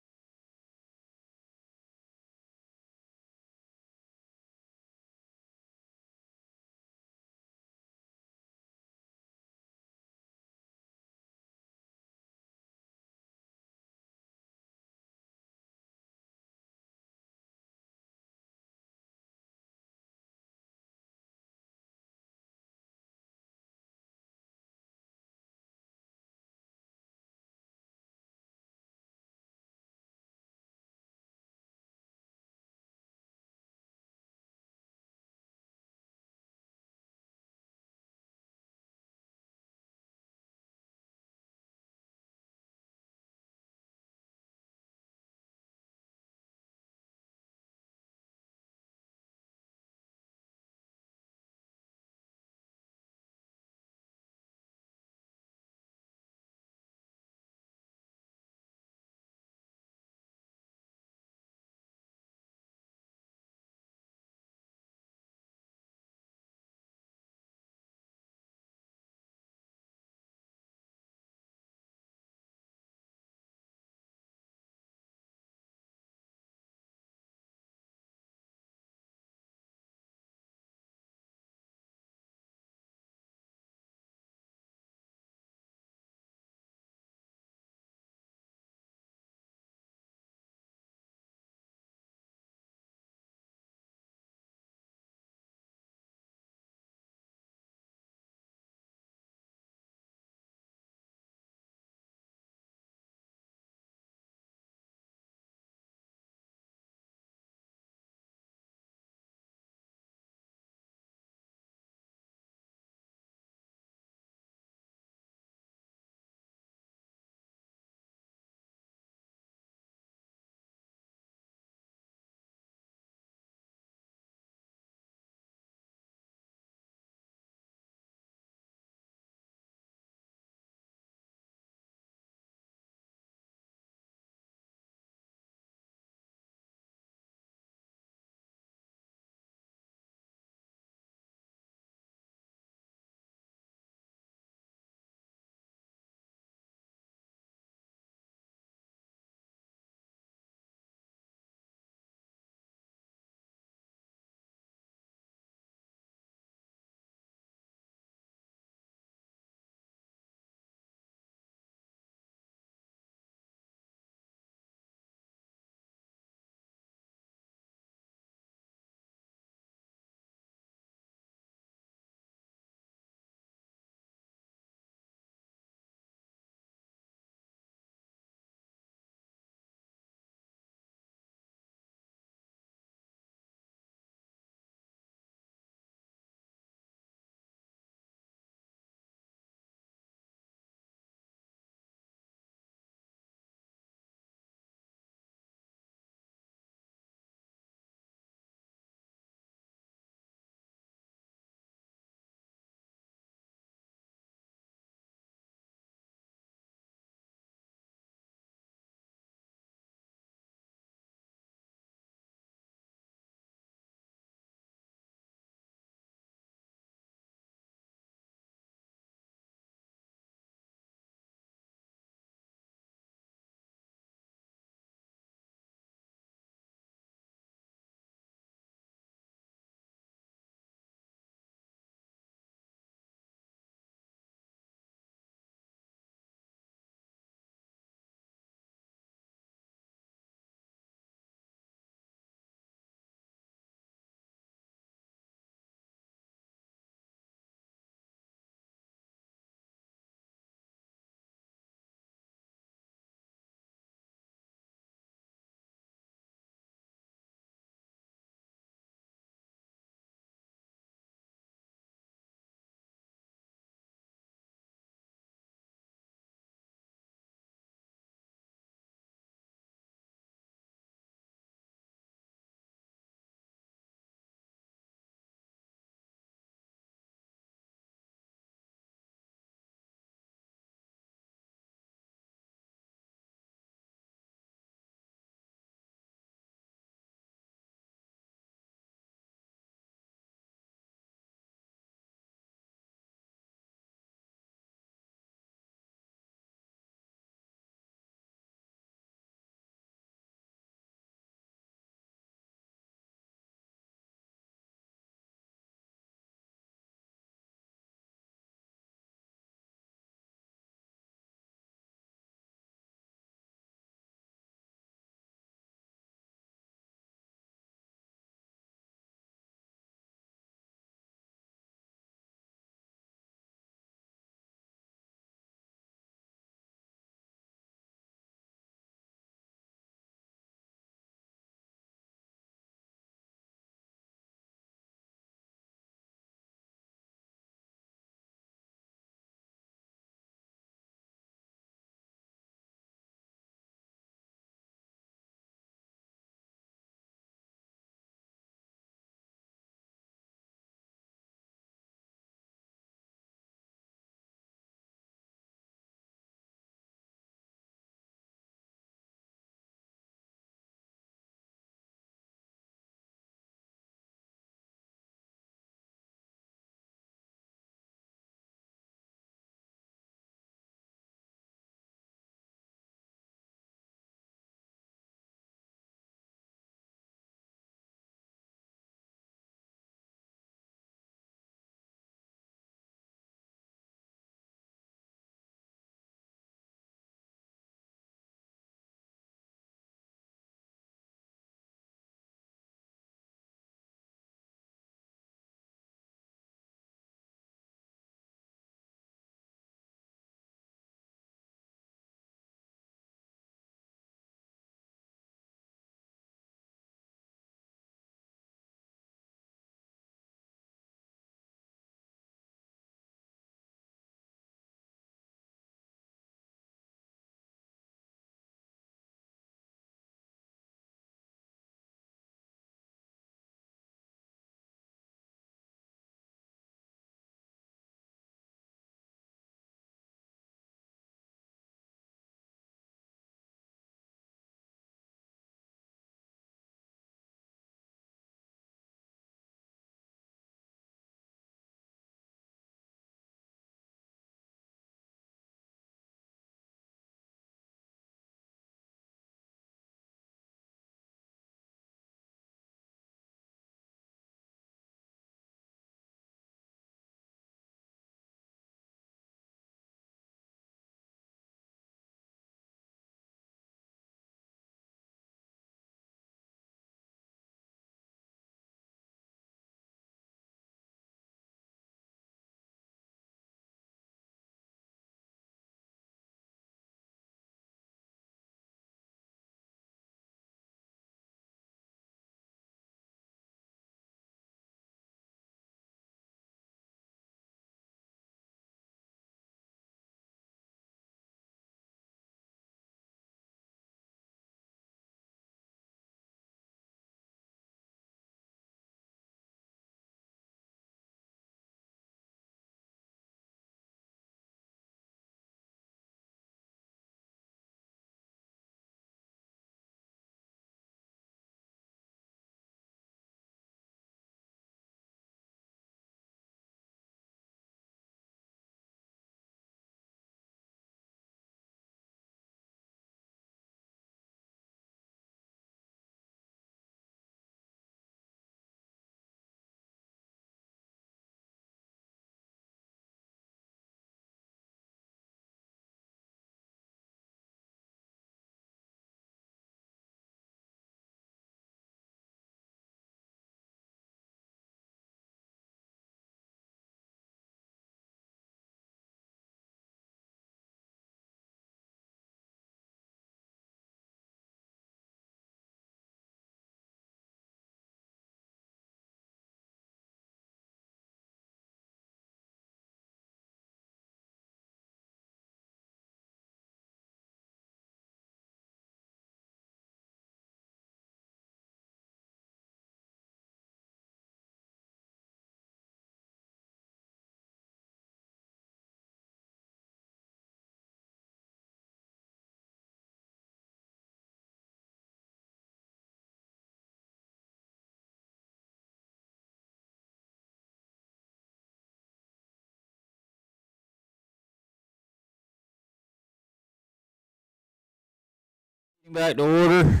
Back to order.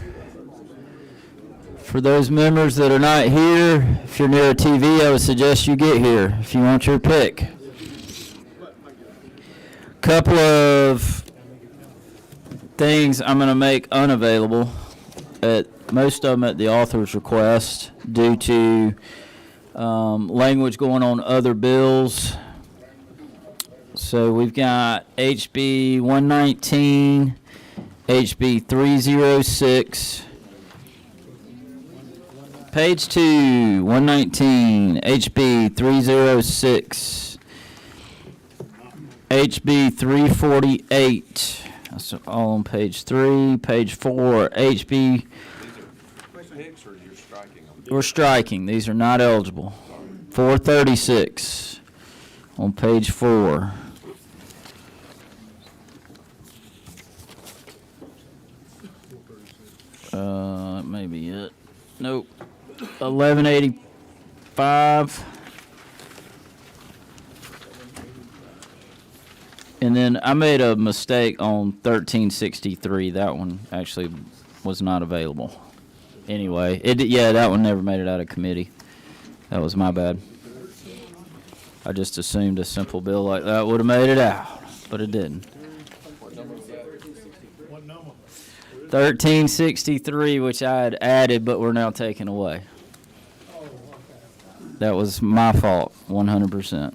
For those members that are not here, if you're near a TV, I would suggest you get here if you want your pick. Couple of things I'm going to make unavailable, most of them at the author's request, due to language going on other bills. So we've got HB 119, HB 306, page 2, 119, HB 306, HB 348. That's all on page 3. Page 4, HB. We're striking. These are not eligible. 436 on page 4. That may be it. Nope. 1185. And then I made a mistake on 1363. That one actually was not available. Anyway, that one never made it out of committee. That was my bad. I just assumed a simple bill like that would have made it out, but it didn't. 1363, which I had added, but we're now taking away. That was my fault, 100%.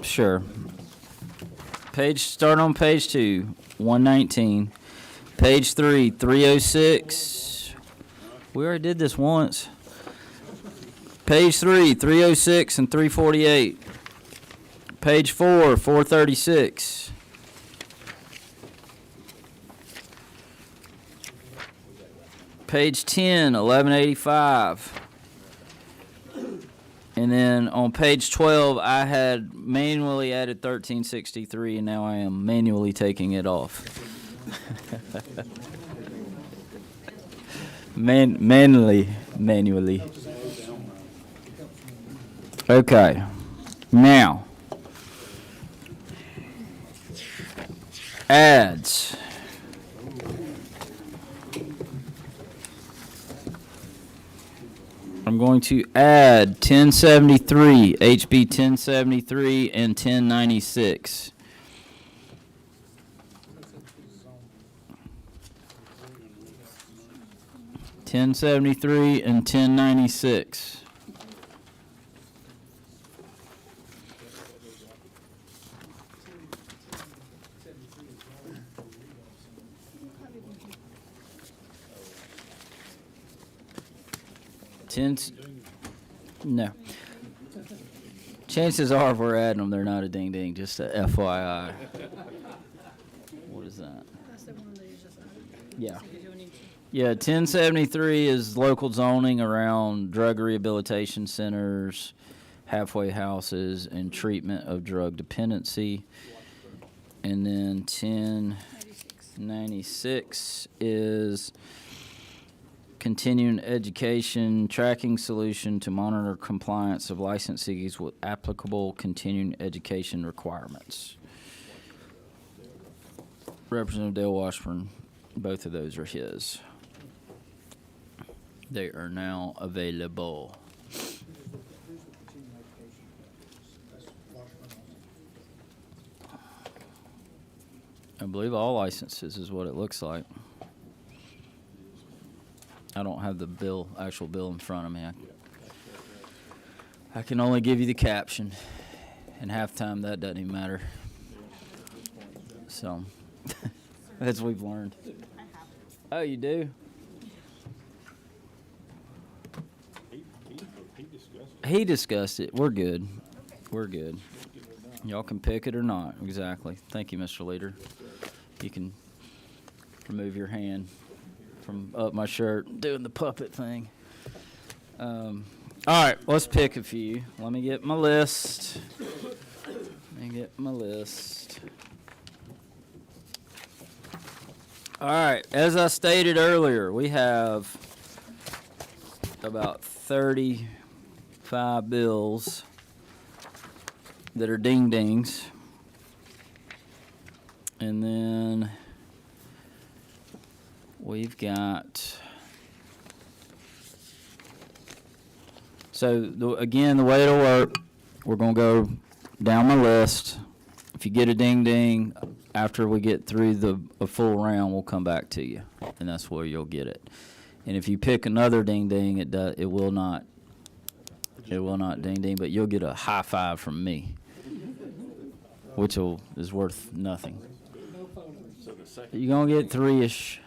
Sure. Start on page 2, 119. Page 3, 306. We already did this once. Page 3, 306 and 348. Page 4, 436. Page 10, 1185. And then on page 12, I had manually added 1363, and now I am manually taking it off. Manually. Okay. Now, ads. I'm going to add 1073, HB 1073 and 1096. $10.73 and $10.96. No. Chances are, if we're adding them, they're not a ding ding. Just a FYI. What is that? That's the one that you just added. Yeah. So you don't need to. Yeah, 1073 is local zoning around drug rehabilitation centers, halfway houses, and treatment of drug dependency. And then 1096 is continuing education tracking solution to monitor compliance of licensees with applicable continuing education requirements. Representative Dale Washburn, both of those are his. They are now available. I believe all licenses is what it looks like. I don't have the bill, actual bill in front of me. I can only give you the caption, and half time that doesn't even matter. So, as we've learned. Oh, you do? He discussed it. We're good. We're good. Y'all can pick it or not. Exactly. Thank you, Mr. Leader. You can remove your hand from up my shirt doing the puppet thing. All right, let's pick a few. Let me get my list. All right, as I stated earlier, we have about 35 bills that are ding-dings. And then we've got, so again, the way it'll work, we're gonna go down my list. If you get a ding ding, after we get through a full round, we'll come back to you, and that's where you'll get it. And if you pick another ding ding, it will not ding ding, but you'll get a high five from me, which is worth nothing. You're gonna get 3-ish.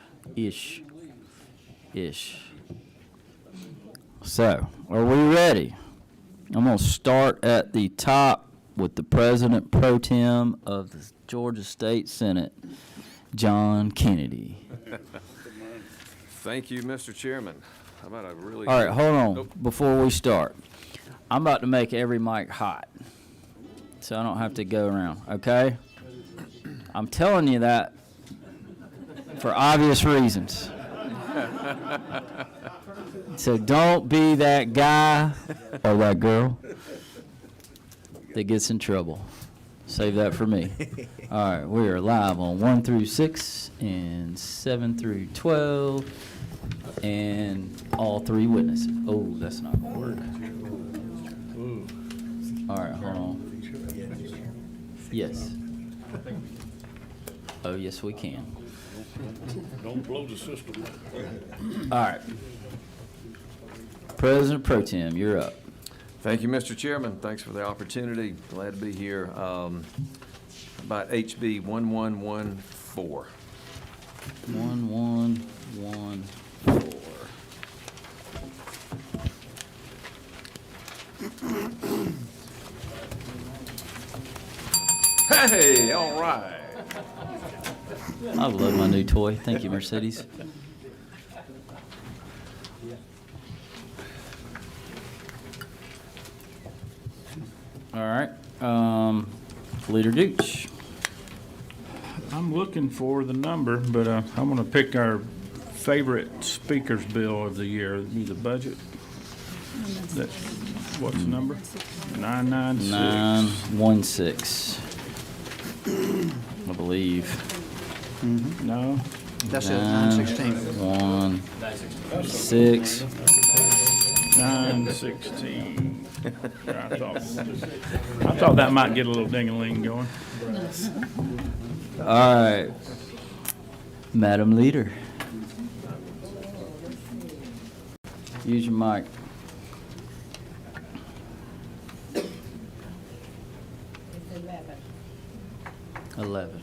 So, are we ready? I'm gonna start at the top with the President Pro Tem of the Georgia State Senate, John Kennedy. Thank you, Mr. Chairman. How about a really... All right, hold on. Before we start, I'm about to make every mic hot, so I don't have to go around, okay? I'm telling you that for obvious reasons. So don't be that guy or that girl that gets in trouble. Save that for me. All right, we are live on 1 through 6 and 7 through 12 and all 3 witnesses. Oh, that's not going to work. All right, hold on. Yes. Oh, yes, we can. Don't blow the system. All right. President Pro Tem, you're up. Thank you, Mr. Chairman. Thanks for the opportunity. Glad to be here. About HB 1114. 1114. Hey, all right. I love my new toy. Thank you, Mercedes. All right. Leader Gooch. I'm looking for the number, but I'm going to pick our favorite speaker's bill of the year. It'd be the budget. What's the number? 996. 916. I believe. No? That's it, 916. 916. 916. I thought that might get a little ding-a-ling going. All right. Madam Leader. Use your mic. 11.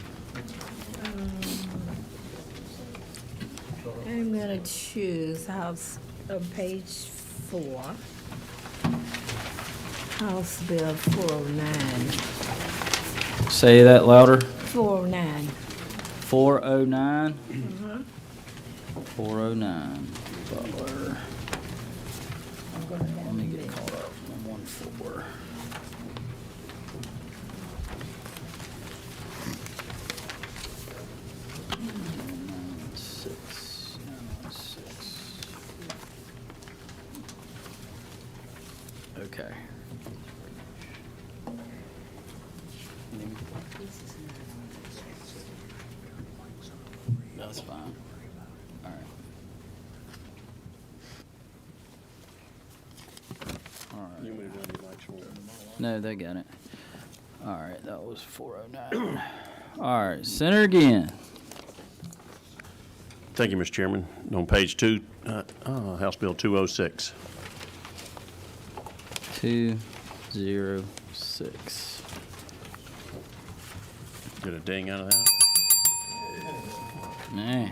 I'm gonna choose House, page 4. House Bill 409. Say that louder. 409. 409. 409. Butler. Let me get caught up. 114. Okay. That's fine. All right. All right. No, they got it. All right, that was 409. All right, Senator again. Thank you, Mr. Chairman. On page 2, House Bill 206. 206. Get a ding out of that? Nah.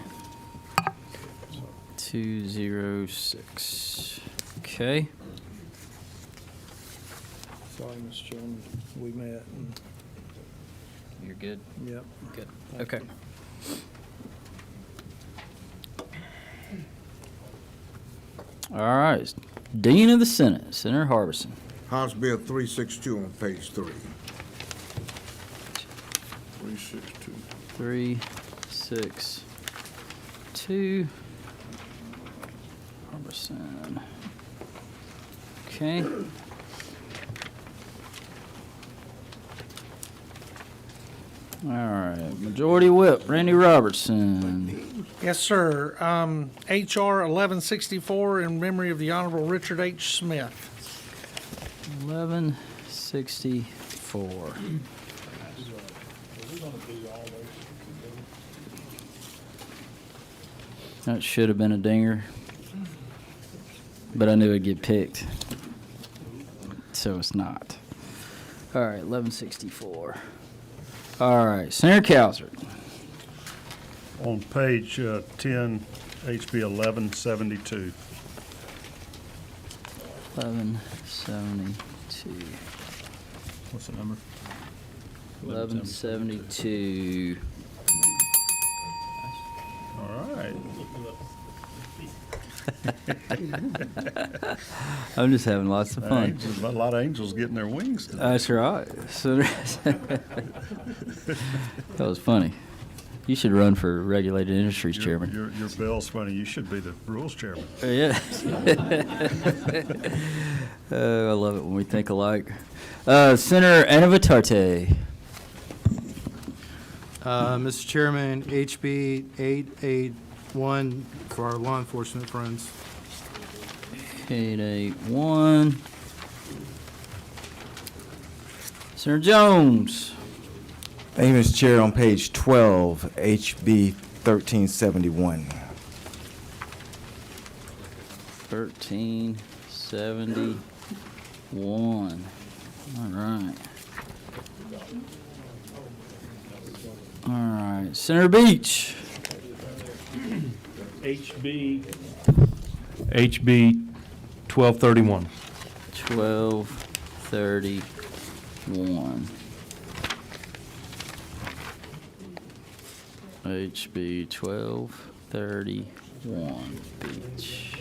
206. Okay. Sorry, Mr. Chairman, we met and. You're good? Yep. Good. Okay. All right. Dean of the Senate, Senator Harbison. House Bill 362 on page 3. 362. 362. Harbison. Okay. All right, Majority Whip, Randy Robertson. Yes, sir. HR 1164 in memory of the Honorable Richard H. Smith. 1164. That should have been a dinger, but I knew it'd get picked, so it's not. All right, 1164. All right, Senator Cowsert. On page 10, HB 1172. 1172. What's the number? 1172. All right. I'm just having lots of fun. A lot of angels getting their wings today. That's right. So that was funny. You should run for Regulated Industries Chairman. Your bill's funny. You should be the rules chairman. Yeah. I love it when we think alike. Senator Anavitarte. Mr. Chairman, HB 881 for our law enforcement friends. 881. Senator Jones. Thank you, Mr. Chair. On page 12, HB 1371. 1371. All right. All right. Senator Beach. HB 1231. 1231. HB 1231. Beach.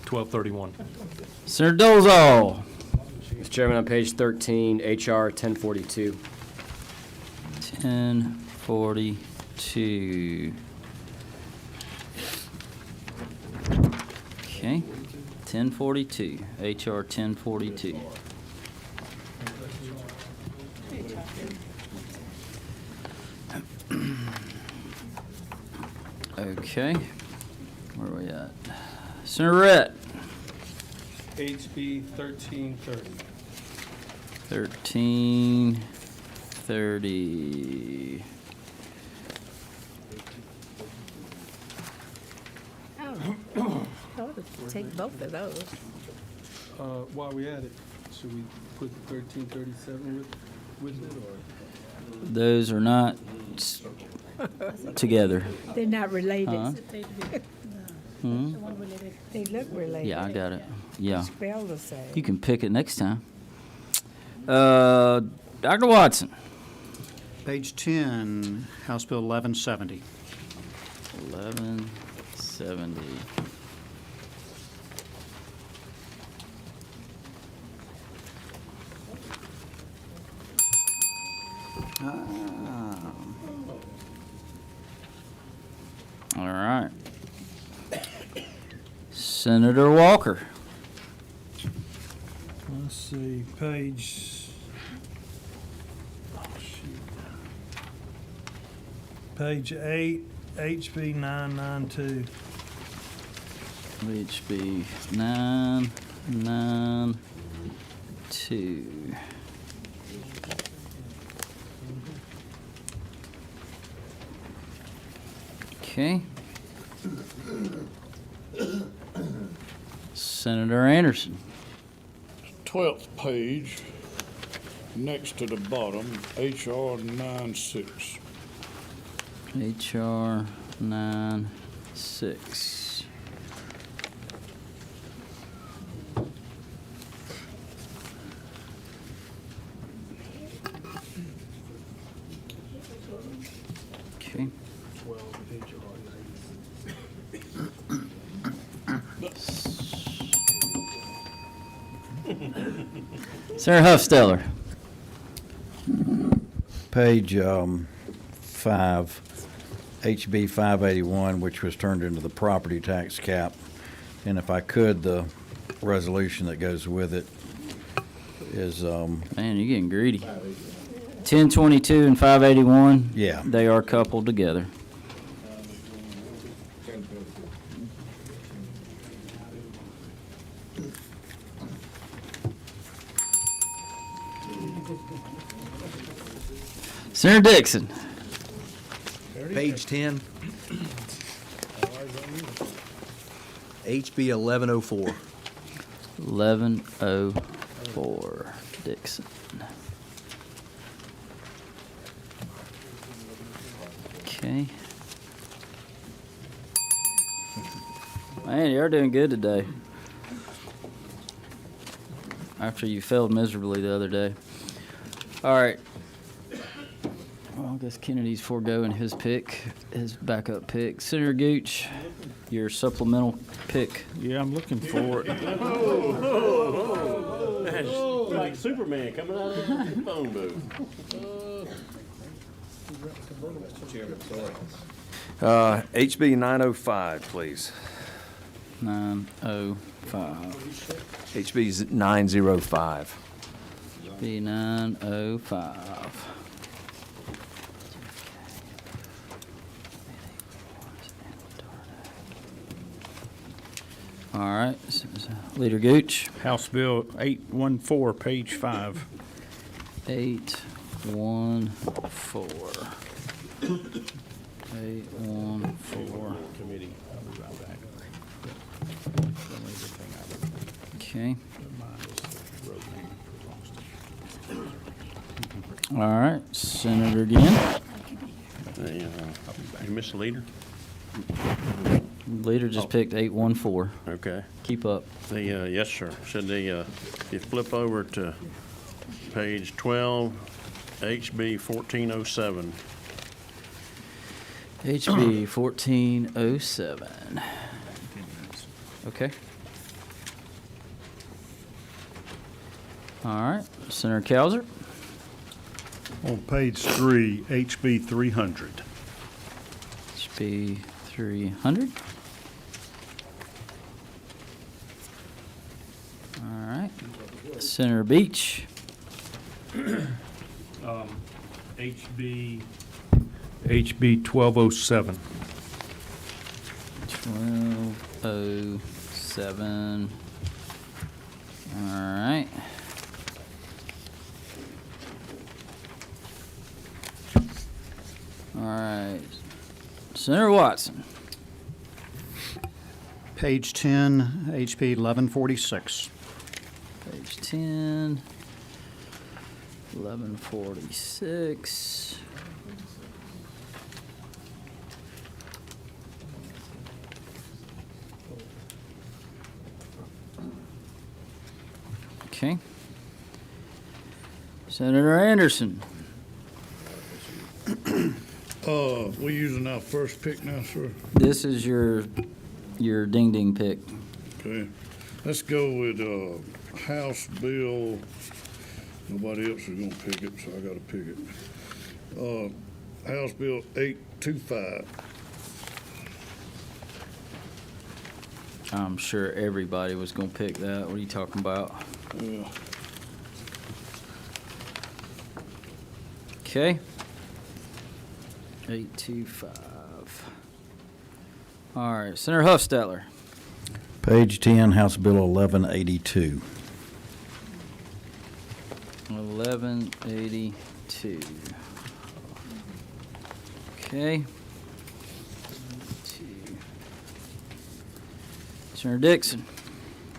1231. Senator Dolezal. Mr. Chairman, on page 13, HR 1042. 1042. Okay. 1042. HR 1042. Okay. Where are we at? Senator Rhett. HB 1330. 1330. Take both of those. While we at it, should we put 1337 with it, or? Those are not together. They're not related. Huh? Hmm? They look related. Yeah, I got it. Yeah. Spell the same. You can pick it next time. Dr. Watson. Page 10, House Bill 1170. 1170. All right. Senator Walker. Let's see, page, page 8, HB 992. HB 992. Okay. Senator Anderson. 12th page, next to the bottom, HR 96. HR 96. Okay. Senator Huffsteller. Page 5, HB 581, which was turned into the property tax cap. And if I could, the resolution that goes with it is, Man, you're getting greedy. 1022 and 581. Yeah. They are coupled together. Senator Dixon. Page 10. HB 1104. 1104, Dixon. Okay. Man, you're doing good today. After you failed miserably the other day. All right. Well, I guess Kennedy's foregoing his pick, his backup pick. Senator Gooch, your supplemental pick. Yeah, I'm looking for it. That's like Superman coming out of the phone booth. HB 905, please. 905. HB 905. B 905. All right, Leader Gooch. House Bill 814, page 5. 814. 814. Committee. I'll be right back. Okay. All right, Senator again. You missed the leader? Leader just picked 814. Okay. Keep up. Yes, sir. Should you flip over to page 12, HB 1407. HB 1407. Okay. All right, Senator Cowser. On page 3, HB 300. HB 300. All right. Senator Beach. HB 1207. 1207. All right. All right. Senator Watson. page 10, HP 1146. Page 10, 1146. Okay. Senator Anderson. We using our first pick now, sir? This is your ding ding pick. Okay. Let's go with, House Bill, nobody else is gonna pick it, so I gotta pick it. House Bill 825. I'm sure everybody was gonna pick that. What are you talking about? Yeah. Okay. 825. All right, Senator Huffstetler. Page 10, House Bill 1182. 1182. Okay. Senator Dixon.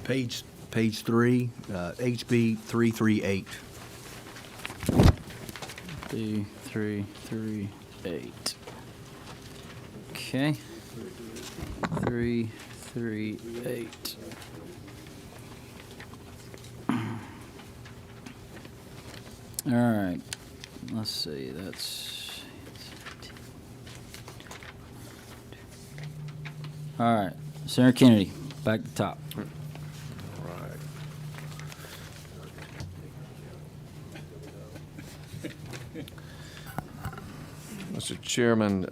Page 3, HB 338. 338. Okay. 338. All right. Let's see. That's. All right. Senator Kennedy, back to the top. Right. Mr. Chairman,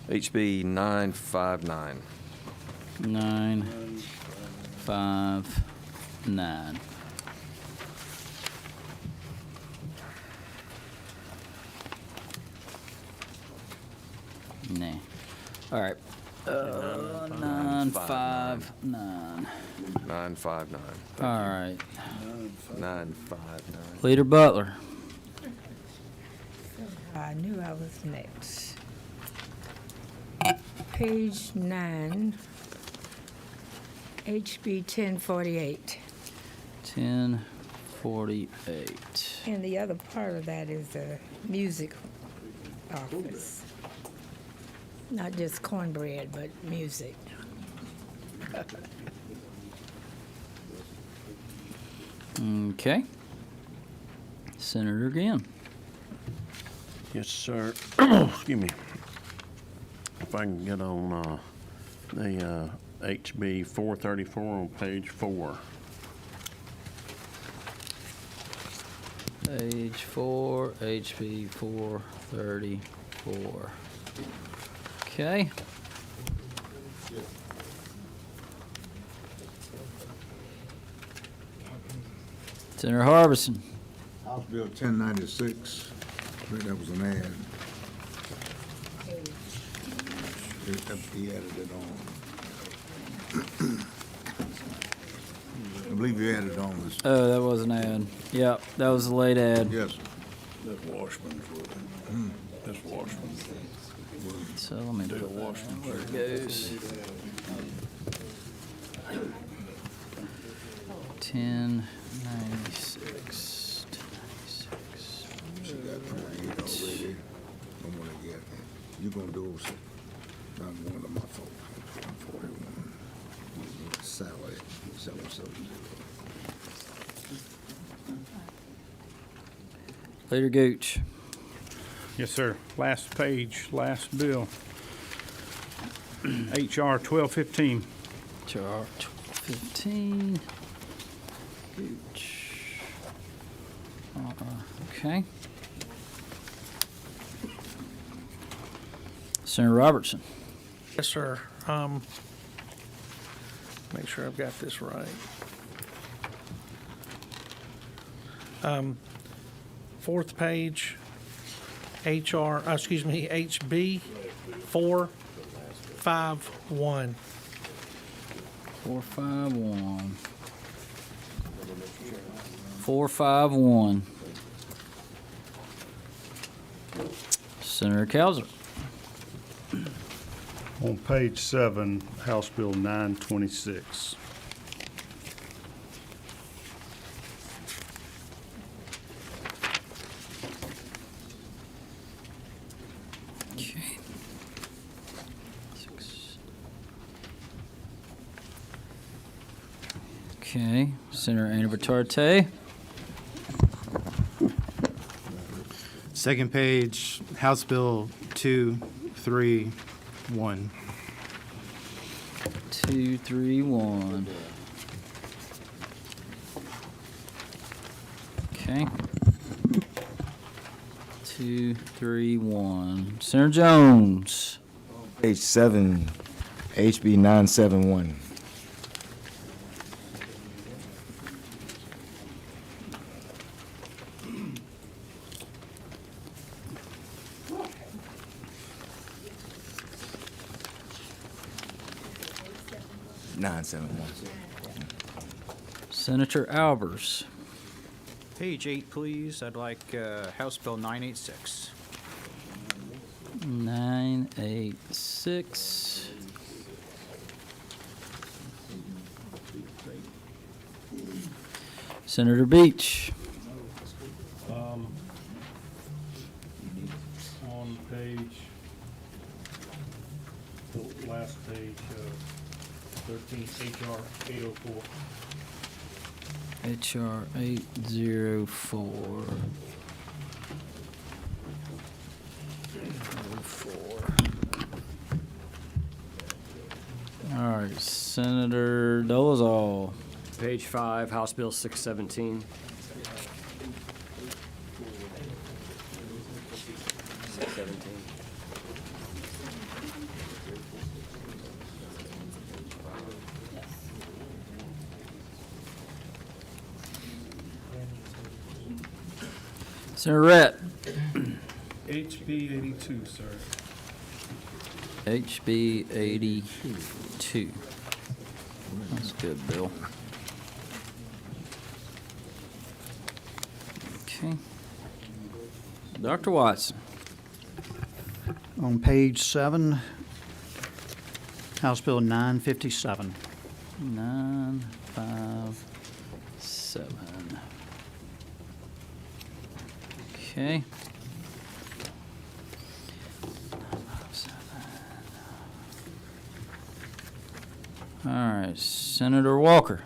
HB 959. 959. Nah. All right. 959. 959. All right. 959. Leader Butler. I knew I was next. Page 9, HB 1048. 1048. And the other part of that is the music office. Not just cornbread, but music. Okay. Senator again. Yes, sir. Excuse me. If I can get on the HB 434 on page 4. Page 4, HB 434. Okay. Senator Harbison. House Bill 1096, I think that was an ad. He added it on. I believe you added on this. Oh, that was an ad. Yep, that was a late ad. Yes. That's Washman's with it. That's Washman's. So let me do it. Where it goes. 1096. 1096. She got 28 already. I'm gonna get, you gonna do not one of my folks. 41. Salary, 770. Leader Gooch. Yes, sir. Last page, last bill. HR 1215. HR 1215. Gooch. Okay. Senator Robertson. Yes, sir. Make sure I've got this right. Fourth page, HB 451. 451. 451. Senator Cowser. On page 7, House Bill 926. Okay. Okay, Senator Anavitarte. Second page, House Bill 231. 231. Okay. 231. Senator Jones. Page 7, HB 971. Senator Albers. Page 8, please. I'd like House Bill 986. 986. Senator Beach. On page, the last page, 13, HR 804. HR 804. 04. All right, Senator Dolezal. Page 5, House Bill 617. 617. Senator Rett. HB 82, sir. HB 82. That's good, Bill. Okay. Dr. Watson. On page 7, House Bill 957. 957. Okay. 957. All right, Senator Walker.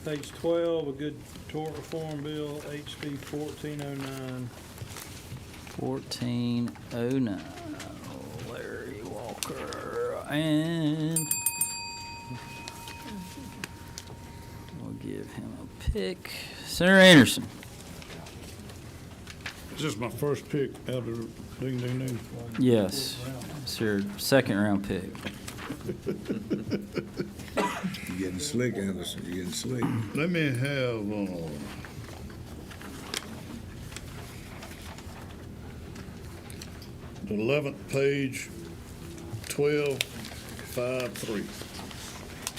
Page 12, a good tort reform bill, HB 1409. 1409. Larry Walker. And we'll give him a pick. Senator Anderson. Is this my first pick out of ding, ding, ding? Yes. It's your second round pick. You're getting slick, Anderson, you're getting slick. Let me have, the 11th page, 1253.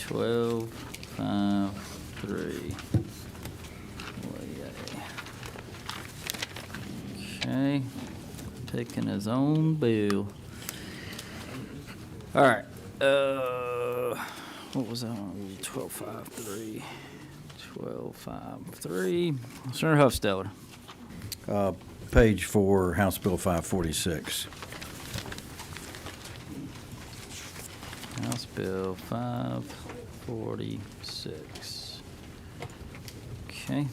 1253. Okay. Picking his own bill. All right. What was that one? 1253. 1253. Senator Huffsteller. Page 4, House Bill 546. House Bill 546. Okay.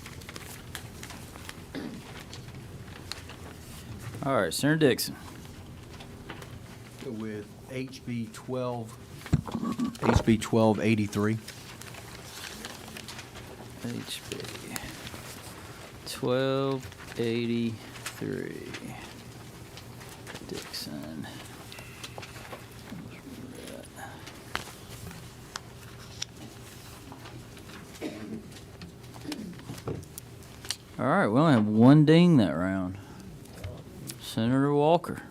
All right, Senator Dixon. With HB 1283. HB 1283. Dixon. All right, we only have one ding that round. Senator Walker.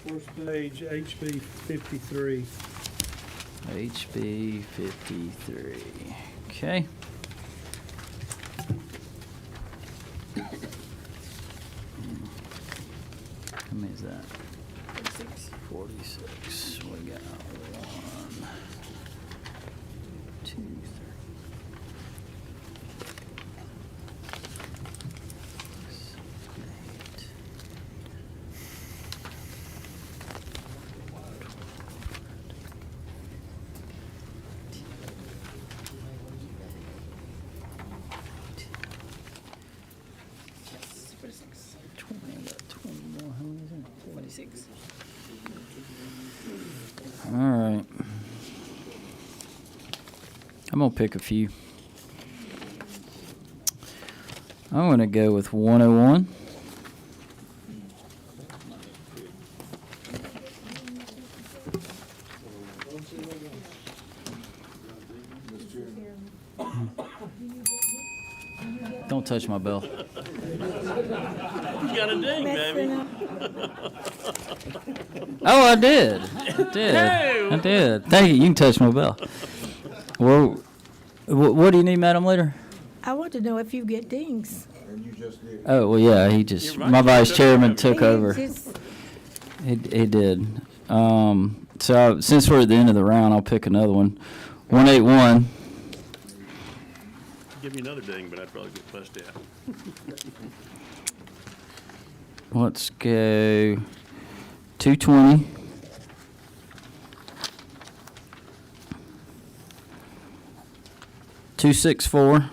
First page, HB 53. HB 53. Okay. How many is that? 46. We got 1, 2, 3. All right. I'm going to pick a few. I'm going to go with 101. Don't touch my bell. You got a ding, baby. Oh, I did. I did. I did. Thank you. You can touch my bell. Well, what do you need, Madam Leader? I want to know if you get dings. Oh, well, yeah, he just, my vice chairman took over. He did. Since we're at the end of the round, I'll pick another one. 181. Give me another ding, but I'd probably get fussed out. Let's go 220. Two 6-4.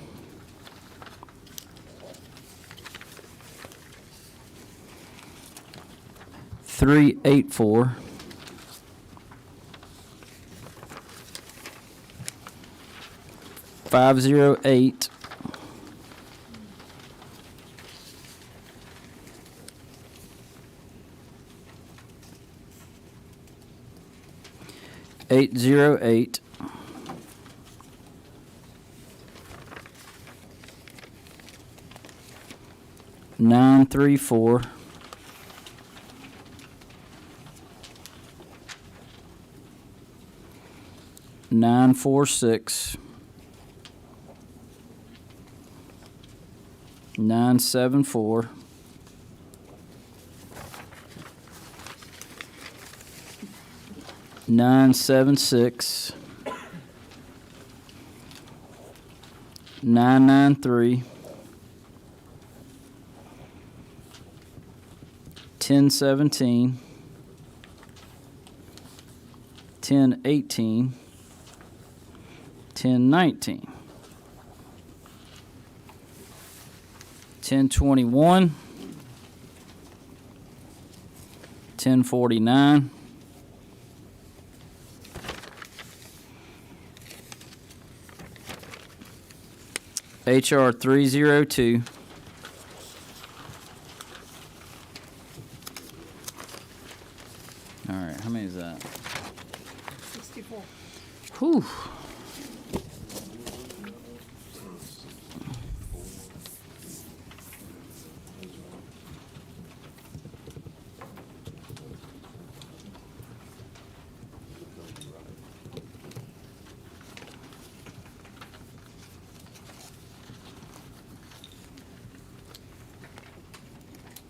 3-8-4. 5-0-8. 8-0-8. 9-0-8. 934. 946. 974. 976. 993. 1017. 1018. 1019. 1021. 1049. 302. All right, how many is that? 64. Whew.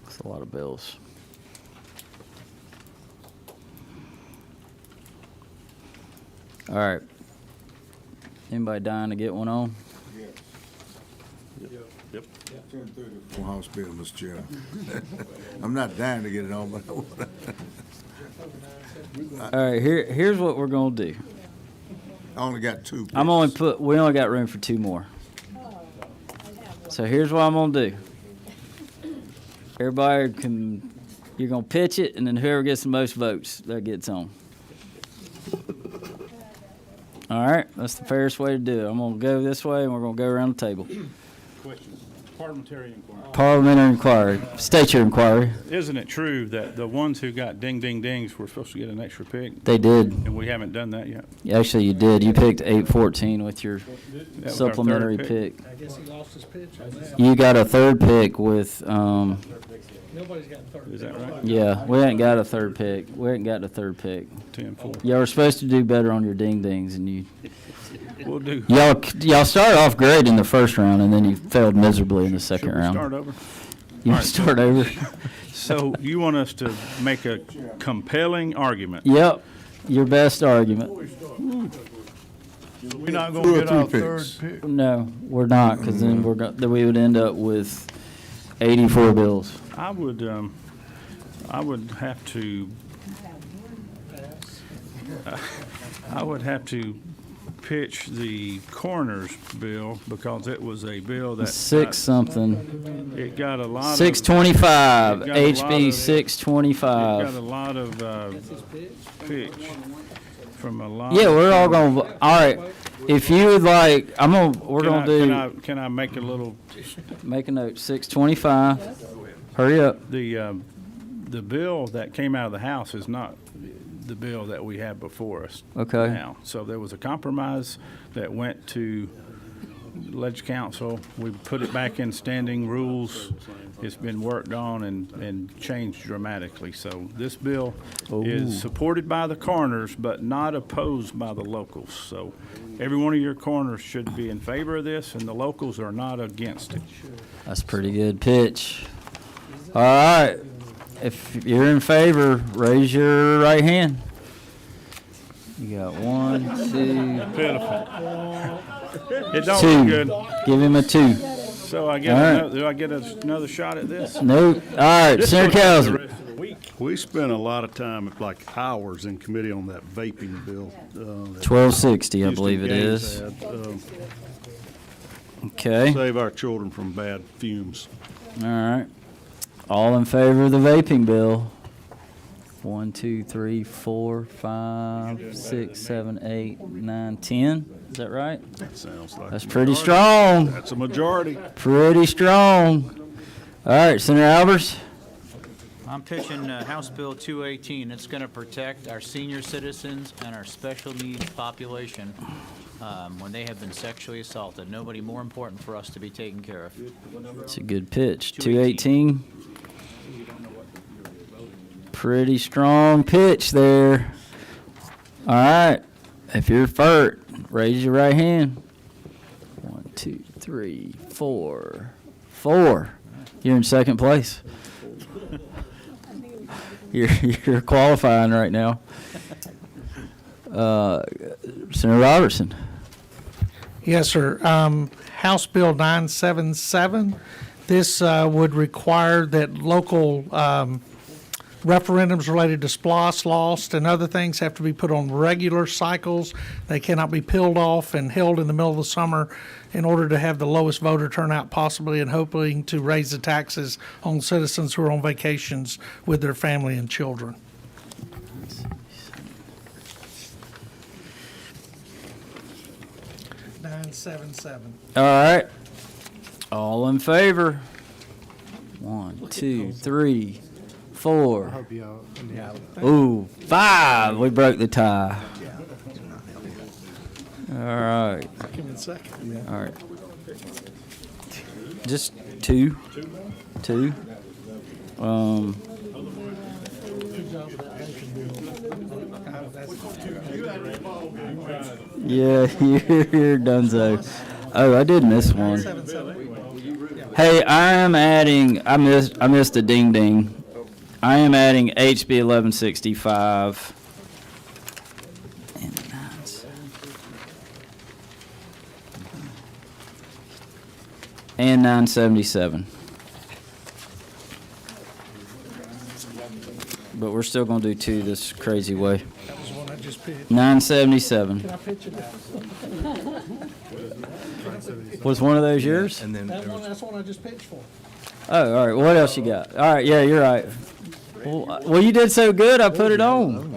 That's a lot of bills. All right. Anybody dying to get one on? Yep. 1034 House Bill, Mr. Chair. I'm not dying to get it on, but I wanna. All right, here's what we're gonna do. I only got two. We only got room for two more. So here's what I'm gonna do. Everybody you're gonna pitch it, and then whoever gets the most votes, that gets on. All right, that's the fairest way to do it. I'm gonna go this way, and we're gonna go around the table. Question. Parliamentary inquiry. Parliamentary inquiry. State your inquiry. Isn't it true that the ones who got ding, ding, dings were supposed to get an extra pick? They did. And we haven't done that yet? Actually, you did. You picked 814 with your That was our supplementary third pick. I guess he lost his pitch on that. You got a third pick with, Nobody's got third. Is that right? yeah, we ain't got a third pick. We ain't got a third pick. 10-4. Y'all were supposed to do better on your ding dings, and you. We'll do. Y'all started off great in the first round, and then you failed miserably in the second Should we round. start over? You All right. start over. So you want us to make a compelling argument? Yep, your best argument. We're not Two gonna or get three our picks. third pick. No, we're not, because then then we would end up with 84 bills. I would have to. I would have to pitch the coroner's bill because it was a bill that. Six something. It got a lot of. 625, it got a lot HB of- 625. It got a lot of pitch from a lot. Yeah, of we're all people. gonna, all right, if you would like, we're gonna do, Can I make a little, make a note, 625. Hurry up. the bill that came out of the House is not the bill that we have before us Okay. now. So there was a compromise that went to Ledge Council. We put it back in standing rules. It's been worked on and changed dramatically. So this bill Ooh. is supported by the coroners, but not opposed by the locals. So every one of your coroners should be in favor of this, and the locals are not against it. That's a pretty good pitch. All right, if you're in favor, raise your right hand. You got 1, 2, Pitiful. It don't 2. look good. Give him a 2. So I get All right. another, do I get another shot at this? Nope. All right, This Senator looks like the Cowser. rest of the week. We spent a lot of time, like hours in committee on that vaping bill. that 1260, I Houston believe it Gaines is. had, Okay. Save our children from bad fumes. All right. All in favor of the vaping bill? 1, 2, 3, 4, 5, 6, 7, 8, 9, 10. Is that right? That sounds like. That's a pretty majority. strong. That's a majority. Pretty strong. All right, Senator Albers. I'm pitching House Bill 218. It's going to protect our senior citizens and our special needs population when they have been sexually assaulted. Nobody more important for us to be taken care of. It's a good pitch. 218. Pretty strong pitch there. All right. If you're FERT, raise your right hand. 1, 2, 3, 4. 4. You're in second place. You're qualifying right now. Senator Robertson. Yes, sir. House Bill 977. This would require that local referendums related to SPLOST, LOST, and other things have to be put on regular cycles. They cannot be peeled off and held in the middle of the summer in order to have the lowest voter turnout possibly, and hoping to raise the taxes on citizens who are on vacations with their family and children. All right. All in favor? 1, 2, 3, 4. Ooh, 5. We broke the tie. All right. All right. Just 2. 2. Yeah, you're donezo. Oh, I did miss one. Hey, I missed a ding ding. I am adding HB 1165. And 977. But we're still going to do 2 this crazy way. That was the one I just pitched. 977. Can I pitch it? Was one of those yours? And then that's the one I just pitched for. Oh, all right. What else you got? All right. Yeah, you're right. Well, you did so good, I put it on.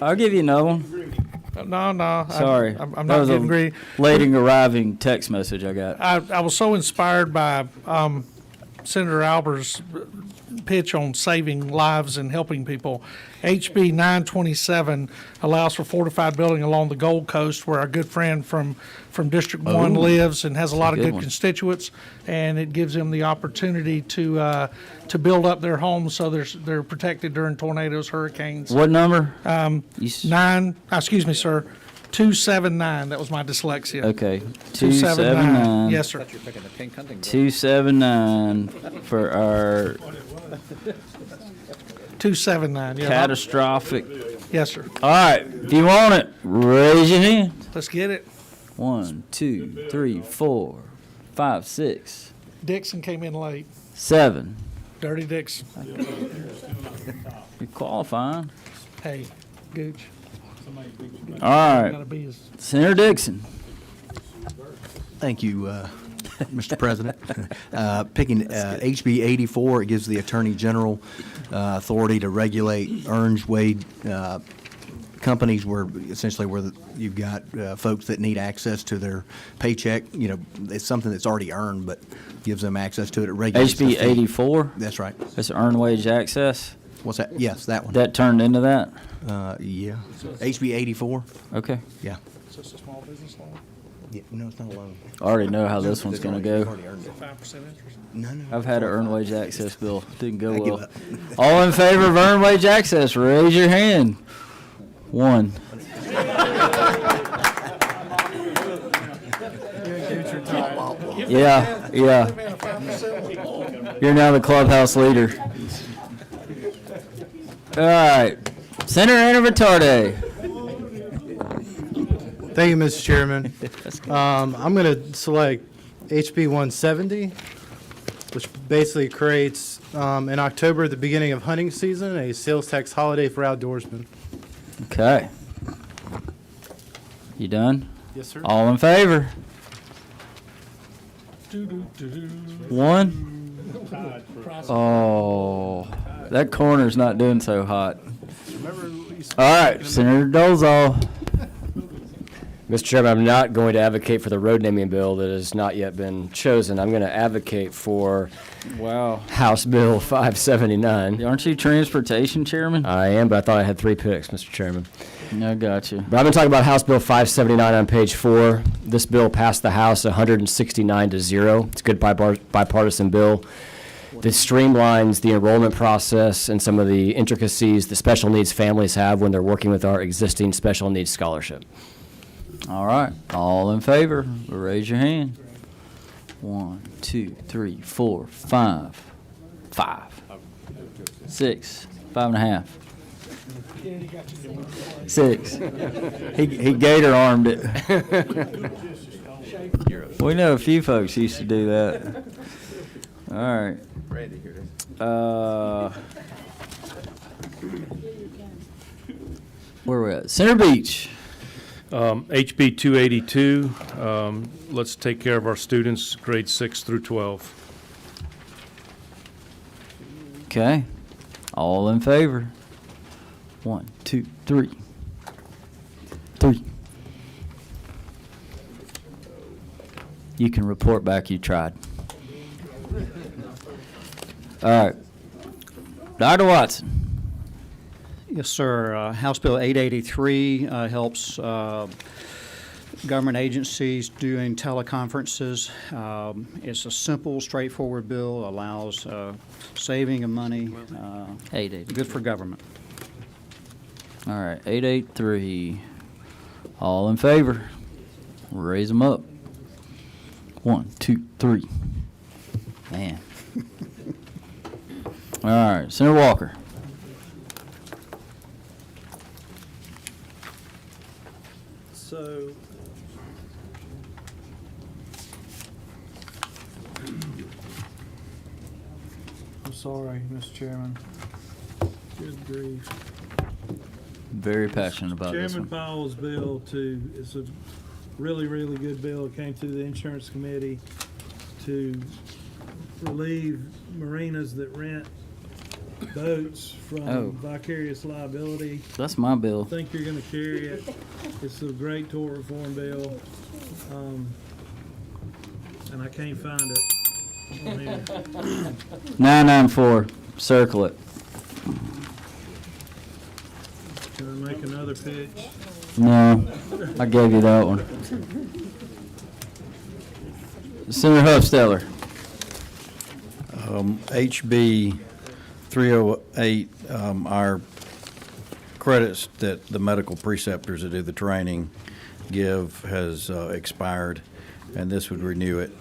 I'll give you another one. No. Sorry. I'm not getting greedy. Late arriving text message I got. I was so inspired by Senator Albert's pitch on saving lives and helping people. HB 927 allows for fortified building along the Gold Coast, where our good friend from District 1 lives and has a lot of good constituents, and it gives them the opportunity to build up their homes so they're protected during tornadoes, hurricanes. What number? 279. That was my dyslexia. Okay. 279. Yes, sir. 279 for our 279. Yeah. catastrophic. Yes, sir. All right. If you want it, raise your hand. Let's get it. 1, 2, 3, 4, 5, 6. Dixon came in late. 7. Dirty Dixon. You're qualifying. Hey, Gooch. All right. Senator Dixon. Thank you, Mr. President. Picking HB 84, it gives the Attorney General authority to regulate earned wage companies where you've got folks that need access to their paycheck. You know, it's something that's already earned, but gives them access to it. It regulates HB 84? That's right. That's earned wage access? What's that? Yes, that one. That turned into that? Yeah. HB 84? Okay. Yeah. Is this a small business loan? Yeah, no, it's not a loan. I already know how this one's going to go. 5% interest? No. I've had an earned wage access bill. Didn't go well. All in favor of earned wage access, raise your hand. 1. Yeah. You're now the clubhouse leader. All right. Senator Anna Vittarde. Thank you, Mr. Chairman. I'm going to select HB 170, which basically creates, in October, at the beginning of hunting season, a sales tax holiday for outdoorsmen. Okay. You done? Yes, sir. All in favor? 1. Oh, that corner's not doing so hot. All right, Senator Dolezal. Mr. Chairman, I'm not going to advocate for the road naming bill that has not yet been chosen. I'm going to advocate for House Bill 579. Aren't you transportation chairman? I am, but I thought I had 3 picks, Mr. Chairman. I got you. But I've been talking about House Bill 579 on page 4. This bill passed the House 169-0. It's a good bipartisan bill that streamlines the enrollment process and some of the intricacies that special needs families have when they're working with our existing special needs scholarship. All right, all in favor, raise your hand. 1, 2, 3, 4, 5. 5. 6, 5.5. 6. He gator armed it. We know a few folks used to do that. All right. Where we at? Center Beach. HB 282, let's take care of our students, grades 6 through 12. Okay. All in favor? 1, 2, 3. 3. You can report back you tried. All right. Dr. Watson. Yes, sir. House Bill 883 helps government agencies doing teleconferences. It's a simple, straightforward bill, allows saving of money. 883. Good for government. All right, 883. All in favor? Raise them up. 1, 2, 3. Man. All right, Senator Walker. So, I'm sorry, Mr. Chairman. Good grief. Very passionate about this Chairman one. Powell's bill too is a really, really good bill. It came through the insurance committee to relieve marinas that rent boats from vicarious liability. That's my bill. I think you're going to carry it. It's a great tort reform bill, and I can't find it on here. 994. Circle it. Can I make another pitch? No, I gave you that one. Senator Hufsteller. HB 308, our credits that the medical preceptors that do the training give has expired, and this would renew it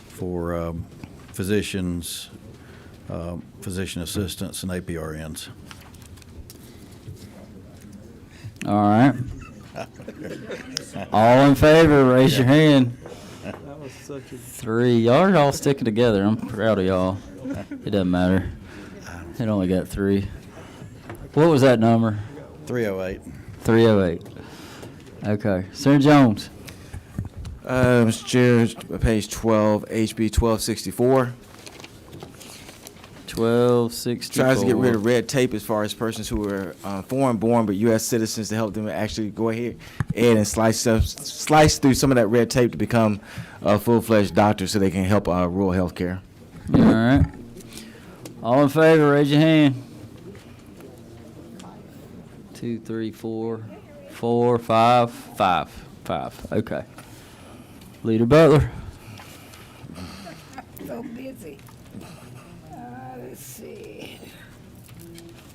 for physicians, physician assistants, and APRNs. All right. All in favor, raise your hand. That was such a 3. Y'all are all sticking together. I'm proud of y'all. It doesn't matter. It only got 3. What was that number? 308. 308. Okay. Senator Jones. Mr. Chair, page 12, HB 1264. 1264. Tries to get rid of red tape as far as persons who are foreign-born but U.S. citizens to help them actually go ahead and slice through some of that red tape to become a full-fledged doctor so they can help rural health care. All right. All in favor, raise your hand. 2, 3, 4, 4, 5, 5. 5. Okay. Leader Butler. So busy. Let's see.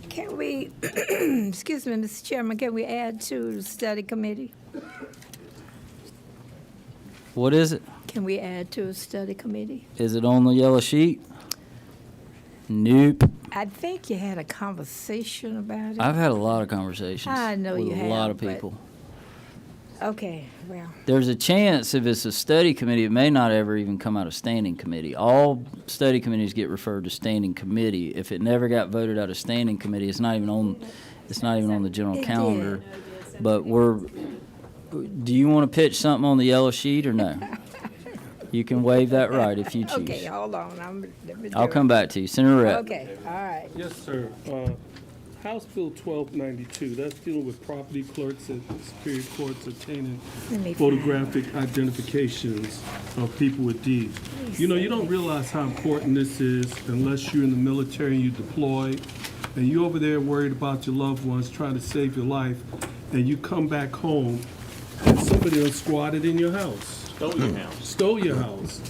Can we, excuse me, Mr. Chairman, can we add to the study committee? What is it? Can we add to a study committee? Is it on the yellow sheet? Nope. I think you had a conversation about it. I've had a lot of conversations. I know with you a have, lot of but- people. Okay, well, There's a chance if it's a study committee, it may not ever even come out of standing committee. All study committees get referred to standing committee. If it never got voted out of standing committee, it's not even on the general It calendar. did. But do you want to pitch something on the yellow sheet or no? You can waive that right if you choose. okay, hold on. Let me I'll do come it. back to you. Senator Rep. Okay, all right. Yes, sir. House Bill 1292, that's dealing with property clerks at Superior Courts obtaining photographic identifications of people with deeds. You know, you don't realize how important this is unless you're in the military and you deploy, and you're over there worried about your loved ones, trying to save your life, and you come back home and somebody else squatted in your house. Stole your house. Stole your house.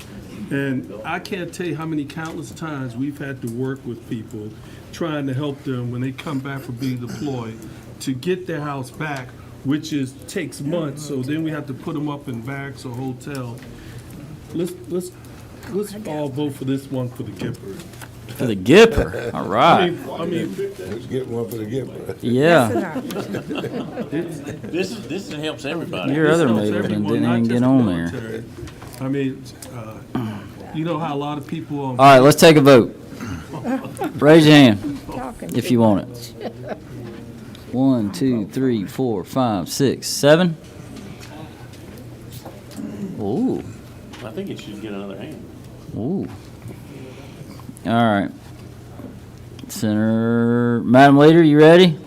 And I can't tell you how many countless times we've had to work with people trying to help them when they come back from being deployed to get their house back, which takes months. So then we have to put them up in barracks or hotel. Let's all vote for this one for the Gipper. For the Gipper, all right. I mean, Let's get one for the Gipper. Yeah. This helps everybody. Your other helps mayor didn't everyone, not even just get the on there. military. I mean, you know how a lot of people All right, let's take a vote. Raise your hand if you want it. 1, 2, 3, 4, 5, 6, 7. Ooh, I think it should get another hand. ooh. All right. Madam Leader, you ready?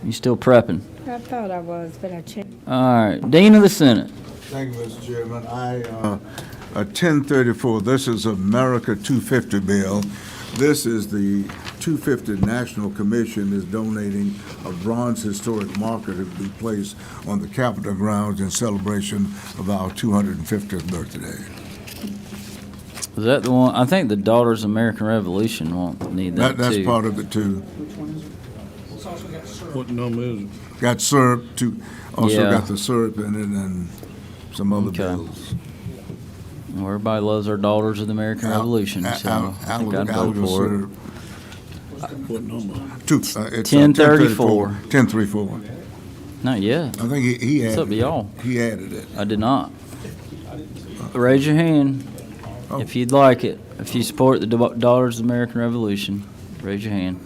You still prepping? I thought I was, but I changed. All right, Dean of the Senate. Thank you, Mr. Chairman. 1034, this is America 250 bill. This is the 250 National Commission is donating a bronze historic marker to be placed on the Capitol grounds in celebration of our 250th birthday. Is that the one? I think the Daughters of American Revolution won't need that That's too. part of it too. What number is it? Got syrup too, also Yeah. got the syrup in it and some other Okay. bills. Well, everybody loves our Daughters of the American Revolution, so I think I'd vote for it. What number? It's 1034. 1034. Not yet. I think he It's added. up to y'all. He added it. I did not. Raise your hand if you'd like it. If you support the Daughters of the American Revolution, raise your hand.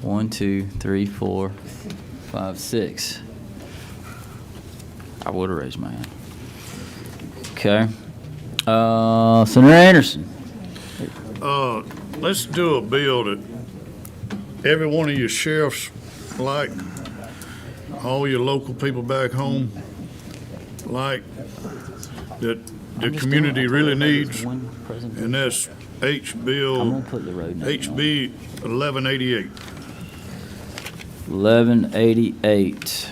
1, 2, 3, 4, 5, 6. I would have raised my hand. Okay. Senator Anderson. Let's do a bill that every one of your sheriffs like, all your local people back home like, that the community really needs, and that's HB 1188. 1188.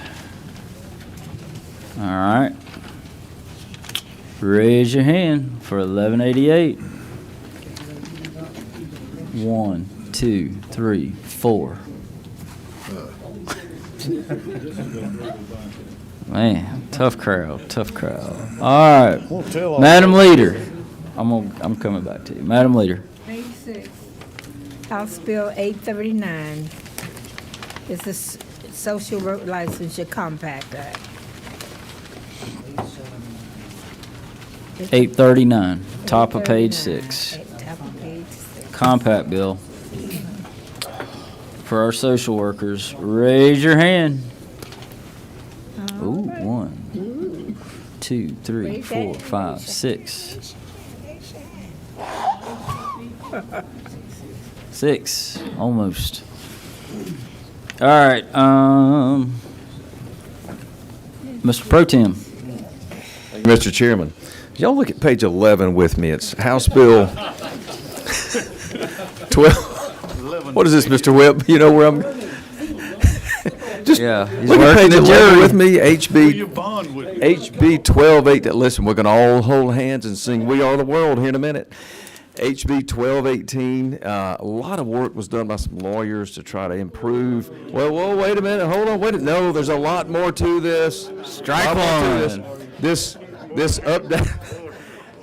All right. Raise your hand for 1188. 1, 2, 3, 4. Man, tough crowd, tough crowd. All right, Madam Leader, I'm coming back to you, Madam Leader. 86. House Bill 839 is the Social Road Licensure Compact Act. 839, top of page 6. Top of page 6. Compact bill for our social workers. Raise your hand. Ooh, 1, 2, 3, 4, 5, 6. 6, almost. All right, Mr. Pro Tem. Mr. Chairman, y'all look at page 11 with me. It's House Bill 12. What is this, Mr. Webb? You know where I'm? Just Yeah, he's look at working page the 11 jury. with me. HB with HB 12:8. Listen, we're gonna all hold hands and sing "We Are the World" here in a minute. HB 1218. A lot of work was done by some lawyers to try to improve. Well, whoa, wait a minute. Hold on. Wait a No, there's a lot more to this. Strike A lot more to one. This update.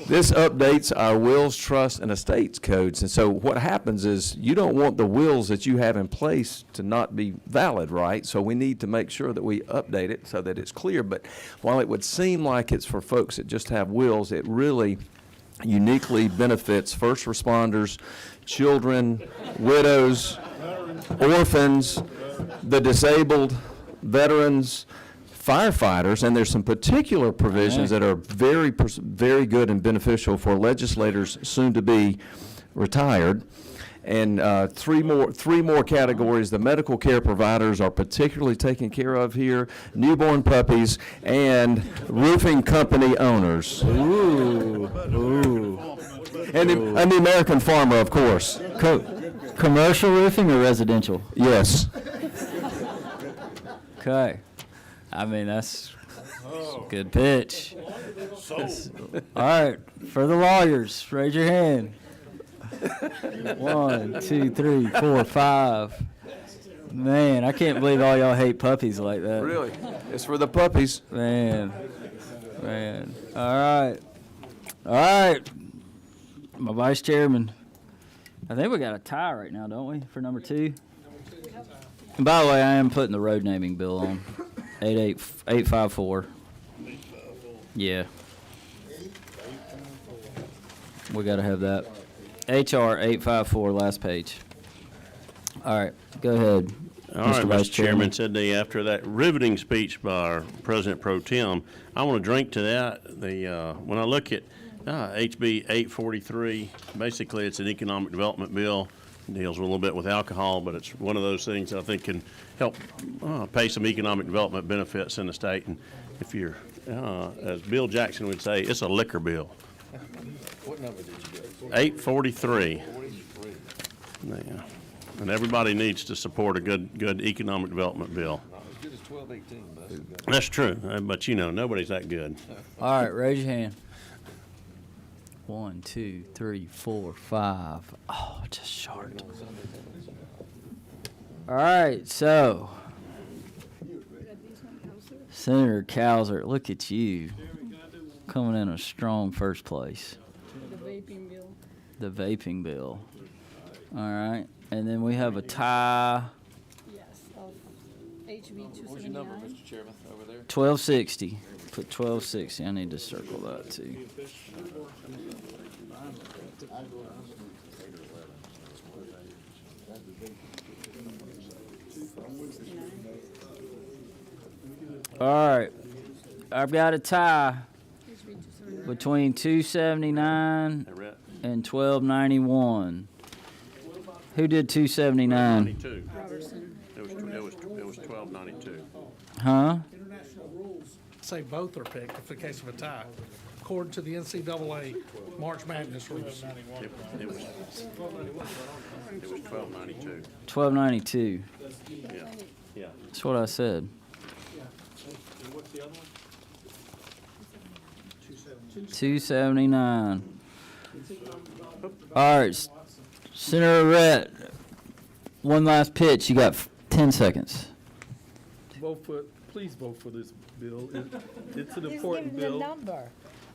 This updates our wills, trusts, and estates codes. And so what happens is you don't want the wills that you have in place to not be valid, right? So we need to make sure that we update it so that it's clear. But while it would seem like it's for folks that just have wills, it really uniquely benefits first responders, children, widows, orphans, the disabled, veterans, firefighters, and there's some particular provisions that are very good and beneficial for legislators soon to be retired. And three more categories. The medical care providers are particularly taken care of here, newborn puppies, and roofing company owners. Ooh, ooh. And the American farmer, of course. Commercial roofing or residential? Yes. Okay. I mean, that's a good pitch. All right, for the lawyers, raise your hand. 1, 2, 3, 4, 5. Man, I can't believe all y'all hate puppies like that. Really? It's for the puppies. Man. All right. My vice chairman. I think we got a tie right now, don't we, for number 2? And by the way, I am putting the road naming bill on. 854. Yeah. We got to have that. HR 854, last page. All right, go ahead, All right, Mr. Vice Mr. Chairman, Chairman. after that riveting speech by our President Pro Tem, I want to drink to that. When I look at HB 843, basically it's an economic development bill. It deals a little bit with alcohol, but it's one of those things that I think can help pay some economic development benefits in the state. And if you're, as Bill Jackson would say, it's a liquor bill. What number did you get? 843. Yeah. And everybody needs to support a good economic development bill. Not as good as 1218, but That's true, but nobody's that good. All right, raise your hand. 1, 2, 3, 4, 5. Oh, just short. All right, so Senator Cowser, look at you coming in a strong first place. The vaping bill. All right, and then we have a tie. Yes, of HB 279. What's your number, Mr. Chairman, over there? 1260. Put 1260. I need to circle that too. All right, I've got a tie between 279 and 1291. Who did 279? 92. It was 1292. Huh? International rules say both are picked in the case of a tie, according to the NCAA March Madness rules. It was 1292. 1292. Yeah. That's what I said. What's the other one? 279. All right, Senator Rhett, one last pitch. You got 10 seconds. Please vote for this bill. It's an important bill. Number.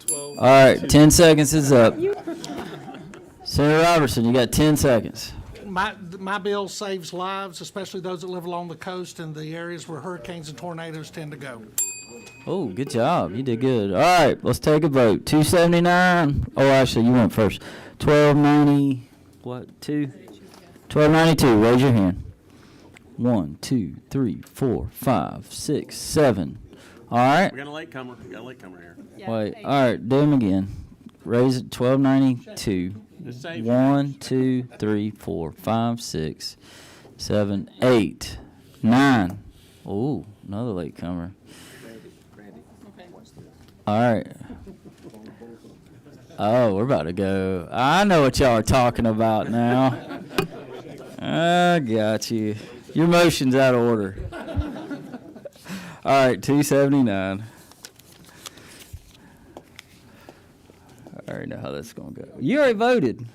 12. All right, 10 seconds is up. Senator Robertson, you got 10 seconds. My bill saves lives, especially those that live along the coast and the areas where hurricanes and tornadoes tend to go. Oh, good job. You did good. All right, let's take a vote. 279. Oh, actually, you went first. 1290. What? 2? 1292. Raise your hand. 1, 2, 3, 4, 5, 6, 7. All right. We got a latecomer. Here. Wait. All right. Do them again. Raise it. 1292. 1, 2, 3, 4, 5, 6, 7, 8, 9. Oh, another latecomer. All right. Oh, we're about to go. I know what y'all are talking about now. I got you. Your motion's out of order. All right, 279. I already know how this is going to go. You already voted.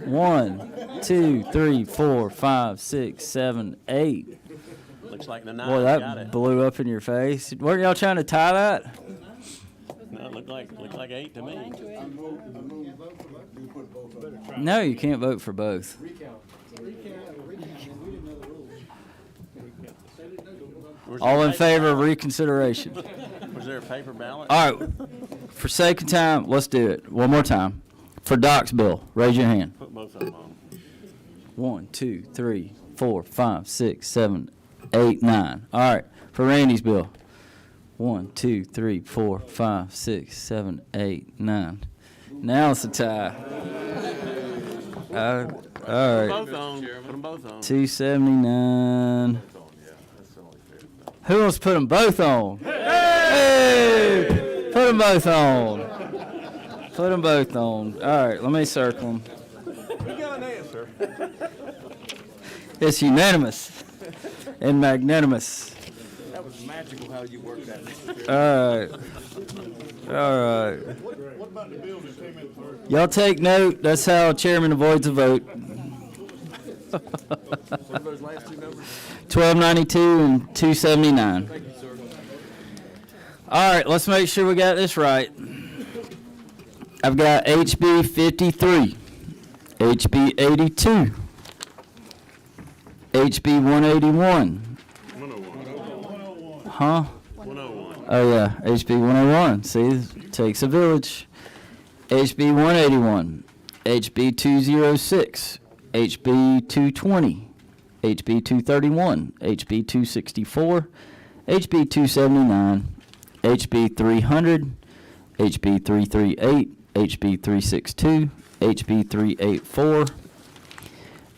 1, 2, 3, 4, 5, 6, 7, 8. Looks like the 9 Boy, got that it. blew up in your face. Weren't y'all trying to tie that? No, it looked like 8 to me. No, you can't vote for both. All in favor of reconsideration? Was there a paper ballot? All right. For sake of time, let's do it. One more time. For Doc's bill, raise your hand. Put both of them on. 1, 2, 3, 4, 5, 6, 7, 8, 9. All right. For Randy's bill. 1, 2, 3, 4, 5, 6, 7, 8, 9. Now it's a tie. All Put right. them both on, put them both on. 279. Who wants to put them both on? Hey! Put them both on. Put them both on. All right, let me circle them. We got an answer. It's unanimous and magnanimous. That was magical how you worked that. All right. All right. What about the bill that came in third? Y'all take note. That's how chairman avoids a vote. What are those last two numbers? 1292 and 279. Thank you, sir. All right, let's make sure we got this right. I've got HB 53, HB 82, HB 181. 101. Huh? 101. Oh yeah, HB 101. See, it takes a village. HB 181, HB 206, HB 220, HB 231, HB 264, HB 279, HB 300, HB 338, HB 362, HB 384,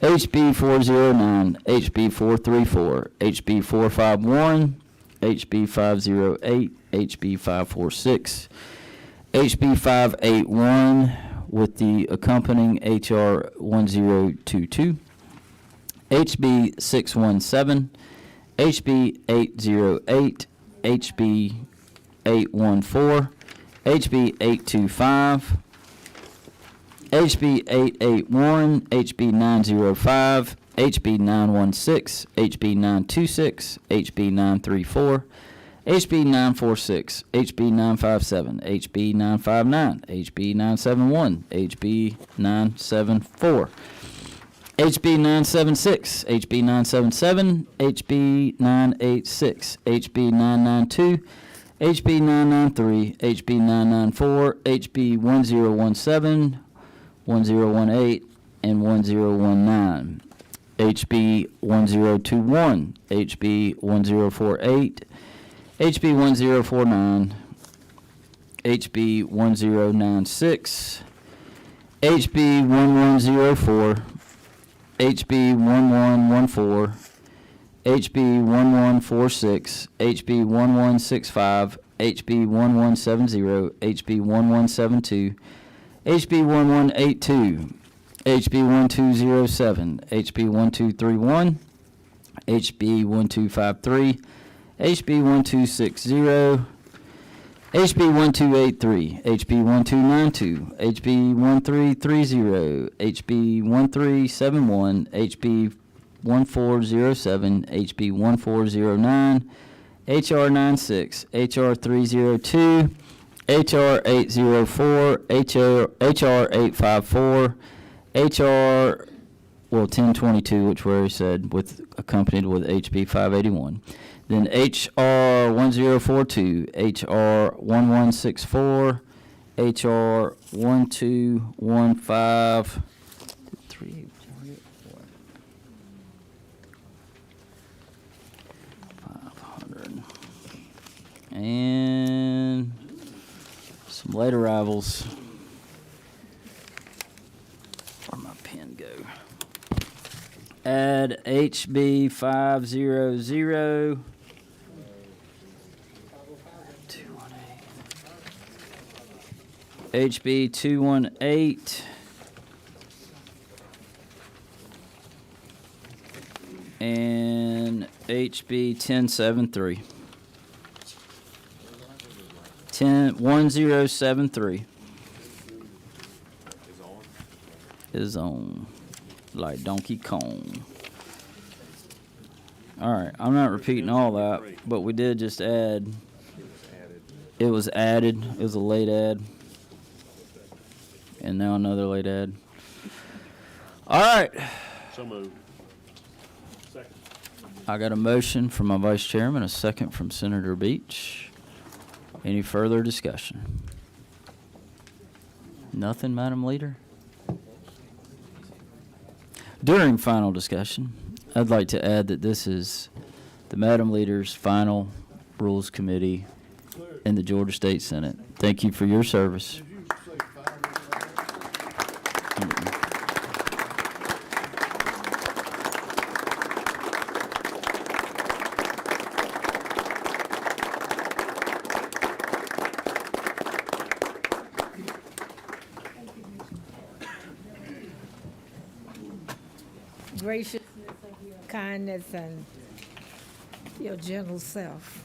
HB 409, HB 434, HB 451, HB 508, HB 546, HB 581 with the accompanying HR 1022, HB 617, HB 808, HB 814, HB 825, HB 881, HB 905, HB 916, HB 926, HB 934, HB 946, HB 957, HB 959, HB 971, HB 974, HB 976, HB 977, HB 986, HB 992, HB 993, HB 994, HB 1017, 1018, and 1019. HB 1021, HB 1048, HB 1049, HB 1096, HB 1104, HB 1114, HB 1146, HB 1165, HB 1170, HB 1172, HB 1182, HB 1207, HB 1231, HB 1253, HB 1260, HB 1283, HB 1292, HB 1330, HB 1371, HB 1407, HB 1409, HR 96, HR 302, HR 804, HR 854, HR 1022, which we already said, with accompanied with HB 581. Then HR 1042, HR 1164, HR 1215, 500, and some late arrivals. Where'd my pen go? Add HB 500, 218, HB 218, and HB 1073. 1073 is on like Donkey Kong. All right, I'm not repeating all that, but we did just add. It was added. It was a late add, and now another late add. All right. So moved. Second. I got a motion from my vice chairman, a second from Senator Beach. Any further discussion? Nothing, Madam Leader? During final discussion, I'd like to add that this is the Madam Leader's final Rules Committee in the Georgia State Senate. Thank you for your service. graciousness, your kindness, and your gentle self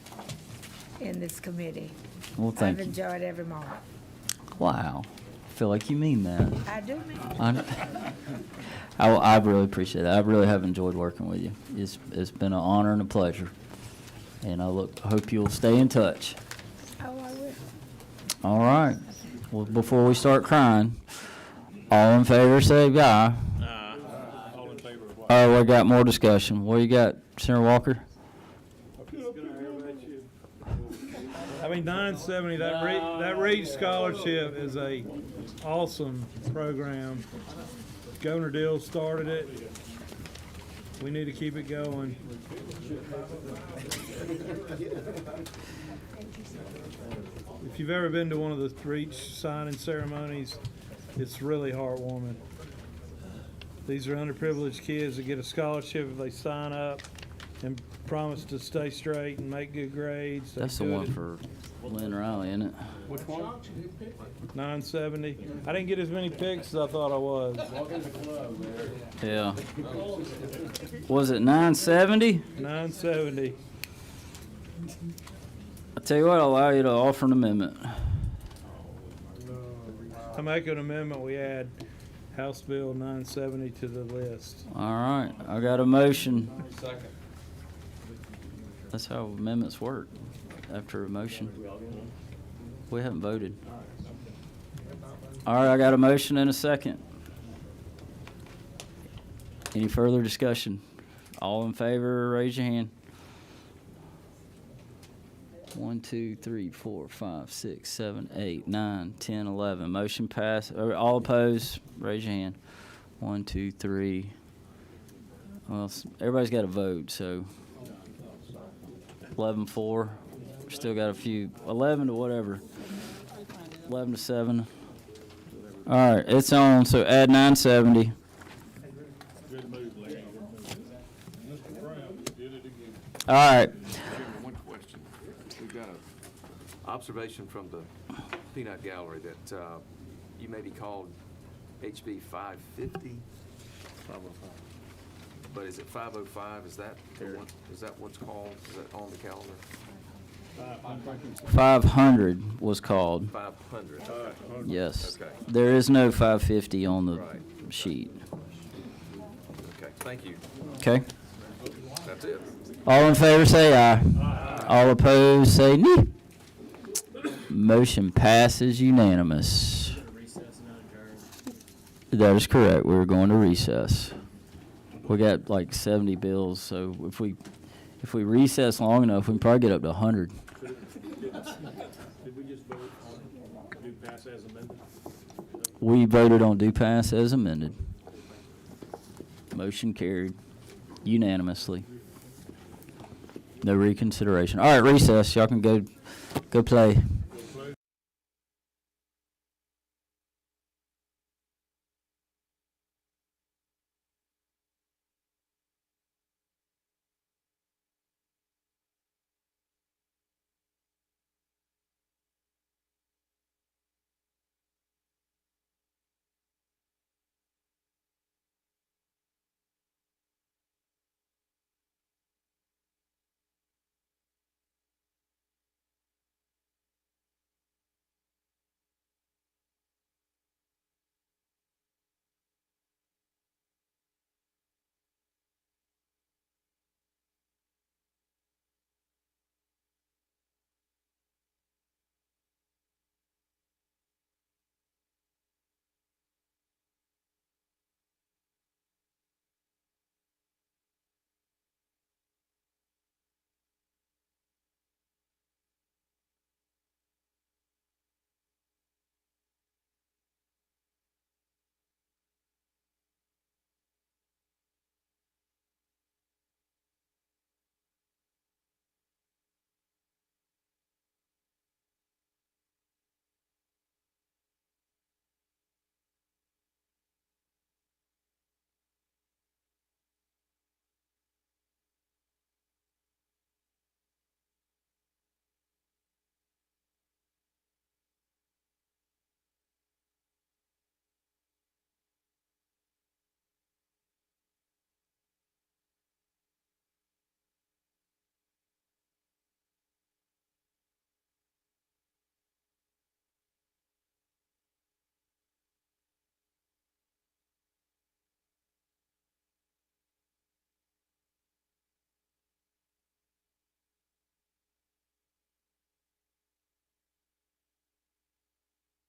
in this committee. Well, thank I've you. enjoyed every moment. Wow. I feel like you mean that. I do mean it. I really appreciate that. I really have enjoyed working with you. It's been an honor and a pleasure. And I hope you'll stay in touch. Oh, I will. All right. Well, before we start crying, all in favor say aye. All in favor of what? All right, we got more discussion. What you got, Senator Walker? I mean, 970, that Reach Scholarship is a awesome program. Governor Dill started it. We need to keep it going. If you've ever been to one of the Reach signing ceremonies, it's really heartwarming. These are underprivileged kids that get a scholarship if they sign up and promise to stay straight and make good grades. They That's the do one it. for Lynn Riley, isn't it? Which one? 970. I didn't get as many picks as I thought I was. Yeah. Was it 970? 970. I tell you what, I'll allow you to offer an amendment. I make an amendment, we add House Bill 970 to the list. All right, I got a motion. That's how amendments work. After a motion. We haven't voted. All right, I got a motion and a second. Any further discussion? All in favor, raise your hand. 1, 2, 3, 4, 5, 6, 7, 8, 9, 10, 11. Motion passed. All opposed, raise your hand. 1, 2, 3. Well, everybody's got to vote, so 11-4. Still got a few. 11 to whatever. 11 to 7. All right, it's on. So add 970. All right. Chairman, one question. We've got an observation from the Peanut Gallery that you may be called HB 550. 505. But is it 505? Is that the one? Is that what's called? Is that on the calendar? 500 was called. 500. Yes. Okay. There is no 550 on the Right. sheet. Okay, thank you. Okay. That's it. All in favor say aye. All opposed say nay. Motion passes unanimous. That is correct. We're going to recess. We got like 70 bills, so if we recess long enough, we can probably get up to 100. Did we just vote on do pass as amended? We voted on due pass as amended. Motion carried unanimously. No reconsideration. All right, recess. Y'all can go play.